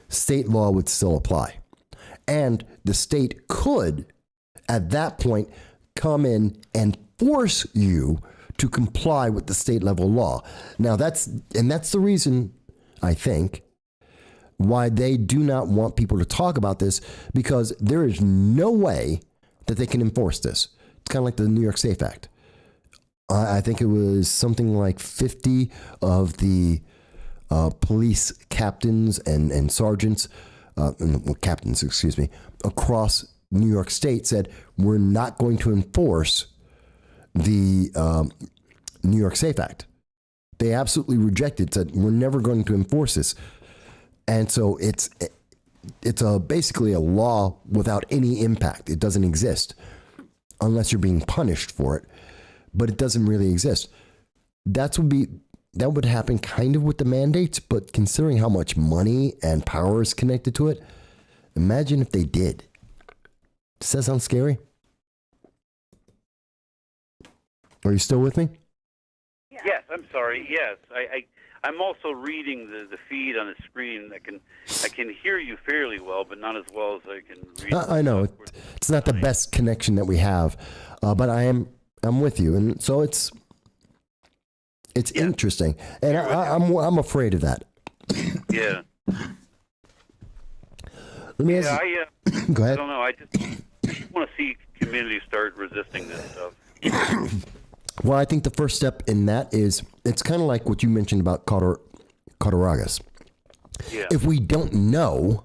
State law would still apply. And the state could, at that point, come in and force you to comply with the state level law. Now that's the reason, I think, why they do not want people to talk about this, because there is no way that they can enforce this. It's kind of like the New York Safe Act. I think it was something like 50 of the police captains and sergeants, captains, excuse me, across New York State said, we're not going to enforce the New York Safe Act. They absolutely rejected, said, we're never going to enforce this. And so it's basically a law without any impact. It doesn't exist unless you're being punished for it, but it doesn't really exist. That would happen kind of with the mandates, but considering how much money and power is connected to it, imagine if they did. Does that sound scary? Are you still with me? Yes, I'm sorry. Yes, I'm also reading the feed on the screen. I can hear you fairly well, but not as well as I can read. I know it's not the best connection that we have, but I'm with you, and so it's interesting, and I'm afraid of that. Yeah. Let me ask you. Go ahead. I don't know. I just want to see communities start resisting this stuff. Well, I think the first step in that is, it's kind of like what you mentioned about Cattaraugus. Yeah. If we don't know,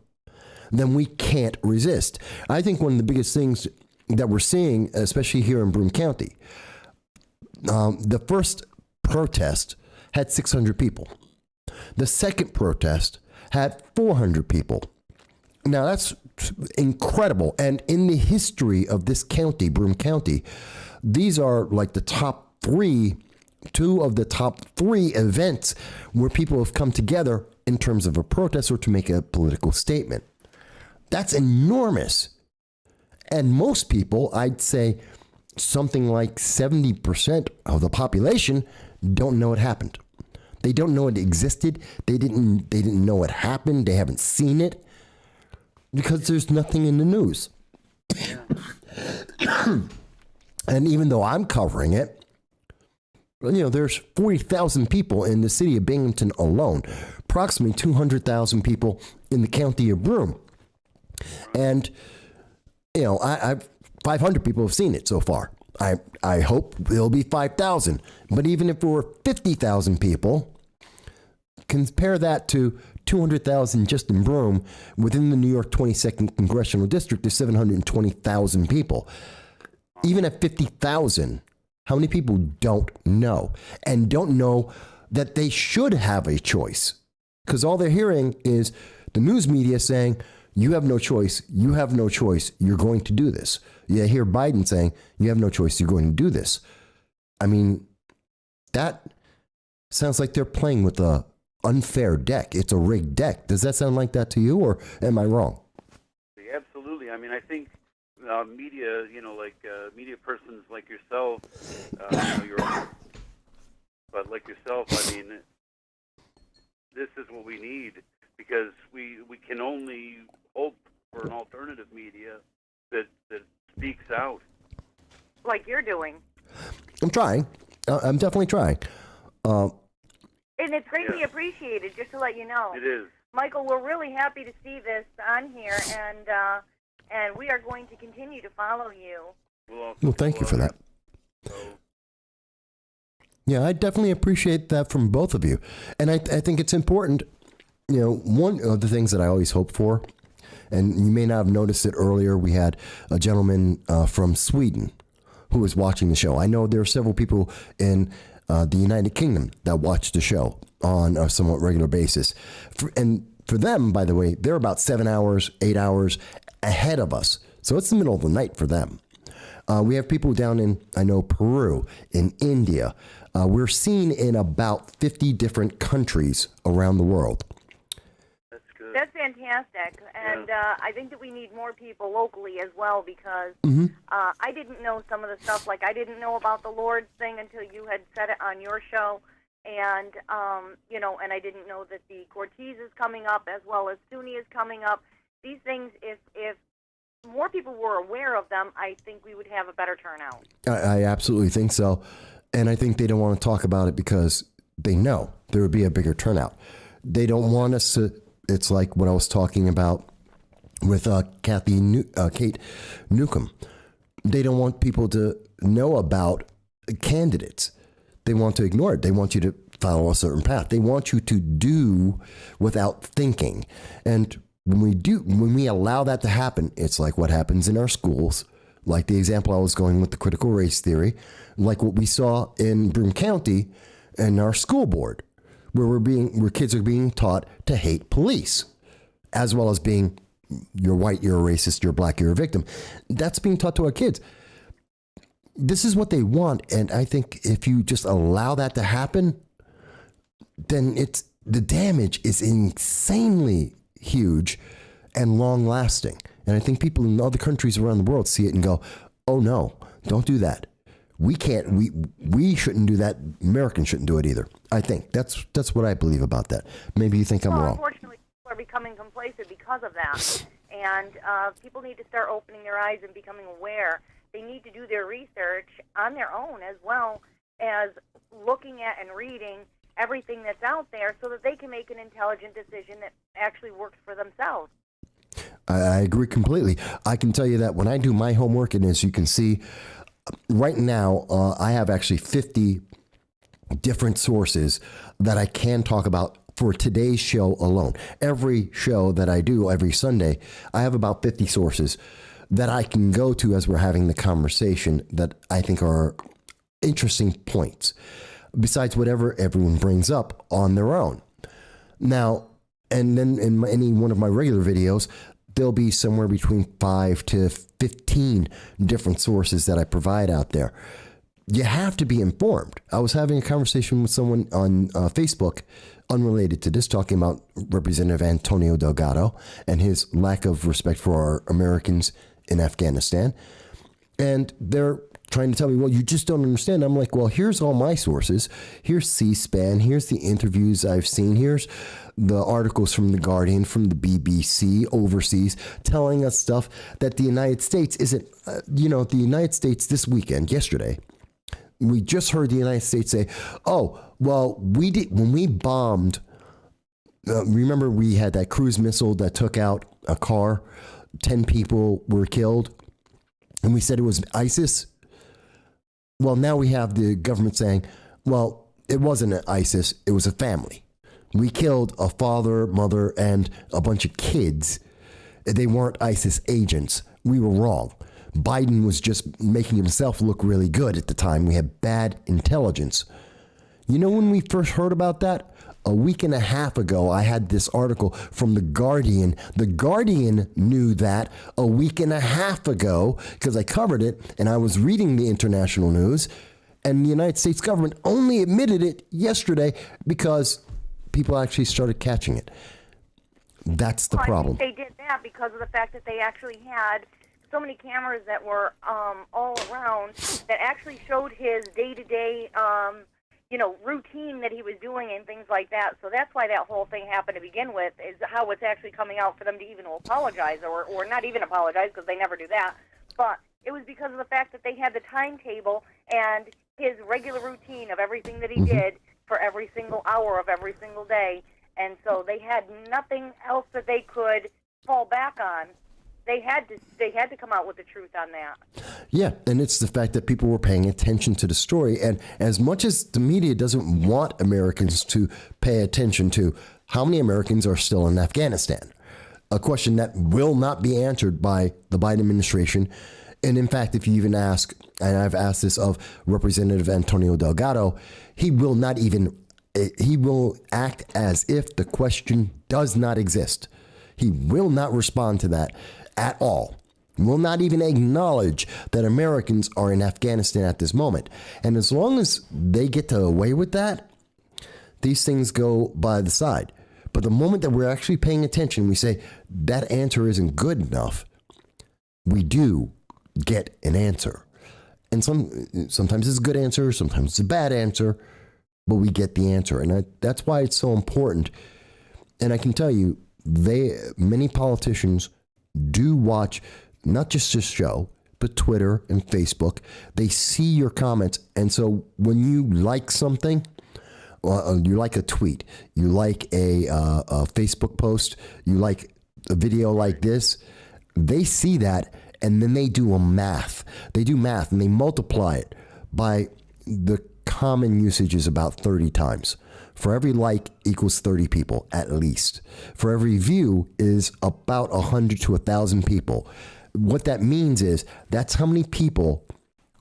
then we can't resist. I think one of the biggest things that we're seeing, especially here in Broome County, the first protest had 600 people. The second protest had 400 people. Now, that's incredible. And in the history of this county, Broome County, these are like the two of the top three events where people have come together in terms of a protest or to make a political statement. That's enormous. And most people, I'd say something like 70% of the population, don't know it happened. They don't know it existed. They didn't know it happened. They haven't seen it because there's nothing in the news. And even though I'm covering it, there's 40,000 people in the city of Binghamton alone, approximately 200,000 people in the county of Broome. And, I've 500 people have seen it so far. I hope there'll be 5,000. But even if there were 50,000 people, compare that to 200,000 just in Broome. Within the New York 22nd Congressional District, there's 720,000 people. Even at 50,000, how many people don't know? And don't know that they should have a choice? Because all they're hearing is the news media saying, you have no choice, you have no choice, you're going to do this. You hear Biden saying, you have no choice, you're going to do this. I mean, that sounds like they're playing with a unfair deck. It's a rigged deck. Does that sound like that to you, or am I wrong? Absolutely. I mean, I think media, media persons like yourself, but like yourself, I mean, this is what we need, because we can only hope for an alternative media that speaks out. Like you're doing. I'm trying. I'm definitely trying. And it's greatly appreciated, just to let you know. It is. Michael, we're really happy to see this on here, and we are going to continue to follow you. Well, thank you for that. Yeah, I definitely appreciate that from both of you. And I think it's important, one of the things that I always hope for, and you may not have noticed it earlier, we had a gentleman from Sweden who was watching the show. I know there are several people in the United Kingdom that watch the show on a somewhat regular basis. And For them, by the way, they're about 7 hours, 8 hours ahead of us. So it's the middle of the night for them. We have people down in, I know, Peru, in India. We're seen in about 50 different countries around the world. That's good. That's fantastic, and I think that we need more people locally as well, because I didn't know some of the stuff. Like, I didn't know about the Lord's thing until you had said it on your show, and and I didn't know that the Cortez is coming up as well as Sunni is coming up. These things, if more people were aware of them, I think we would have a better turnout. I absolutely think so. And I think they don't want to talk about it because they know there would be a bigger turnout. They don't want us to, it's like what I was talking about with Kate Newcomb. They don't want people to know about candidates. They want to ignore it. They want you to follow a certain path. They want you to do without thinking. And when we allow that to happen, it's like what happens in our schools, like the example I was going with the critical race theory, like what we saw in Broome County and our school board, where kids are being taught to hate police, as well as being, you're white, you're a racist, you're black, you're a victim. That's being taught to our kids. This is what they want, and I think if you just allow that to happen, then the damage is insanely huge and long lasting. And I think people in other countries around the world see it and go, oh no, don't do that. We can't, we shouldn't do that. Americans shouldn't do it either. I think that's what I believe about that. Maybe you think I'm wrong. Unfortunately, people are becoming complacent because of that. And people need to start opening their eyes and becoming aware. They need to do their research on their own, as well as looking at and reading everything that's out there, so that they can make an intelligent decision that actually works for themselves. I agree completely. I can tell you that when I do my homework, and as you can see, right now, I have actually 50 different sources that I can talk about for today's show alone. Every show that I do every Sunday, I have about 50 sources that I can go to as we're having the conversation that I think are interesting points, besides whatever everyone brings up on their own. Now, and then in any one of my regular videos, there'll be somewhere between 5 to 15 different sources that I provide out there. You have to be informed. I was having a conversation with someone on Facebook, unrelated to this, talking about Representative Antonio Delgado and his lack of respect for our Americans in Afghanistan. And they're trying to tell me, well, you just don't understand. I'm like, well, here's all my sources. Here's C-SPAN. Here's the interviews I've seen. Here's the articles from The Guardian, from the BBC, overseas, telling us stuff that the United States isn't, the United States this weekend, yesterday, we just heard the United States say, oh, well, we did, when we bombed, remember we had that cruise missile that took out a car, 10 people were killed, and we said it was ISIS. Well, now we have the government saying, well, it wasn't an ISIS, it was a family. We killed a father, mother, and a bunch of kids. They weren't ISIS agents. We were wrong. Biden was just making himself look really good at the time. We had bad intelligence. You know when we first heard about that? A week and a half ago, I had this article from The Guardian. The Guardian knew that a week and a half ago because I covered it and I was reading the international news, and the United States government only admitted it yesterday because people actually started catching it. That's the problem. I think they did that because of the fact that they actually had so many cameras that were all around that actually showed his day-to-day routine that he was doing and things like that. So that's why that whole thing happened to begin with, is how it's actually coming out for them to even apologize, or not even apologize because they never do that. But it was because of the fact that they had the timetable and his regular routine of everything that he did for every single hour of every single day. And so they had nothing else that they could fall back on. They had to come out with the truth on that. Yeah, and it's the fact that people were paying attention to the story. And as much as the media doesn't want Americans to pay attention to how many Americans are still in Afghanistan, a question that will not be answered by the Biden administration. And in fact, if you even ask, and I've asked this of Representative Antonio Delgado, he will not even he will act as if the question does not exist. He will not respond to that at all. Will not even acknowledge that Americans are in Afghanistan at this moment. And as long as they get away with that, these things go by the side. But the moment that we're actually paying attention, we say that answer isn't good enough, we do get an answer. And sometimes it's a good answer, sometimes it's a bad answer, but we get the answer. And that's why it's so important. And I can tell you, many politicians do watch not just this show, but Twitter and Facebook. They see your comments. And so when you like something, you like a tweet, you like a Facebook post, you like a video like this, they see that and then they do math. They do math and they multiply it by the common usage is about 30 times. For every like equals 30 people at least. For every view is about 100 to 1,000 people. What that means is that's how many people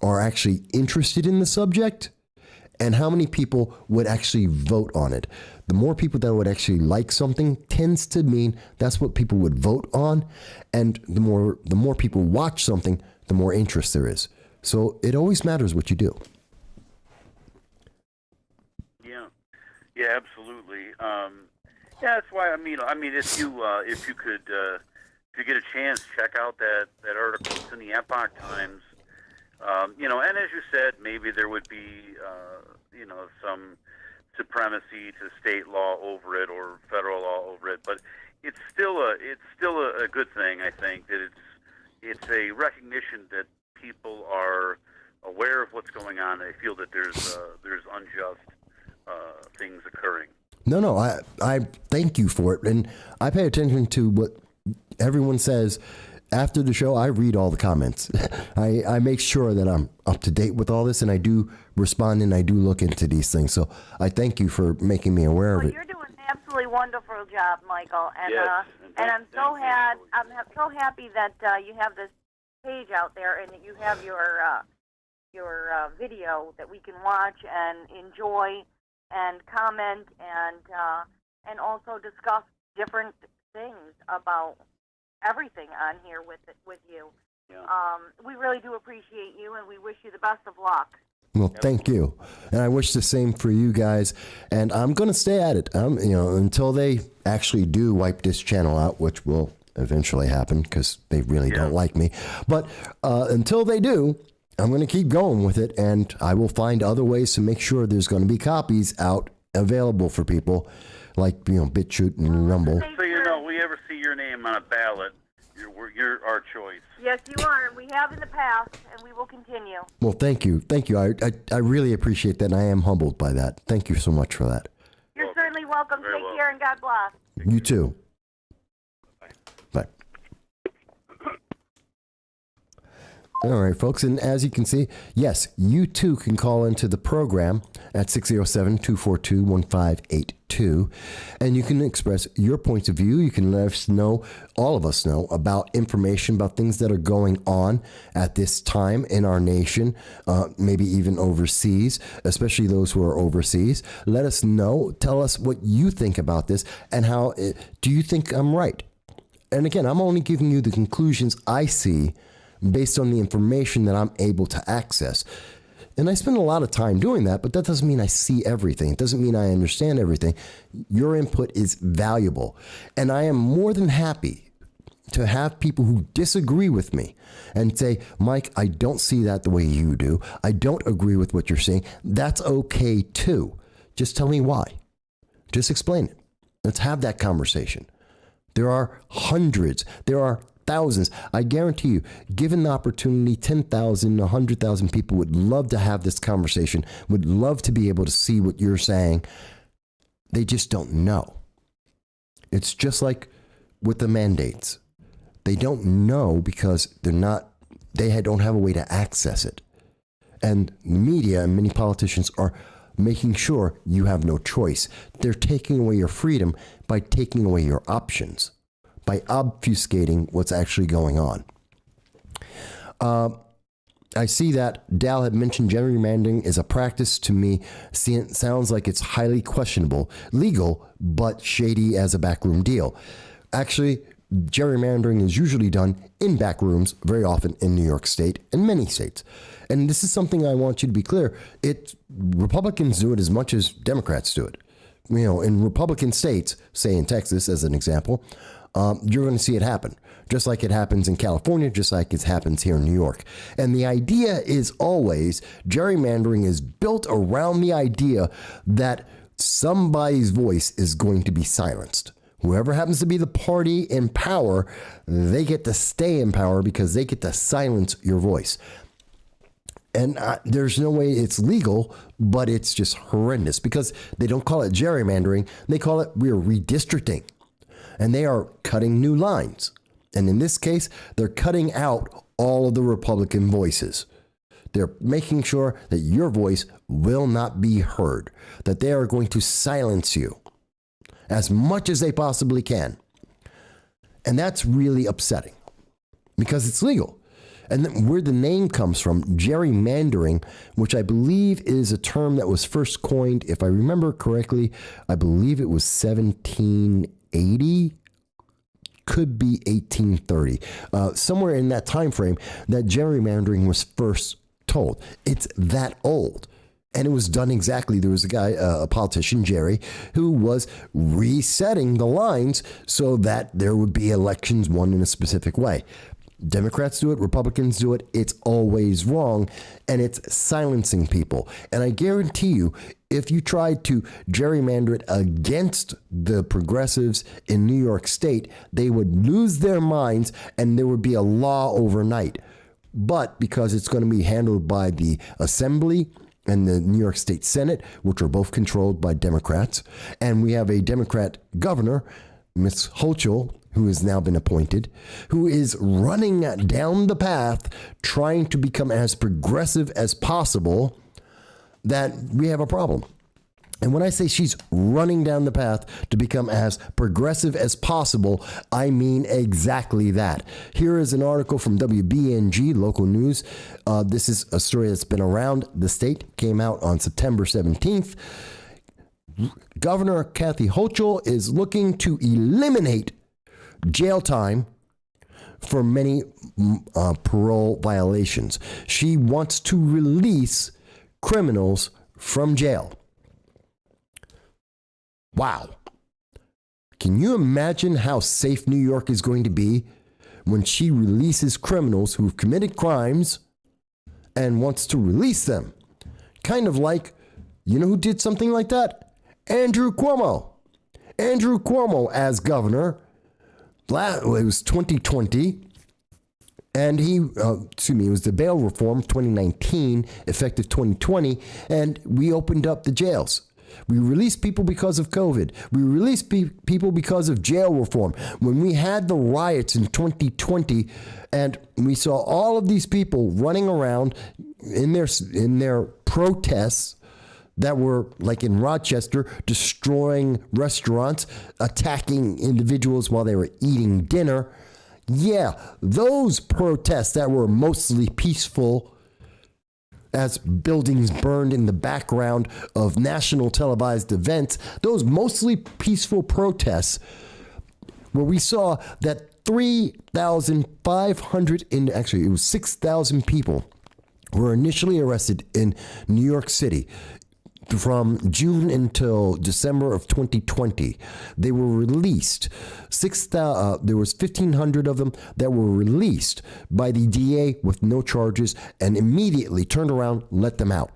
are actually interested in the subject and how many people would actually vote on it. The more people that would actually like something tends to mean that's what people would vote on. And the more people watch something, the more interest there is. So it always matters what you do. Yeah, absolutely. Yeah, that's why if you get a chance, check out that article. It's in the Epoch Times. And as you said, maybe there would be some supremacy to state law over it or federal law over it, but it's still a good thing. I think that it's a recognition that people are aware of what's going on. They feel that there's unjust things occurring. No, I thank you for it. And I pay attention to what everyone says. After the show, I read all the comments. I make sure that I'm up to date with all this, and I do respond and I do look into these things. So I thank you for making me aware of it. You're doing an absolutely wonderful job, Michael. And Yes, and I'm so happy that you have this page out there and that you have your video that we can watch and enjoy and comment and also discuss different things about everything on here with you. Yeah. We really do appreciate you, and we wish you the best of luck. Well, thank you, and I wish the same for you guys. And I'm going to stay at it. Until they actually do wipe this channel out, which will eventually happen because they really don't like me. But until they do, I'm going to keep going with it, and I will find other ways to make sure there's going to be copies out available for people, like BitChute and Rumble. So we ever see your name on a ballot, you're our choice. Yes, you are. We have in the past, and we will continue. Well, thank you. I really appreciate that, and I am humbled by that. Thank you so much for that. You're certainly welcome. Very Take care, and God bless. You too. Bye. All right, folks, and as you can see, yes, you too can call into the program at 607-242-1582, and you can express your points of view. You can let us know, all of us know, about information, about things that are going on at this time in our nation, maybe even overseas, especially those who are overseas. Let us know. Tell us what you think about this, and how do you think I'm right? And again, I'm only giving you the conclusions I see based on the information that I'm able to access. And I spend a lot of time doing that, but that doesn't mean I see everything. It doesn't mean I understand everything. Your input is valuable. And I am more than happy to have people who disagree with me and say, Mike, I don't see that the way you do. I don't agree with what you're saying. That's okay too. Just tell me why. Just explain it. Let's have that conversation. There are hundreds. There are thousands. I guarantee you, given the opportunity, 10,000, 100,000 people would love to have this conversation, would love to be able to see what you're saying. They just don't know. It's just like with the mandates. They don't know because they don't have a way to access it. And the media and many politicians are making sure you have no choice. They're taking away your freedom by taking away your options, by obfuscating what's actually going on. I see that Dal had mentioned gerrymandering is a practice. To me, it sounds like it's highly questionable, legal, but shady as a backroom deal. Actually, gerrymandering is usually done in back rooms, very often in New York State and many states. And this is something I want you to be clear. Republicans do it as much as Democrats do it. In Republican states, say in Texas as an example, you're going to see it happen, just like it happens in California, just like it happens here in New York. And the idea is always gerrymandering is built around the idea that somebody's voice is going to be silenced. Whoever happens to be the party in power, they get to stay in power because they get to silence your voice. And there's no way it's legal, but it's just horrendous because they don't call it gerrymandering. They call it we're redistricting. And they are cutting new lines. And in this case, they're cutting out all of the Republican voices. They're making sure that your voice will not be heard, that they are going to silence you as much as they possibly can. And that's really upsetting because it's legal. And then where the name comes from, gerrymandering, which I believe is a term that was first coined, if I remember correctly, I believe it was 1780, could be 1830, somewhere in that time frame that gerrymandering was first told. It's that old. And it was done exactly. There was a guy, a politician, Jerry, who was resetting the lines so that there would be elections won in a specific way. Democrats do it, Republicans do it. It's always wrong, and it's silencing people. And I guarantee you, if you tried to gerrymander it against the progressives in New York State, they would lose their minds, and there would be a law overnight. But because it's going to be handled by the Assembly and the New York State Senate, which are both controlled by Democrats, and we have a Democrat governor, Ms. Hochul, who has now been appointed, who is running down the path trying to become as progressive as possible, that we have a problem. And when I say she's running down the path to become as progressive as possible, I mean exactly that. Here is an article from WBNG, local news. This is a story that's been around the state, came out on September 17th. Governor Kathy Hochul is looking to eliminate jail time for many parole violations. She wants to release criminals from jail. Wow. Can you imagine how safe New York is going to be when she releases criminals who've committed crimes and wants to release them? Kind of like, you know who did something like that? Andrew Cuomo. Andrew Cuomo as governor. It was 2020. And it was the bail reform 2019, effective 2020. And we opened up the jails. We released people because of COVID. We released people because of jail reform. When we had the riots in 2020 and we saw all of these people running around in their protests that were like in Rochester, destroying restaurants, attacking individuals while they were eating dinner. Yeah, those protests that were mostly peaceful, as buildings burned in the background of national televised events, those mostly peaceful protests where we saw that 3,500, actually it was 6,000 people were initially arrested in New York City from June until December of 2020. They were released. There was 1,500 of them that were released by the DA with no charges and immediately turned around, let them out.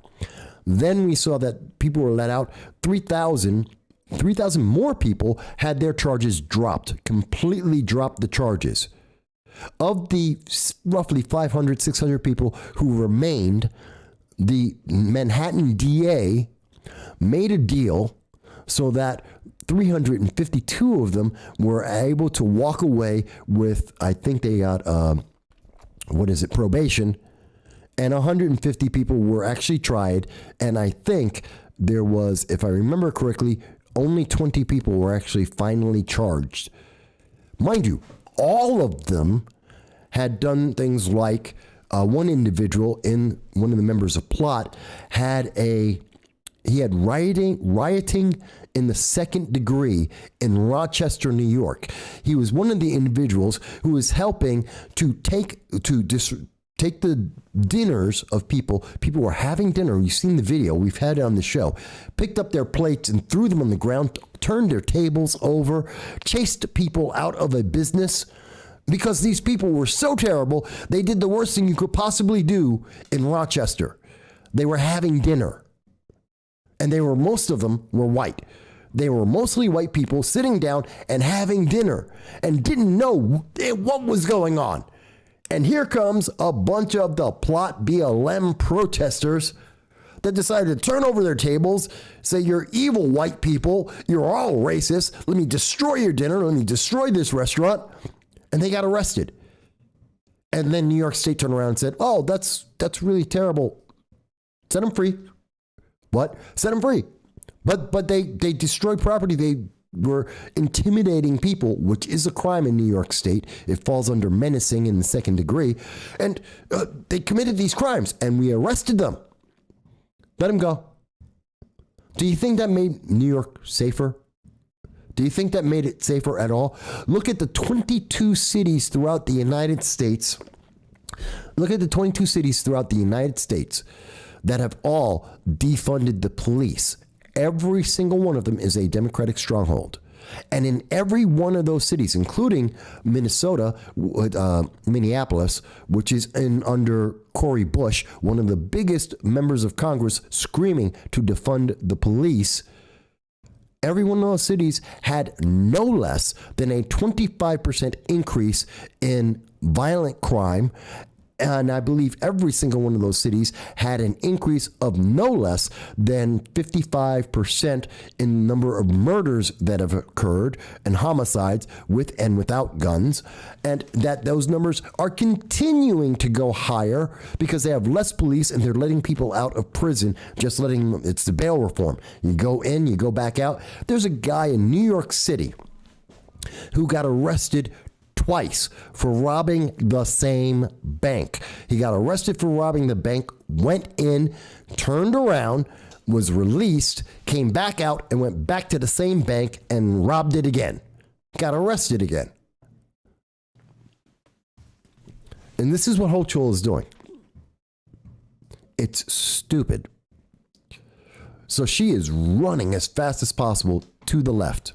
Then we saw that people were let out. 3,000 more people had their charges dropped, completely dropped the charges. Of the roughly 500, 600 people who remained, the Manhattan DA made a deal so that 352 of them were able to walk away with, I think they got, probation, and 150 people were actually tried, and I think there was, if I remember correctly, only 20 people were actually finally charged. Mind you, all of them had done things like one individual, in one of the members of Plot, had rioting in the second degree in Rochester, New York. He was one of the individuals who was helping to take the dinners of people. People were having dinner. You've seen the video. We've had it on the show. Picked up their plates and threw them on the ground, turned their tables over, chased people out of a business because these people were so terrible. They did the worst thing you could possibly do in Rochester. They were having dinner. And most of them were white. They were mostly white people sitting down and having dinner and didn't know what was going on. And here comes a bunch of the Plot BLM protesters that decided to turn over their tables, say, you're evil white people, you're all racist, let me destroy your dinner, let me destroy this restaurant. And they got arrested. And then New York State turned around and said, oh, that's really terrible. Set them free. What? Set them free. But they destroyed property. They were intimidating people, which is a crime in New York State. It falls under menacing in the second degree. And they committed these crimes, and we arrested them. Let them go. Do you think that made New York safer? Do you think that made it safer at all? Look at the 22 cities throughout the United States. Look at the 22 cities throughout the United States that have all defunded the police. Every single one of them is a Democratic stronghold. And in every one of those cities, including Minnesota, Minneapolis, which is under Cory Bush, one of the biggest members of Congress screaming to defund the police, every one of those cities had no less than a 25% increase in violent crime. And I believe every single one of those cities had an increase of no less than 55% in the number of murders that have occurred and homicides with and without guns. And that those numbers are continuing to go higher because they have less police and they're letting people out of prison, just letting them. It's the bail reform. You go in, you go back out. There's a guy in New York City who got arrested twice for robbing the same bank. He got arrested for robbing the bank, went in, turned around, was released, came back out, and went back to the same bank and robbed it again. Got arrested again. And this is what Hochul is doing. It's stupid. So she is running as fast as possible to the left.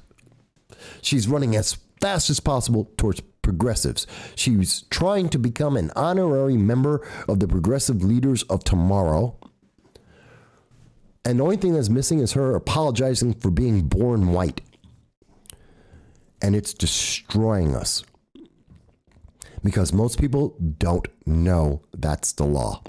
She's running as fast as possible towards progressives. She's trying to become an honorary member of the Progressive Leaders of Tomorrow. And the only thing that's missing is her apologizing for being born white. And it's destroying us. Because most people don't know that's the law.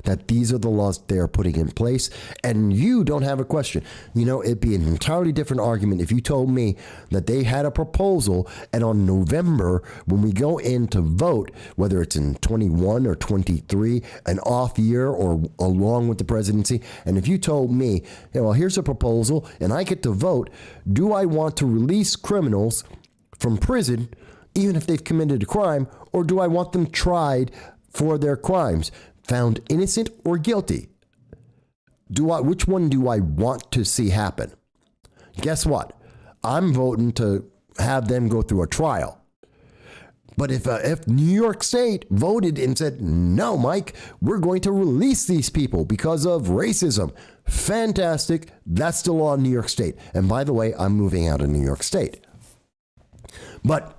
That these are the laws they're putting in place, and you don't have a question. You know, it'd be an entirely different argument if you told me that they had a proposal, and on November, when we go in to vote, whether it's in 21 or 23, an off year or along with the presidency, and if you told me, hey, well, here's a proposal, and I get to vote, do I want to release criminals from prison, even if they've committed a crime, or do I want them tried for their crimes? Found innocent or guilty? Which one do I want to see happen? Guess what? I'm voting to have them go through a trial. But if New York State voted and said, no, Mike, we're going to release these people because of racism, fantastic. That's the law in New York State. And by the way, I'm moving out of New York State. But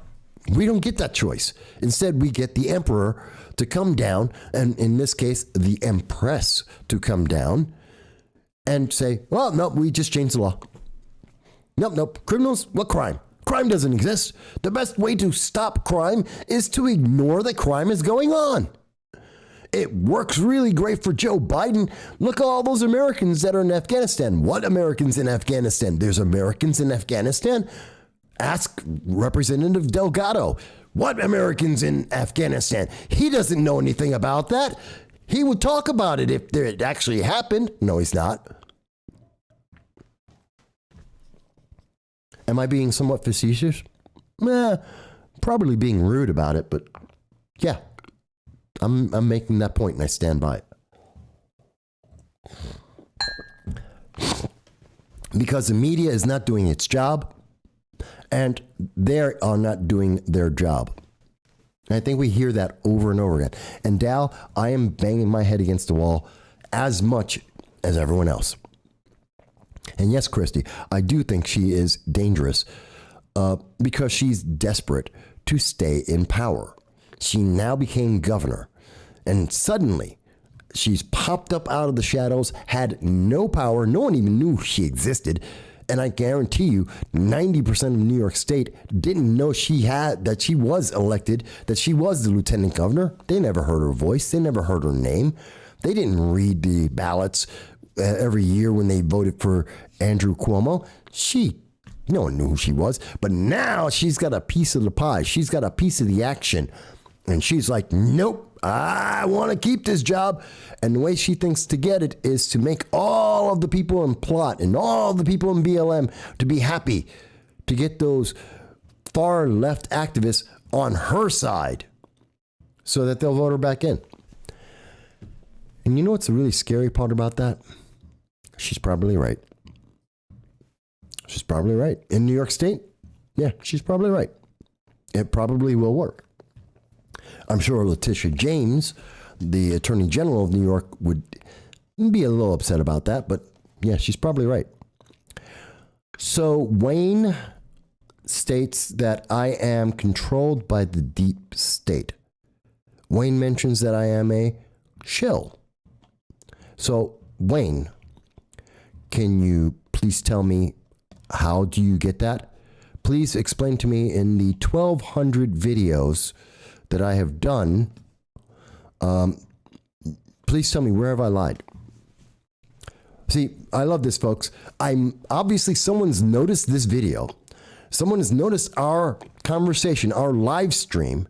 we don't get that choice. Instead, we get the emperor to come down, and in this case, the empress to come down and say, well, no, we just changed the law. Nope. Criminals, what crime? Crime doesn't exist. The best way to stop crime is to ignore that crime is going on. It works really great for Joe Biden. Look at all those Americans that are in Afghanistan. What Americans in Afghanistan? There's Americans in Afghanistan? Ask Representative Delgado. What Americans in Afghanistan? He doesn't know anything about that. He would talk about it if it actually happened. No, he's not. Am I being somewhat facetious? Probably being rude about it, but yeah. I'm making that point and I stand by it. Because the media is not doing its job and they are not doing their job. And I think we hear that over and over again. And Dal, I am banging my head against the wall as much as everyone else. And yes, Christy, I do think she is dangerous because she's desperate to stay in power. She now became governor, and suddenly she's popped up out of the shadows, had no power. No one even knew she existed. And I guarantee you, 90% of New York State didn't know that she was elected, that she was the lieutenant governor. They never heard her voice. They never heard her name. They didn't read the ballots every year when they voted for Andrew Cuomo. No one knew who she was. But now she's got a piece of the pie. She's got a piece of the action. And she's like, nope, I want to keep this job. And the way she thinks to get it is to make all of the people in plot and all the people in BLM to be happy, to get those far left activists on her side so that they'll vote her back in. And you know what's the really scary part about that? She's probably right. She's probably right. In New York State, yeah, she's probably right. It probably will work. I'm sure Letitia James, the Attorney General of New York, would be a little upset about that, but yeah, she's probably right. So Wayne states that I am controlled by the deep state. Wayne mentions that I am a shill. So Wayne, can you please tell me, how do you get that? Please explain to me in the 1,200 videos that I have done. Please tell me, where have I lied? See, I love this, folks. Obviously someone's noticed this video. Someone has noticed our conversation, our live stream,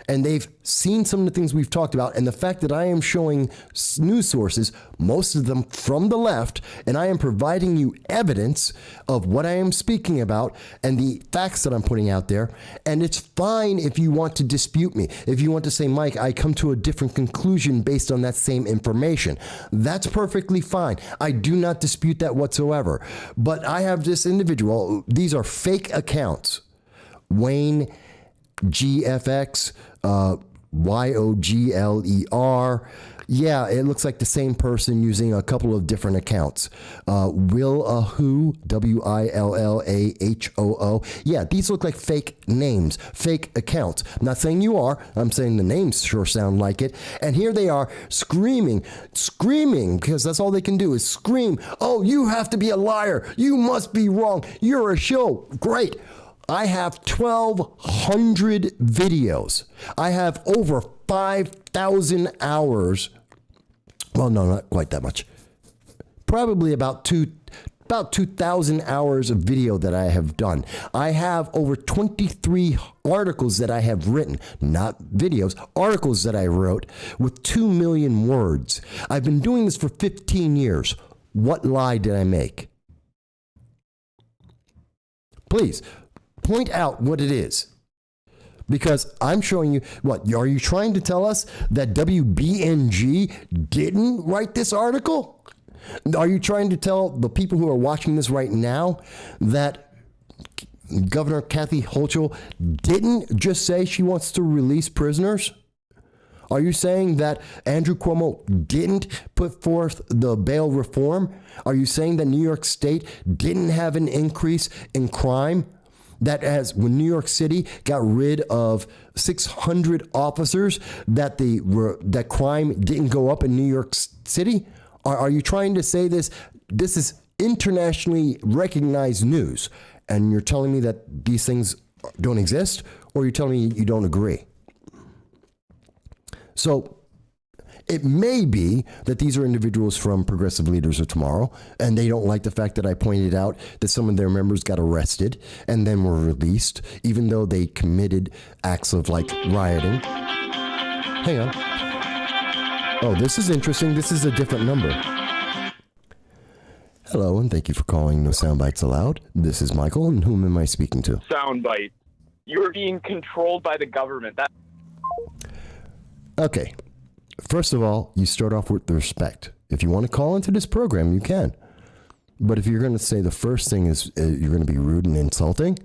and they've seen some of the things we've talked about, and the fact that I am showing news sources, most of them from the left, and I am providing you evidence of what I am speaking about and the facts that I'm putting out there. And it's fine if you want to dispute me. If you want to say, Mike, I come to a different conclusion based on that same information. That's perfectly fine. I do not dispute that whatsoever. But I have this individual, these are fake accounts. Wayne GFX, YOGLER. Yeah, it looks like the same person using a couple of different accounts. Willahoo, WILLAHOO. Yeah, these look like fake names, fake accounts. I'm not saying you are. I'm saying the names sure sound like it. And here they are screaming, because that's all they can do is scream. Oh, you have to be a liar. You must be wrong. You're a shill. Great. I have 1,200 videos. I have over 5,000 hours. Well, no, not quite that much. Probably about 2,000 hours of video that I have done. I have over 23 articles that I have written, not videos, articles that I wrote with 2 million words. I've been doing this for 15 years. What lie did I make? Please. Point out what it is, because I'm showing you what. Are you trying to tell us that WBNG didn't write this article? Are you trying to tell the people who are watching this right now that Governor Kathy Hochul didn't just say she wants to release prisoners? Are you saying that Andrew Cuomo didn't put forth the bail reform? Are you saying that New York State didn't have an increase in crime? That as when New York City got rid of 600 officers, that crime didn't go up in New York City? Are you trying to say this? This is internationally recognized news, and you're telling me that these things don't exist, or you're telling me you don't agree? So it may be that these are individuals from Progressive Leaders of Tomorrow, and they don't like the fact that I pointed out that some of their members got arrested and then were released, even though they committed acts of rioting. Hang on. Oh, this is interesting. This is a different number. Hello, and thank you for calling No Soundbites Allowed. This is Michael, and whom am I speaking to? Soundbite. You're being controlled by the government. Okay. First of all, you start off with respect. If you want to call into this program, you can. But if you're going to say the first thing is you're going to be rude and insulting,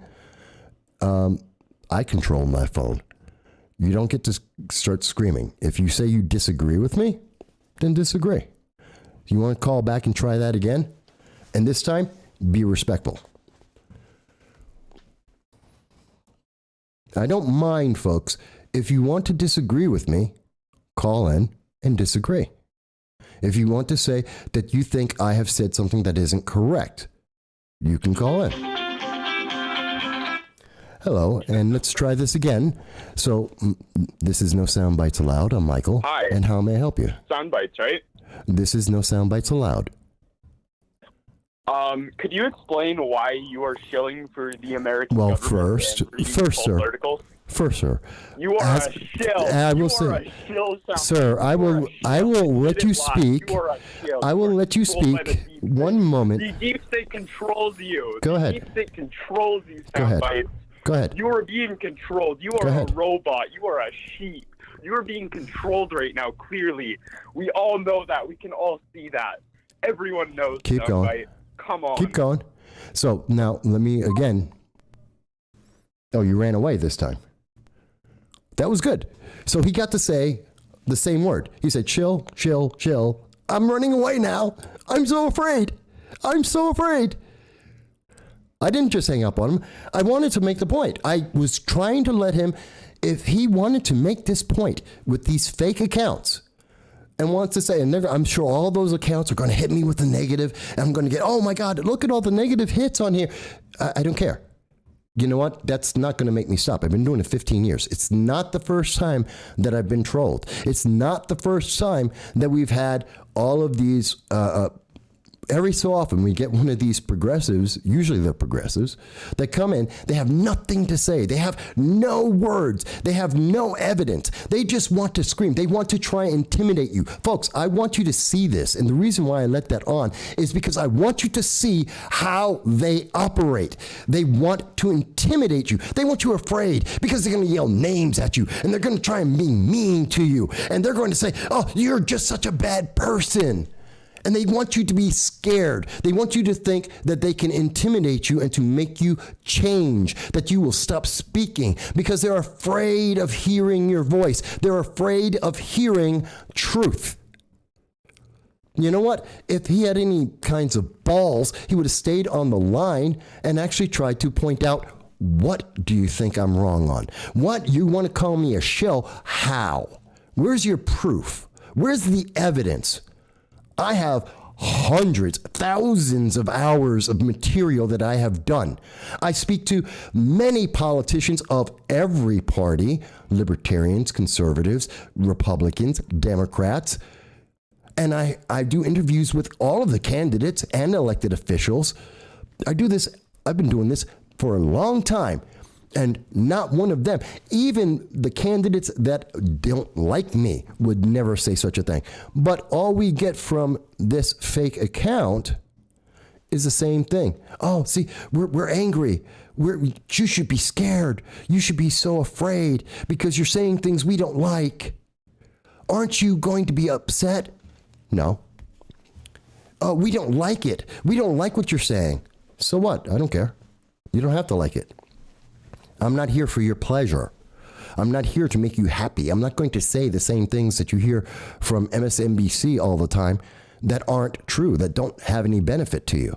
I control my phone. You don't get to start screaming. If you say you disagree with me, then disagree. You want to call back and try that again? And this time, be respectful. I don't mind, folks. If you want to disagree with me, call in and disagree. If you want to say that you think I have said something that isn't correct, you can call in. Hello, and let's try this again. So, this is No Soundbites Allowed. I'm Michael. Hi. And how may I help you? Soundbites, right? This is No Soundbites Allowed. Could you explain why you are shilling for the American Well, government first, and reading sir. false articles? First, sir. You are a shill. I will you say, are a shill, Soundbites. sir, I will let you speak. You are a shill. I will You are let you controlled by the speak. deep One state. moment. The deep state controls you. Go ahead. The deep state controls you, Go ahead. Soundbites. Go ahead. You are being controlled. You Go are a ahead. robot. You are a sheep. You are being controlled right now, clearly. We all know that. We can all see that. Everyone knows. Keep going. Soundbite. Come on. Keep going. So now let me again. Oh, you ran away this time. That was good. So he got to say the same word. He said, chill, chill, chill. I'm running away now. I'm so afraid. I'm so afraid. I didn't just hang up on him. I wanted to make the point. I was trying to let him, if he wanted to make this point with these fake accounts, and wants to say, and I'm sure all those accounts are going to hit me with the negative, and I'm going to get, oh my God, look at all the negative hits on here. I don't care. You know what? That's not going to make me stop. I've been doing it 15 years. It's not the first time that I've been trolled. It's not the first time that we've had all of these every so often we get one of these progressives, usually they're progressives, that come in, they have nothing to say. They have no words. They have no evidence. They just want to scream. They want to try and intimidate you. Folks, I want you to see this. And the reason why I let that on is because I want you to see how they operate. They want to intimidate you. They want you afraid because they're going to yell names at you and they're going to try and be mean to you. And they're going to say, oh, you're just such a bad person. And they want you to be scared. They want you to think that they can intimidate you and to make you change, that you will stop speaking because they're afraid of hearing your voice. They're afraid of hearing truth. You know what? If he had any kinds of balls, he would have stayed on the line and actually tried to point out, what do you think I'm wrong on? What? You want to call me a shill? How? Where's your proof? Where's the evidence? I have hundreds, thousands of hours of material that I have done. I speak to many politicians of every party, libertarians, conservatives, Republicans, Democrats, and I do interviews with all of the candidates and elected officials. I've been doing this for a long time. And not one of them, even the candidates that don't like me, would never say such a thing. But all we get from this fake account is the same thing. Oh, see, we're angry. You should be scared. You should be so afraid because you're saying things we don't like. Aren't you going to be upset? No. Oh, we don't like it. We don't like what you're saying. So what? I don't care. You don't have to like it. I'm not here for your pleasure. I'm not here to make you happy. I'm not going to say the same things that you hear from MSNBC all the time that aren't true, that don't have any benefit to you.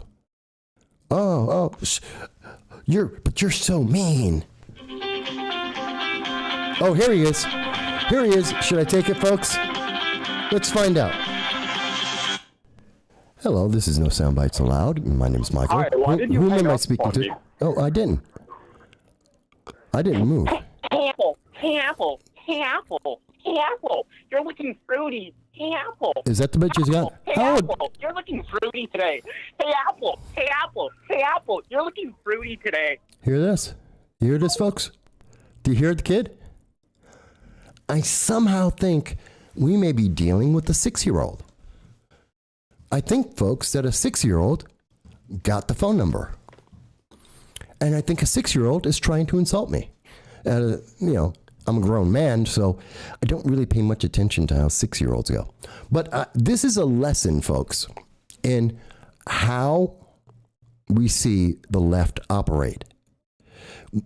But you're so mean. Oh, here he is. Here he is. Should I take it, folks? Let's find out. Hello, this is No Soundbites Allowed. My name is Michael. Hi, why did you Who hang am I up speaking on to? me? Oh, I didn't. I didn't move. Hey, Apple. You're looking fruity. Hey, Apple. Is that the bitch you got? Hey, How? Apple. You're looking fruity today. Hey, Apple. You're looking fruity today. Hear this? You hear this, folks? Do you hear the kid? I somehow think we may be dealing with a 6-year-old. I think, folks, that a 6-year-old got the phone number. And I think a 6-year-old is trying to insult me. I'm a grown man, so I don't really pay much attention to how 6-year-olds go. But this is a lesson, folks, in how we see the left operate.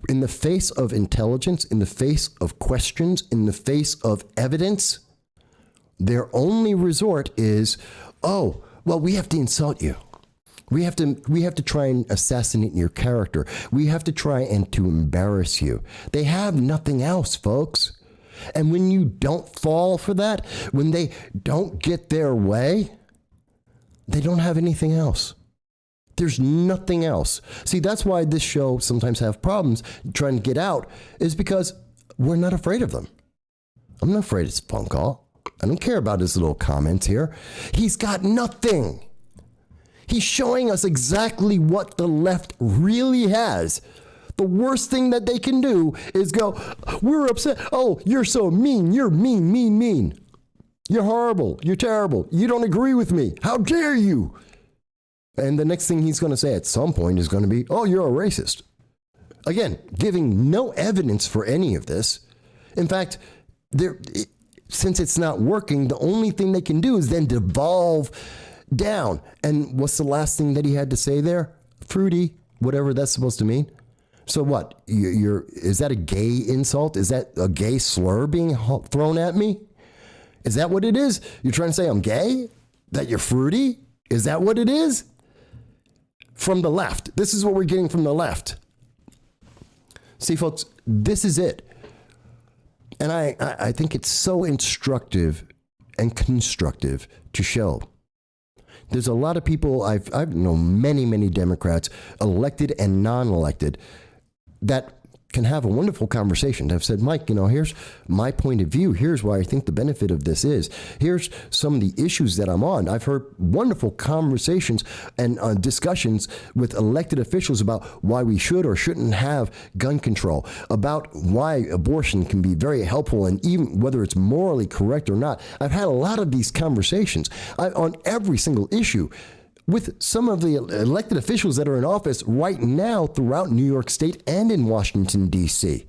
In the face of intelligence, in the face of questions, in the face of evidence, their only resort is, oh, well, we have to insult you. We have to try and assassinate your character. We have to try and to embarrass you. They have nothing else, folks. And when you don't fall for that, when they don't get their way, they don't have anything else. There's nothing else. See, that's why this show sometimes have problems trying to get out, is because we're not afraid of them. I'm not afraid of his phone call. I don't care about his little comments here. He's got nothing. He's showing us exactly what the left really has. The worst thing that they can do is go, we're upset. Oh, you're so mean. You're mean, mean, mean. You're horrible. You're terrible. You don't agree with me. How dare you? And the next thing he's going to say at some point is going to be, oh, you're a racist. Again, giving no evidence for any of this. In fact, since it's not working, the only thing they can do is then devolve down. And what's the last thing that he had to say there? Fruity, whatever that's supposed to mean. So what? Is that a gay insult? Is that a gay slur being thrown at me? Is that what it is? You're trying to say I'm gay? That you're fruity? Is that what it is? From the left. This is what we're getting from the left. See, folks, this is it. And I think it's so instructive and constructive to show. There's a lot of people, I've known many Democrats, elected and non-elected, that can have a wonderful conversation. I've said, Mike, here's my point of view. Here's why I think the benefit of this is. Here's some of the issues that I'm on. I've heard wonderful conversations and discussions with elected officials about why we should or shouldn't have gun control, about why abortion can be very helpful, and even whether it's morally correct or not. I've had a lot of these conversations on every single issue with some of the elected officials that are in office right now throughout New York State and in Washington, D.C.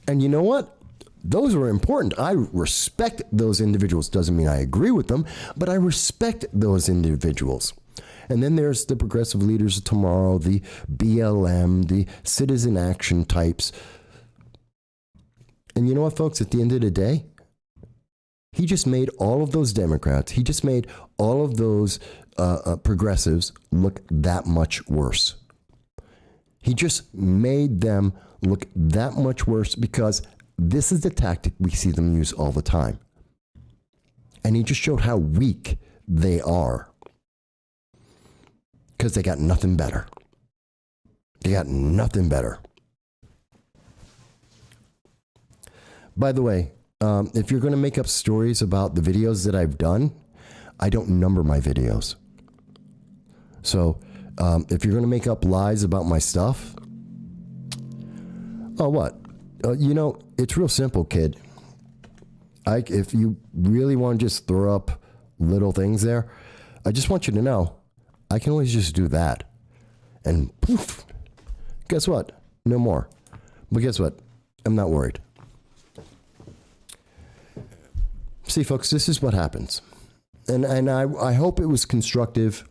And you know what? Those are important. I respect those individuals. Doesn't mean I agree with them, but I respect those individuals. And then there's the progressive leaders of tomorrow, the BLM, the citizen action types. And you know what, folks? At the end of the day, he just made all of those Democrats, he just made all of those progressives look that much worse. He just made them look that much worse because this is the tactic we see them use all the time. And he just showed how weak they are because they got nothing better. They got nothing better. By the way, if you're going to make up stories about the videos that I've done, I don't number my videos. So if you're going to make up lies about my stuff, oh, what? It's real simple, kid. If you really want to just throw up little things there, I just want you to know, I can always just do that. And poof, guess what? No more. But guess what? I'm not worried. See, folks, this is what happens. And I hope it was constructive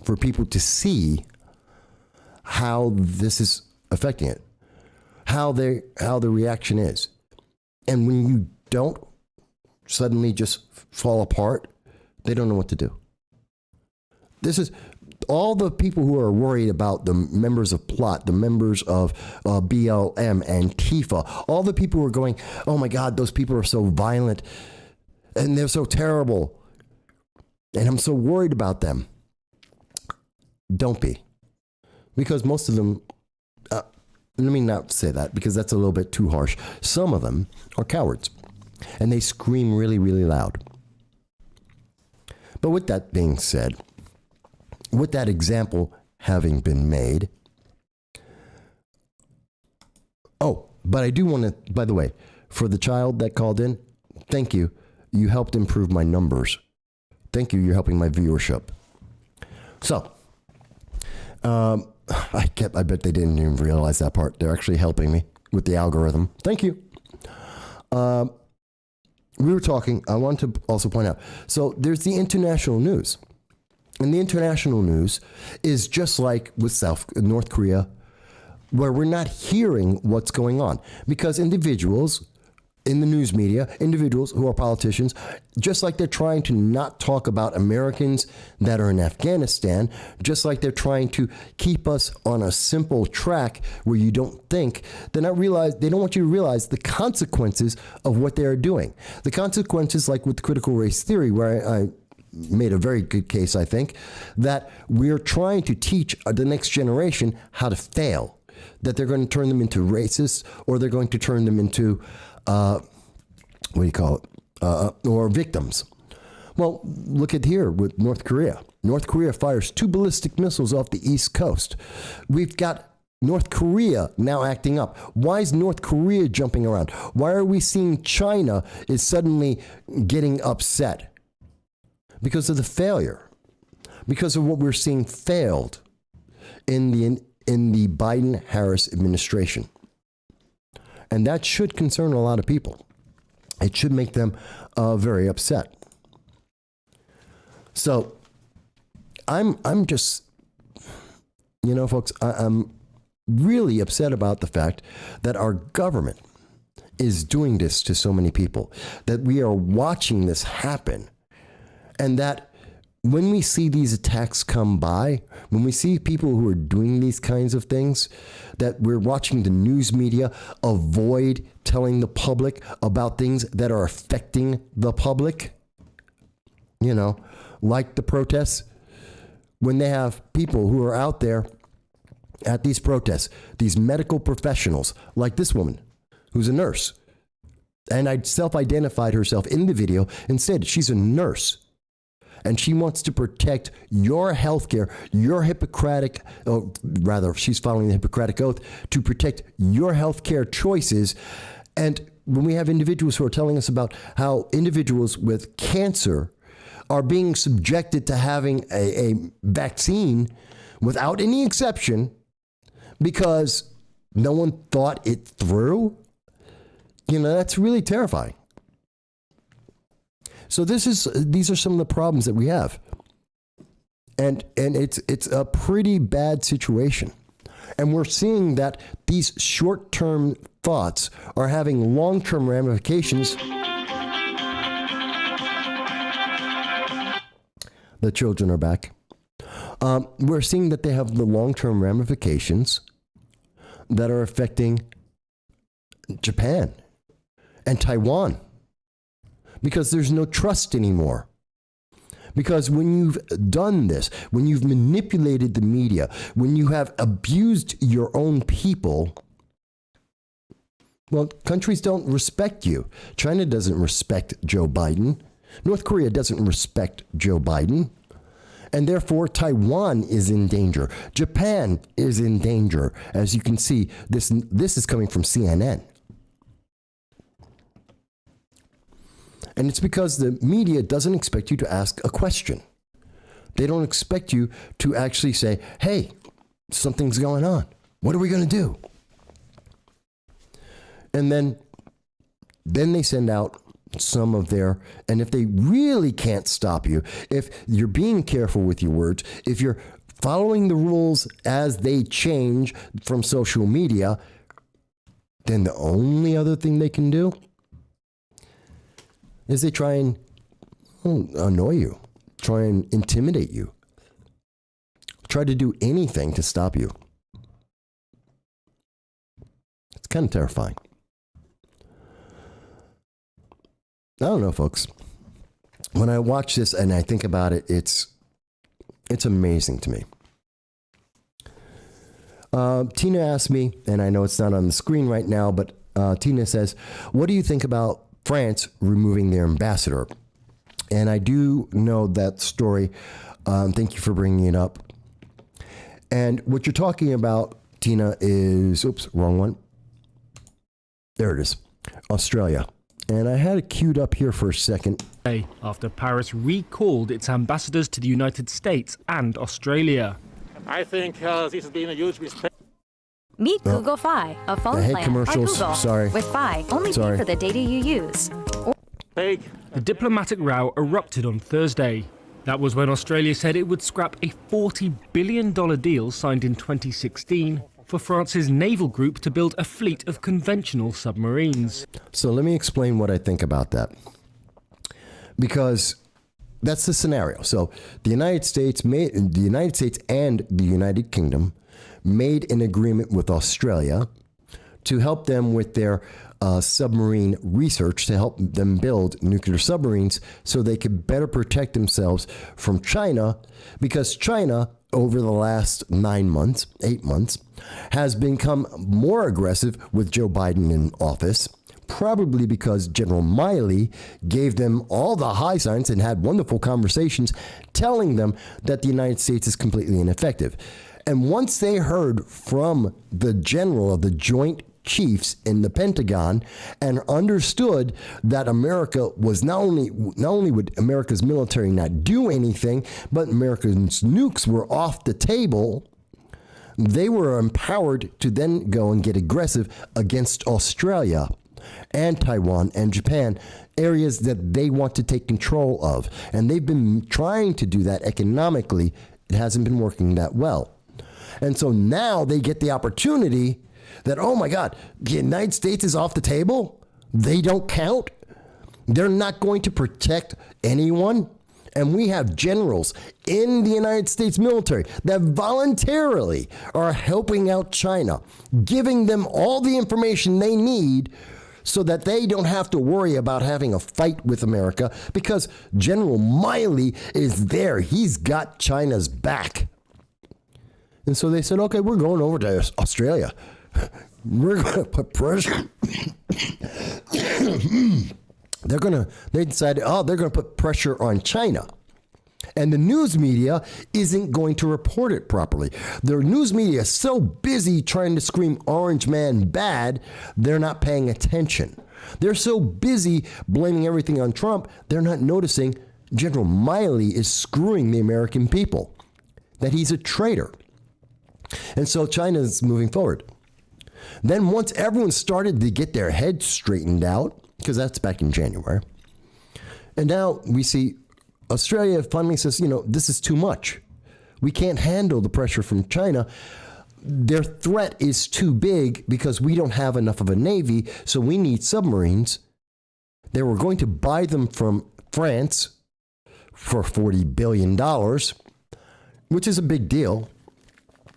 for people to see how this is affecting it, how the reaction is. And when you don't suddenly just fall apart, they don't know what to do. This is all the people who are worried about the members of Plot, the members of BLM, Antifa, all the people who are going, oh my God, those people are so violent and they're so terrible. And I'm so worried about them. Don't be. Because most of them, let me not say that because that's a little bit too harsh. Some of them are cowards and they scream really, really loud. But with that being said, with that example having been made, but I do want to, by the way, for the child that called in, thank you. You helped improve my numbers. Thank you. You're helping my viewership. So, I bet they didn't even realize that part. They're actually helping me with the algorithm. Thank you. We were talking, I want to also point out, so there's the international news. And the international news is just like with North Korea, where we're not hearing what's going on. Because individuals in the news media, individuals who are politicians, just like they're trying to not talk about Americans that are in Afghanistan, just like they're trying to keep us on a simple track where you don't think, they don't want you to realize the consequences of what they're doing. The consequences, like with critical race theory, where I made a very good case, I think, that we're trying to teach the next generation how to fail, that they're going to turn them into racists, or they're going to turn them into or victims. Well, look at here with North Korea. North Korea fires 2 ballistic missiles off the East Coast. We've got North Korea now acting up. Why is North Korea jumping around? Why are we seeing China is suddenly getting upset? Because of the failure. Because of what we're seeing failed in the Biden-Harris administration. And that should concern a lot of people. It should make them very upset. So I'm just, folks, I'm really upset about the fact that our government is doing this to so many people, that we are watching this happen, and that when we see these attacks come by, when we see people who are doing these kinds of things, that we're watching the news media avoid telling the public about things that are affecting the public, like the protests, when they have people who are out there at these protests, these medical professionals, like this woman who's a nurse. And I self-identified herself in the video and said she's a nurse. And she wants to protect your health care, your she's following the Hippocratic Oath to protect your health care choices. And when we have individuals who are telling us about how individuals with cancer are being subjected to having a vaccine without any exception because no one thought it through, that's really terrifying. So these are some of the problems that we have. And it's a pretty bad situation. And we're seeing that these short-term thoughts are having long-term ramifications. The children are back. We're seeing that they have the long-term ramifications that are affecting Japan and Taiwan. Because there's no trust anymore. Because when you've done this, when you've manipulated the media, when you have abused your own people, well, countries don't respect you. China doesn't respect Joe Biden. North Korea doesn't respect Joe Biden. And therefore, Taiwan is in danger. Japan is in danger. As you can see, this is coming from CNN. And it's because the media doesn't expect you to ask a question. They don't expect you to actually say, hey, something's going on. What are we going to do? And then they send out some of their, and if they really can't stop you, if you're being careful with your words, if you're following the rules as they change from social media, then the only other thing they can do is they try and annoy you, try and intimidate you, try to do anything to stop you. It's kind of terrifying. I don't know, folks. When I watch this and I think about it, it's amazing to me. Tina asked me, and I know it's not on the screen right now, but Tina says, what do you think about France removing their ambassador? And I do know that story. Thank you for bringing it up. And what you're talking about, Tina, is, oops, wrong one. There it is, Australia. And I had it queued up here for a second. After Paris recalled its ambassadors to the United States and Australia. I think this has been a huge mistake. Meet Google Fi, a phone I hate plan commercials. at Google. Sorry. With Fi, only Sorry. pay for the data you use. The diplomatic row erupted on Thursday. That was when Australia said it would scrap a $40 billion deal signed in 2016 for France's naval group to build a fleet of conventional submarines. So let me explain what I think about that. Because that's the scenario. So the United States and the United Kingdom made an agreement with Australia to help them with their submarine research, to help them build nuclear submarines so they could better protect themselves from China, because China, over the last 8 months, has become more aggressive with Joe Biden in office, probably because General Miley gave them all the high signs and had wonderful conversations telling them that the United States is completely ineffective. And once they heard from the general of the Joint Chiefs in the Pentagon and understood that America was not only would America's military not do anything, but America's nukes were off the table, they were empowered to then go and get aggressive against Australia and Taiwan and Japan, areas that they want to take control of. And they've been trying to do that economically. It hasn't been working that well. And so now they get the opportunity that, oh my God, the United States is off the table. They don't count. They're not going to protect anyone. And we have generals in the United States military that voluntarily are helping out China, giving them all the information they need so that they don't have to worry about having a fight with America, because General Miley is there. He's got China's back. And so they said, okay, we're going over to Australia. We're going to put pressure. They decided, they're going to put pressure on China. And the news media isn't going to report it properly. The news media is so busy trying to scream Orange Man bad, they're not paying attention. They're so busy blaming everything on Trump, they're not noticing General Miley is screwing the American people, that he's a traitor. And so China is moving forward. Then once everyone started to get their heads straightened out, because that's back in January, and now we see Australia finally says, this is too much. We can't handle the pressure from China. Their threat is too big because we don't have enough of a navy, so we need submarines. They were going to buy them from France for $40 billion, which is a big deal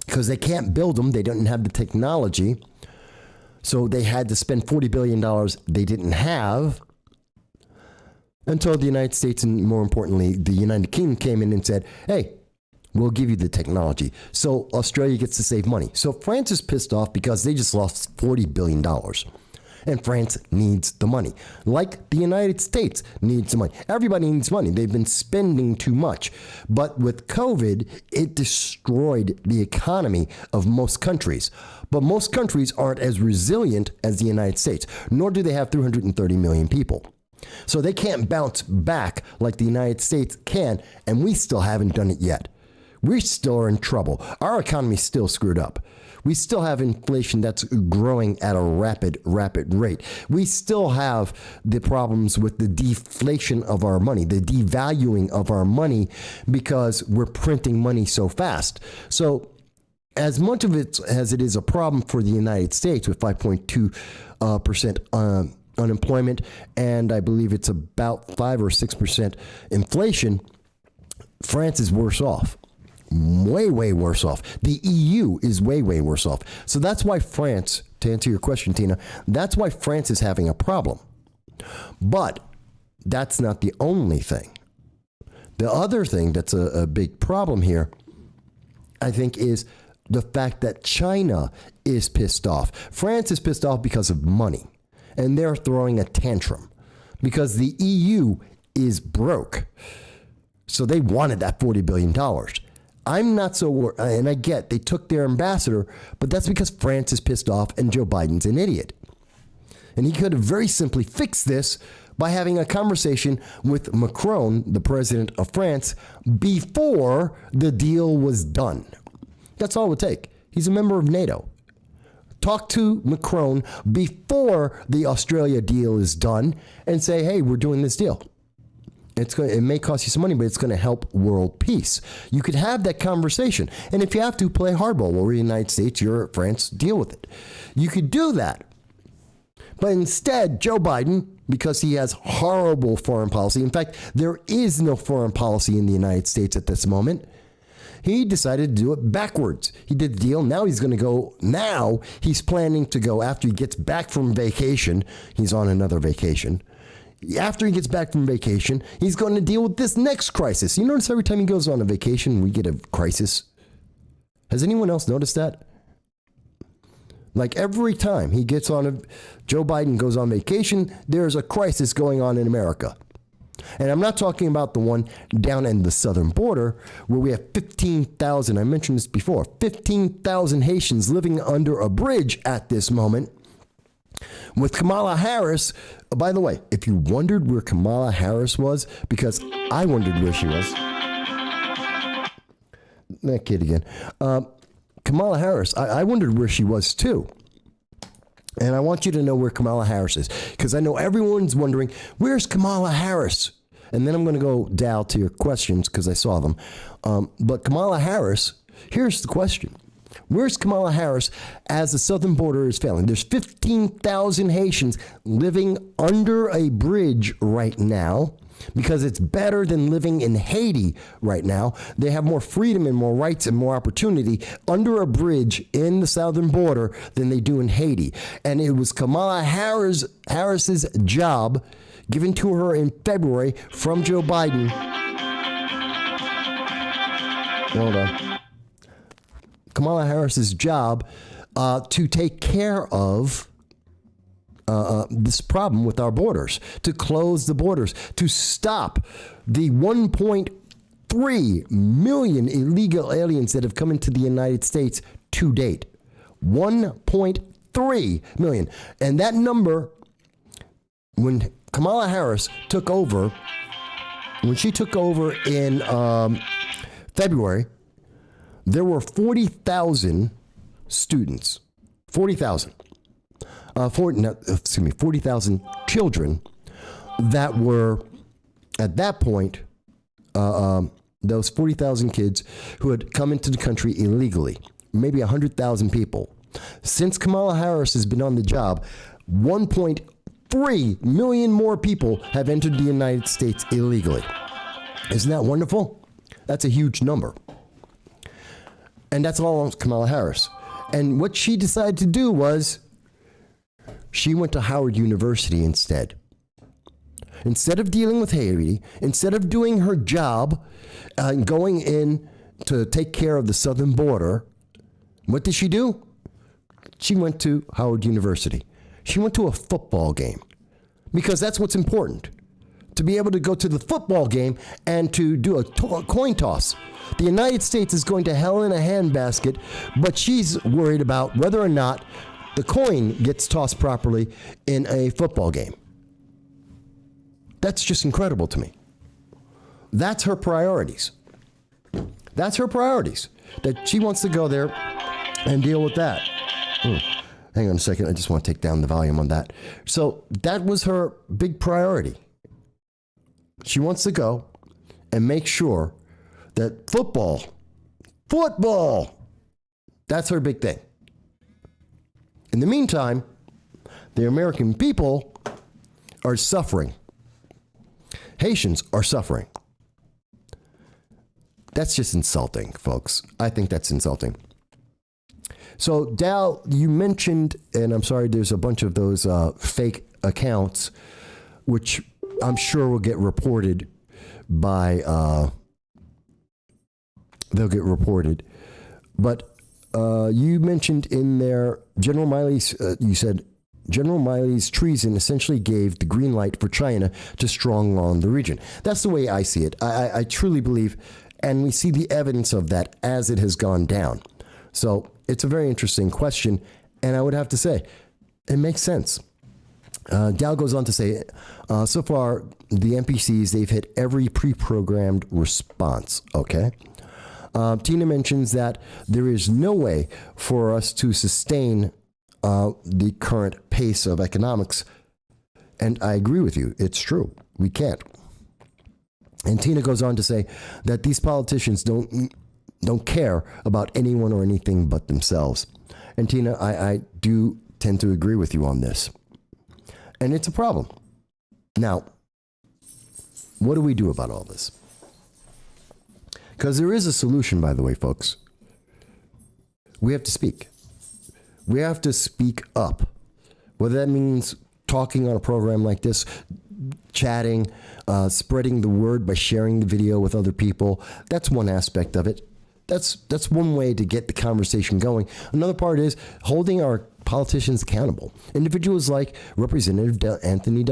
because they can't build them. They don't have the technology. So they had to spend $40 billion they didn't have, until the United States, and more importantly, the United Kingdom came in and said, hey, we'll give you the technology. So Australia gets to save money. So France is pissed off because they just lost $40 billion. And France needs the money. Like the United States needs the money. Everybody needs money. They've been spending too much. But with COVID, it destroyed the economy of most countries. But most countries aren't as resilient as the United States, nor do they have 330 million people. So they can't bounce back like the United States can, and we still haven't done it yet. We still are in trouble. Our economy's still screwed up. We still have inflation that's growing at a rapid rate. We still have the problems with the deflation of our money, the devaluing of our money, because we're printing money so fast. So as much of it as it is a problem for the United States with 5.2% unemployment, and I believe it's about 5 or 6% inflation, France is worse off. Way worse off. The EU is way worse off. So that's why France, to answer your question, Tina, that's why France is having a problem. But that's not the only thing. The other thing that's a big problem here, I think, is the fact that China is pissed off. France is pissed off because of money. And they're throwing a tantrum because the EU is broke. So they wanted that $40 billion. I'm not so worried, and I get they took their ambassador, but that's because France is pissed off and Joe Biden's an idiot. And he could have very simply fixed this by having a conversation with Macron, the president of France, before the deal was done. That's all it would take. He's a member of NATO. talk to Macron before the Australia deal is done and say, hey, we're doing this deal. It may cost you some money, but it's going to help world peace. You could have that conversation. And if you have to, play hardball. Well, we're the United States, you're France, deal with it. You could do that. But instead, Joe Biden, because he has horrible foreign policy, in fact, there is no foreign policy in the United States at this moment, he decided to do it backwards. He did the deal. Now he's planning to go after he gets back from vacation. He's on another vacation. After he gets back from vacation, he's going to deal with this next crisis. You notice every time he goes on a vacation, we get a crisis? Has anyone else noticed that? Like every time Joe Biden goes on vacation, there's a crisis going on in America. And I'm not talking about the one down in the southern border where we have 15,000, I mentioned this before, 15,000 Haitians living under a bridge at this moment. With Kamala Harris, by the way, if you wondered where Kamala Harris was, because I wondered where she was. That kid again. Kamala Harris, I wondered where she was too. And I want you to know where Kamala Harris is, because I know everyone's wondering, where's Kamala Harris? And then I'm going to go down to your questions because I saw them. But Kamala Harris, here's the question. Where's Kamala Harris as the southern border is failing? There's 15,000 Haitians living under a bridge right now because it's better than living in Haiti right now. They have more freedom and more rights and more opportunity under a bridge in the southern border than they do in Haiti. And it was Kamala Harris's job given to her in February from Joe Biden. Hold on. Kamala Harris's job to take care of this problem with our borders, to close the borders, to stop the 1.3 million illegal aliens that have come into the United States to date. 1.3 million. And that number, when Kamala Harris took over, in February, there were 40,000 students, 40,000 children that were, at that point, those 40,000 kids who had come into the country illegally, maybe 100,000 people. Since Kamala Harris has been on the job, 1.3 million more people have entered the United States illegally. Isn't that wonderful? That's a huge number. And that's all on Kamala Harris. And what she decided to do was she went to Howard University instead. Instead of dealing with Haiti, instead of doing her job and going in to take care of the southern border, what did she do? She went to Howard University. She went to a football game because that's what's important. To be able to go to the football game and to do a coin toss. The United States is going to hell in a handbasket, but she's worried about whether or not the coin gets tossed properly in a football game. That's just incredible to me. That's her priorities. That's her priorities. That she wants to go there and deal with that. Hang on a second. I just want to take down the volume on that. So that was her big priority. She wants to go and make sure that football, that's her big thing. In the meantime, the American people are suffering. Haitians are suffering. That's just insulting, folks. I think that's insulting. So, Dal, you mentioned, and I'm sorry, there's a bunch of those fake accounts, which I'm sure will get reported by, they'll get reported. But you mentioned in there, General Miley's, you said, General Miley's treason essentially gave the green light for China to strong arm the region. That's the way I see it. I truly believe, and we see the evidence of that as it has gone down. So it's a very interesting question, and I would have to say, it makes sense. Dow goes on to say, so far, the NPCs, they've hit every pre-programmed response, okay? Tina mentions that there is no way for us to sustain the current pace of economics. And I agree with you. It's true. We can't. And Tina goes on to say that these politicians don't care about anyone or anything but themselves. And Tina, I do tend to agree with you on this. And it's a problem. Now, what do we do about all this? Because there is a solution, by the way, folks. We have to speak. We have to speak up. Whether that means talking on a program like this, chatting, spreading the word by sharing the video with other people. That's one aspect of it. That's one way to get the conversation going. Another part is holding our politicians accountable. Individuals like Representative Antonio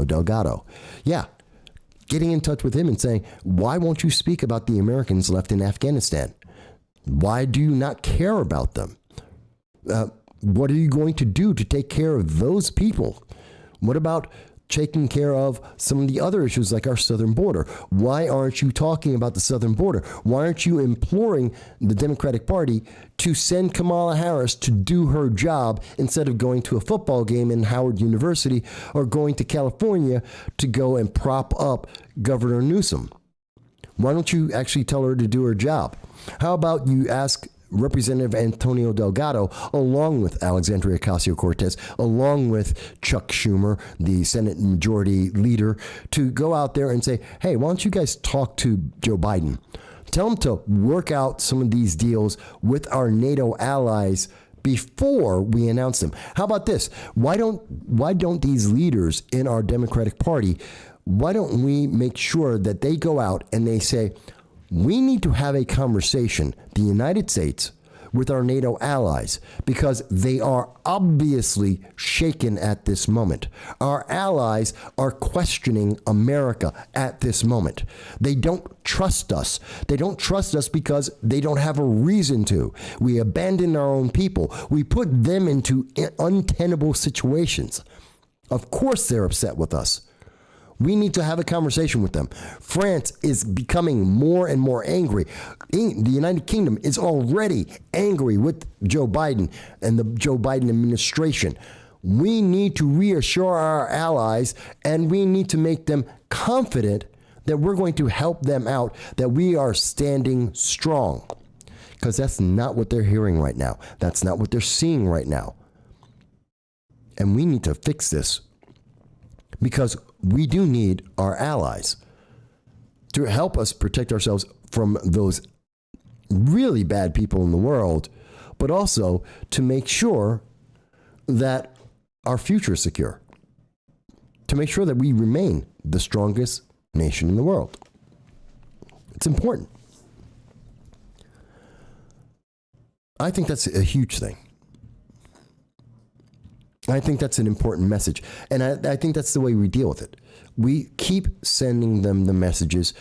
Delgado. Yeah, getting in touch with him and saying, why won't you speak about the Americans left in Afghanistan? Why do you not care about them? What are you going to do to take care of those people? What about taking care of some of the other issues like our southern border? Why aren't you talking about the southern border? Why aren't you imploring the Democratic Party to send Kamala Harris to do her job instead of going to a football game in Howard University or going to California to go and prop up Governor Newsom? Why don't you actually tell her to do her job? How about you ask Representative Antonio Delgado, along with Alexandria Ocasio-Cortez, along with Chuck Schumer, the Senate Majority Leader, to go out there and say, hey, why don't you guys talk to Joe Biden? Tell him to work out some of these deals with our NATO allies before we announce them. How about this? Why don't these leaders in our Democratic Party, why don't we make sure that they go out and they say, we need to have a conversation, the United States, with our NATO allies, because they are obviously shaken at this moment. Our allies are questioning America at this moment. They don't trust us. They don't trust us because they don't have a reason to. We abandon our own people. We put them into untenable situations. Of course they're upset with us. We need to have a conversation with them. France is becoming more and more angry. The United Kingdom is already angry with Joe Biden and the Joe Biden administration. We need to reassure our allies, and we need to make them confident that we're going to help them out, that we are standing strong. Because that's not what they're hearing right now. That's not what they're seeing right now. And we need to fix this, because we do need our allies to help us protect ourselves from those really bad people in the world, but also to make sure that our future is secure, to make sure that we remain the strongest nation in the world. It's important. I think that's a huge thing. I think that's an important message. And I think that's the way we deal with it. We keep sending them the messages,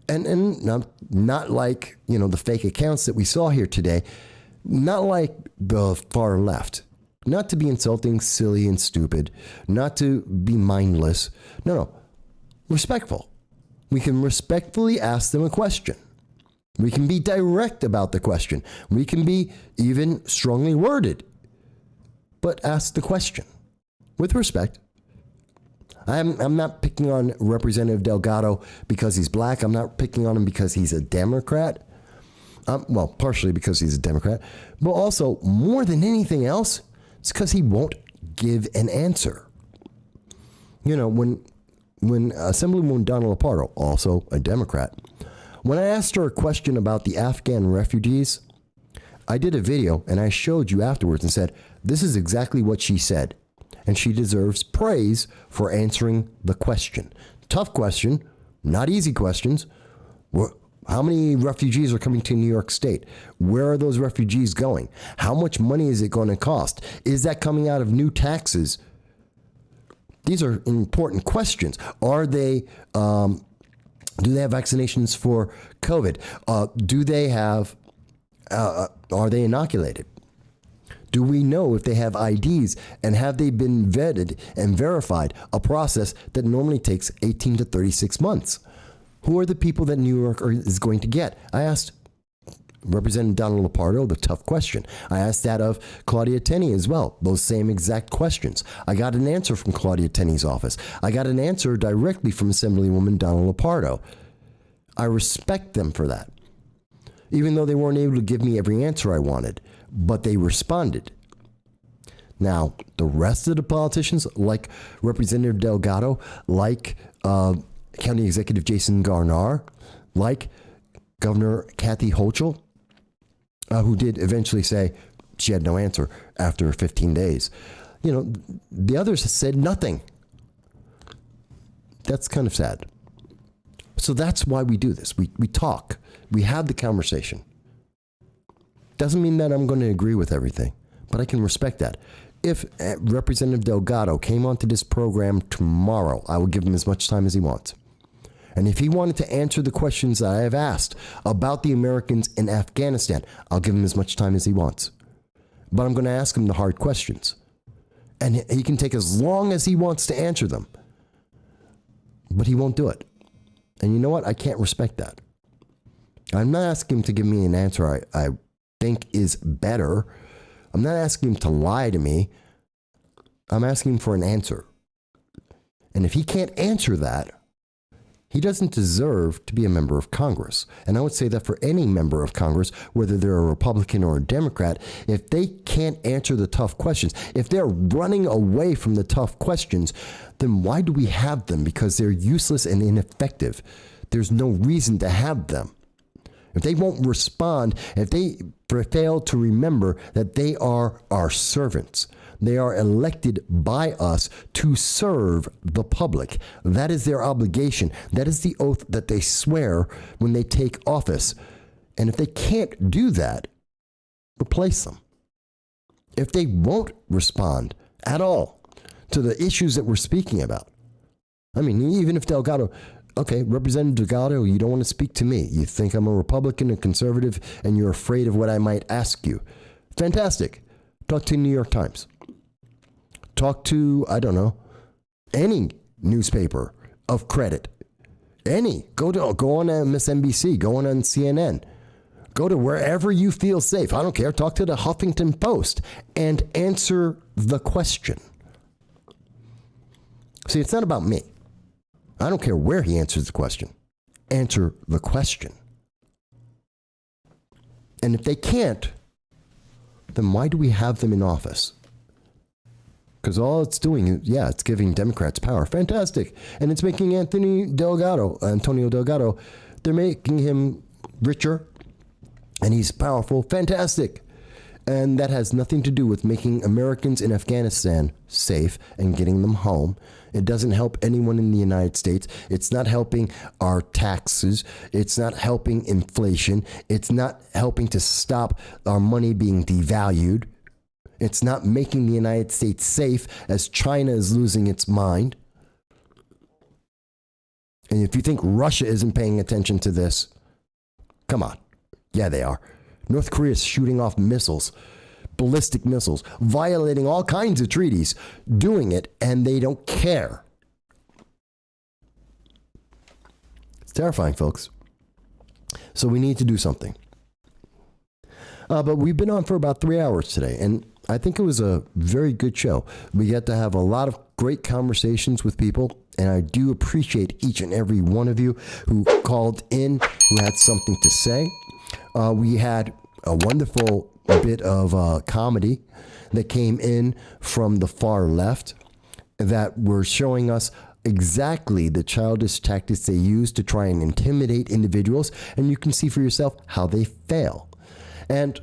and not like, the fake accounts that we saw here today, not like the far left, not to be insulting, silly, and stupid, not to be mindless. No, respectful. We can respectfully ask them a question. We can be direct about the question. We can be even strongly worded. But ask the question with respect. I'm not picking on Representative Delgado because he's black. I'm not picking on him because he's a Democrat. Well, partially because he's a Democrat, but also more than anything else, it's because he won't give an answer. When Assemblywoman Donna Lopardo, also a Democrat, when I asked her a question about the Afghan refugees, I did a video and I showed you afterwards and said, this is exactly what she said. And she deserves praise for answering the question. Tough question, not easy questions. How many refugees are coming to New York State? Where are those refugees going? How much money is it going to cost? Is that coming out of new taxes? These are important questions. Are they, do they have vaccinations for COVID? Do they have, are they inoculated? Do we know if they have IDs, and have they been vetted and verified, a process that normally takes 18 to 36 months? Who are the people that New York is going to get? I asked Representative Donald Lepardo, the tough question. I asked that of Claudia Tenney as well, those same exact questions. I got an answer from Claudia Tenney's office. I got an answer directly from Assemblywoman Donald Lepardo. I respect them for that, even though they weren't able to give me every answer I wanted, but they responded. Now, the rest of the politicians, like Representative Delgado, like County Executive Jason Garnar, like Governor Kathy Hochul, who did eventually say she had no answer after 15 days. You know, the others said nothing. That's kind of sad. So that's why we do this. We talk. We have the conversation. Doesn't mean that I'm going to agree with everything, but I can respect that. If Representative Delgado came onto this program tomorrow, I would give him as much time as he wants. And if he wanted to answer the questions that I have asked about the Americans in Afghanistan, I'll give him as much time as he wants. But I'm going to ask him the hard questions. And he can take as long as he wants to answer them. But he won't do it. And you know what? I can't respect that. I'm not asking him to give me an answer I think is better. I'm not asking him to lie to me. I'm asking him for an answer. And if he can't answer that, he doesn't deserve to be a member of Congress. And I would say that for any member of Congress, whether they're a Republican or a Democrat, if they can't answer the tough questions, if they're running away from the tough questions, then why do we have them? Because they're useless and ineffective. There's no reason to have them. If they won't respond, if they fail to remember that they are our servants, they are elected by us to serve the public. That is their obligation. That is the oath that they swear when they take office. And if they can't do that, replace them. If they won't respond at all to the issues that we're speaking about. I mean, even if Delgado, okay, Representative Delgado, you don't want to speak to me. You think I'm a Republican, a conservative, and you're afraid of what I might ask you. Fantastic. Talk to New York Times. Talk to, I don't know, any newspaper of credit. Any. Go on MSNBC. Go on CNN. Go to wherever you feel safe. I don't care. Talk to the Huffington Post and answer the question. See, it's not about me. I don't care where he answers the question. Answer the question. And if they can't, then why do we have them in office? Because all it's doing is, yeah, it's giving Democrats power. Fantastic. And it's making Antonio Delgado, they're making him richer and he's powerful. Fantastic. And that has nothing to do with making Americans in Afghanistan safe and getting them home. It doesn't help anyone in the United States. It's not helping our taxes. It's not helping inflation. It's not helping to stop our money being devalued. It's not making the United States safe as China is losing its mind. And if you think Russia isn't paying attention to this, come on. Yeah, they are. North Korea is shooting off missiles, ballistic missiles, violating all kinds of treaties, doing it, and they don't care. It's terrifying, folks. So we need to do something. But we've been on for about 3 hours today, and I think it was a very good show. We get to have a lot of great conversations with people, and I do appreciate each and every one of you who called in, who had something to say. We had a wonderful bit of comedy that came in from the far left that were showing us exactly the childish tactics they use to try and intimidate individuals, and you can see for yourself how they fail. And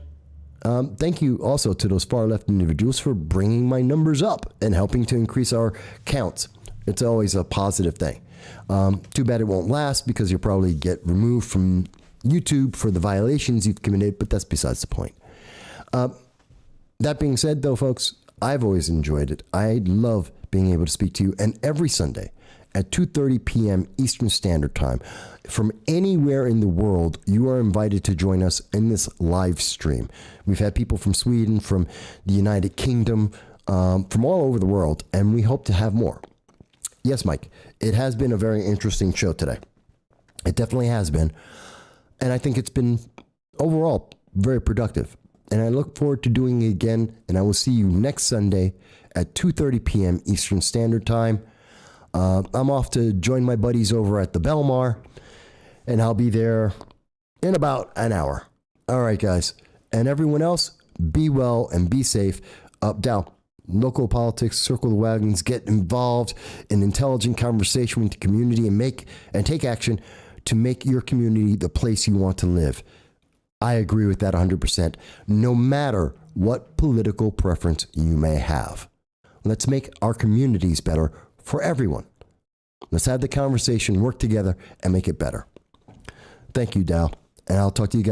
thank you also to those far left individuals for bringing my numbers up and helping to increase our counts. It's always a positive thing. Too bad it won't last because you'll probably get removed from YouTube for the violations you've committed, but that's besides the point. That being said, though, folks, I've always enjoyed it. I love being able to speak to you, and every Sunday at 2:30 p.m. Eastern Standard Time, from anywhere in the world, you are invited to join us in this live stream. We've had people from Sweden, from the United Kingdom, from all over the world, and we hope to have more. Yes, Mike, it has been a very interesting show today. It definitely has been. And I think it's been overall, very productive. And I look forward to doing it again. And I will see you next Sunday at 2:30 p.m. Eastern Standard Time. I'm off to join my buddies over at the Belmar, and I'll be there in about an hour. All right, guys. And everyone else, be well and be safe. Dal, local politics, circle the wagons, get involved in intelligent conversation with the community and take action to make your community the place you want to live. I agree with that 100%, no matter what political preference you may have. Let's make our communities better for everyone. Let's have the conversation, work together, and make it better. Thank you, Dal, and I'll talk to you guys.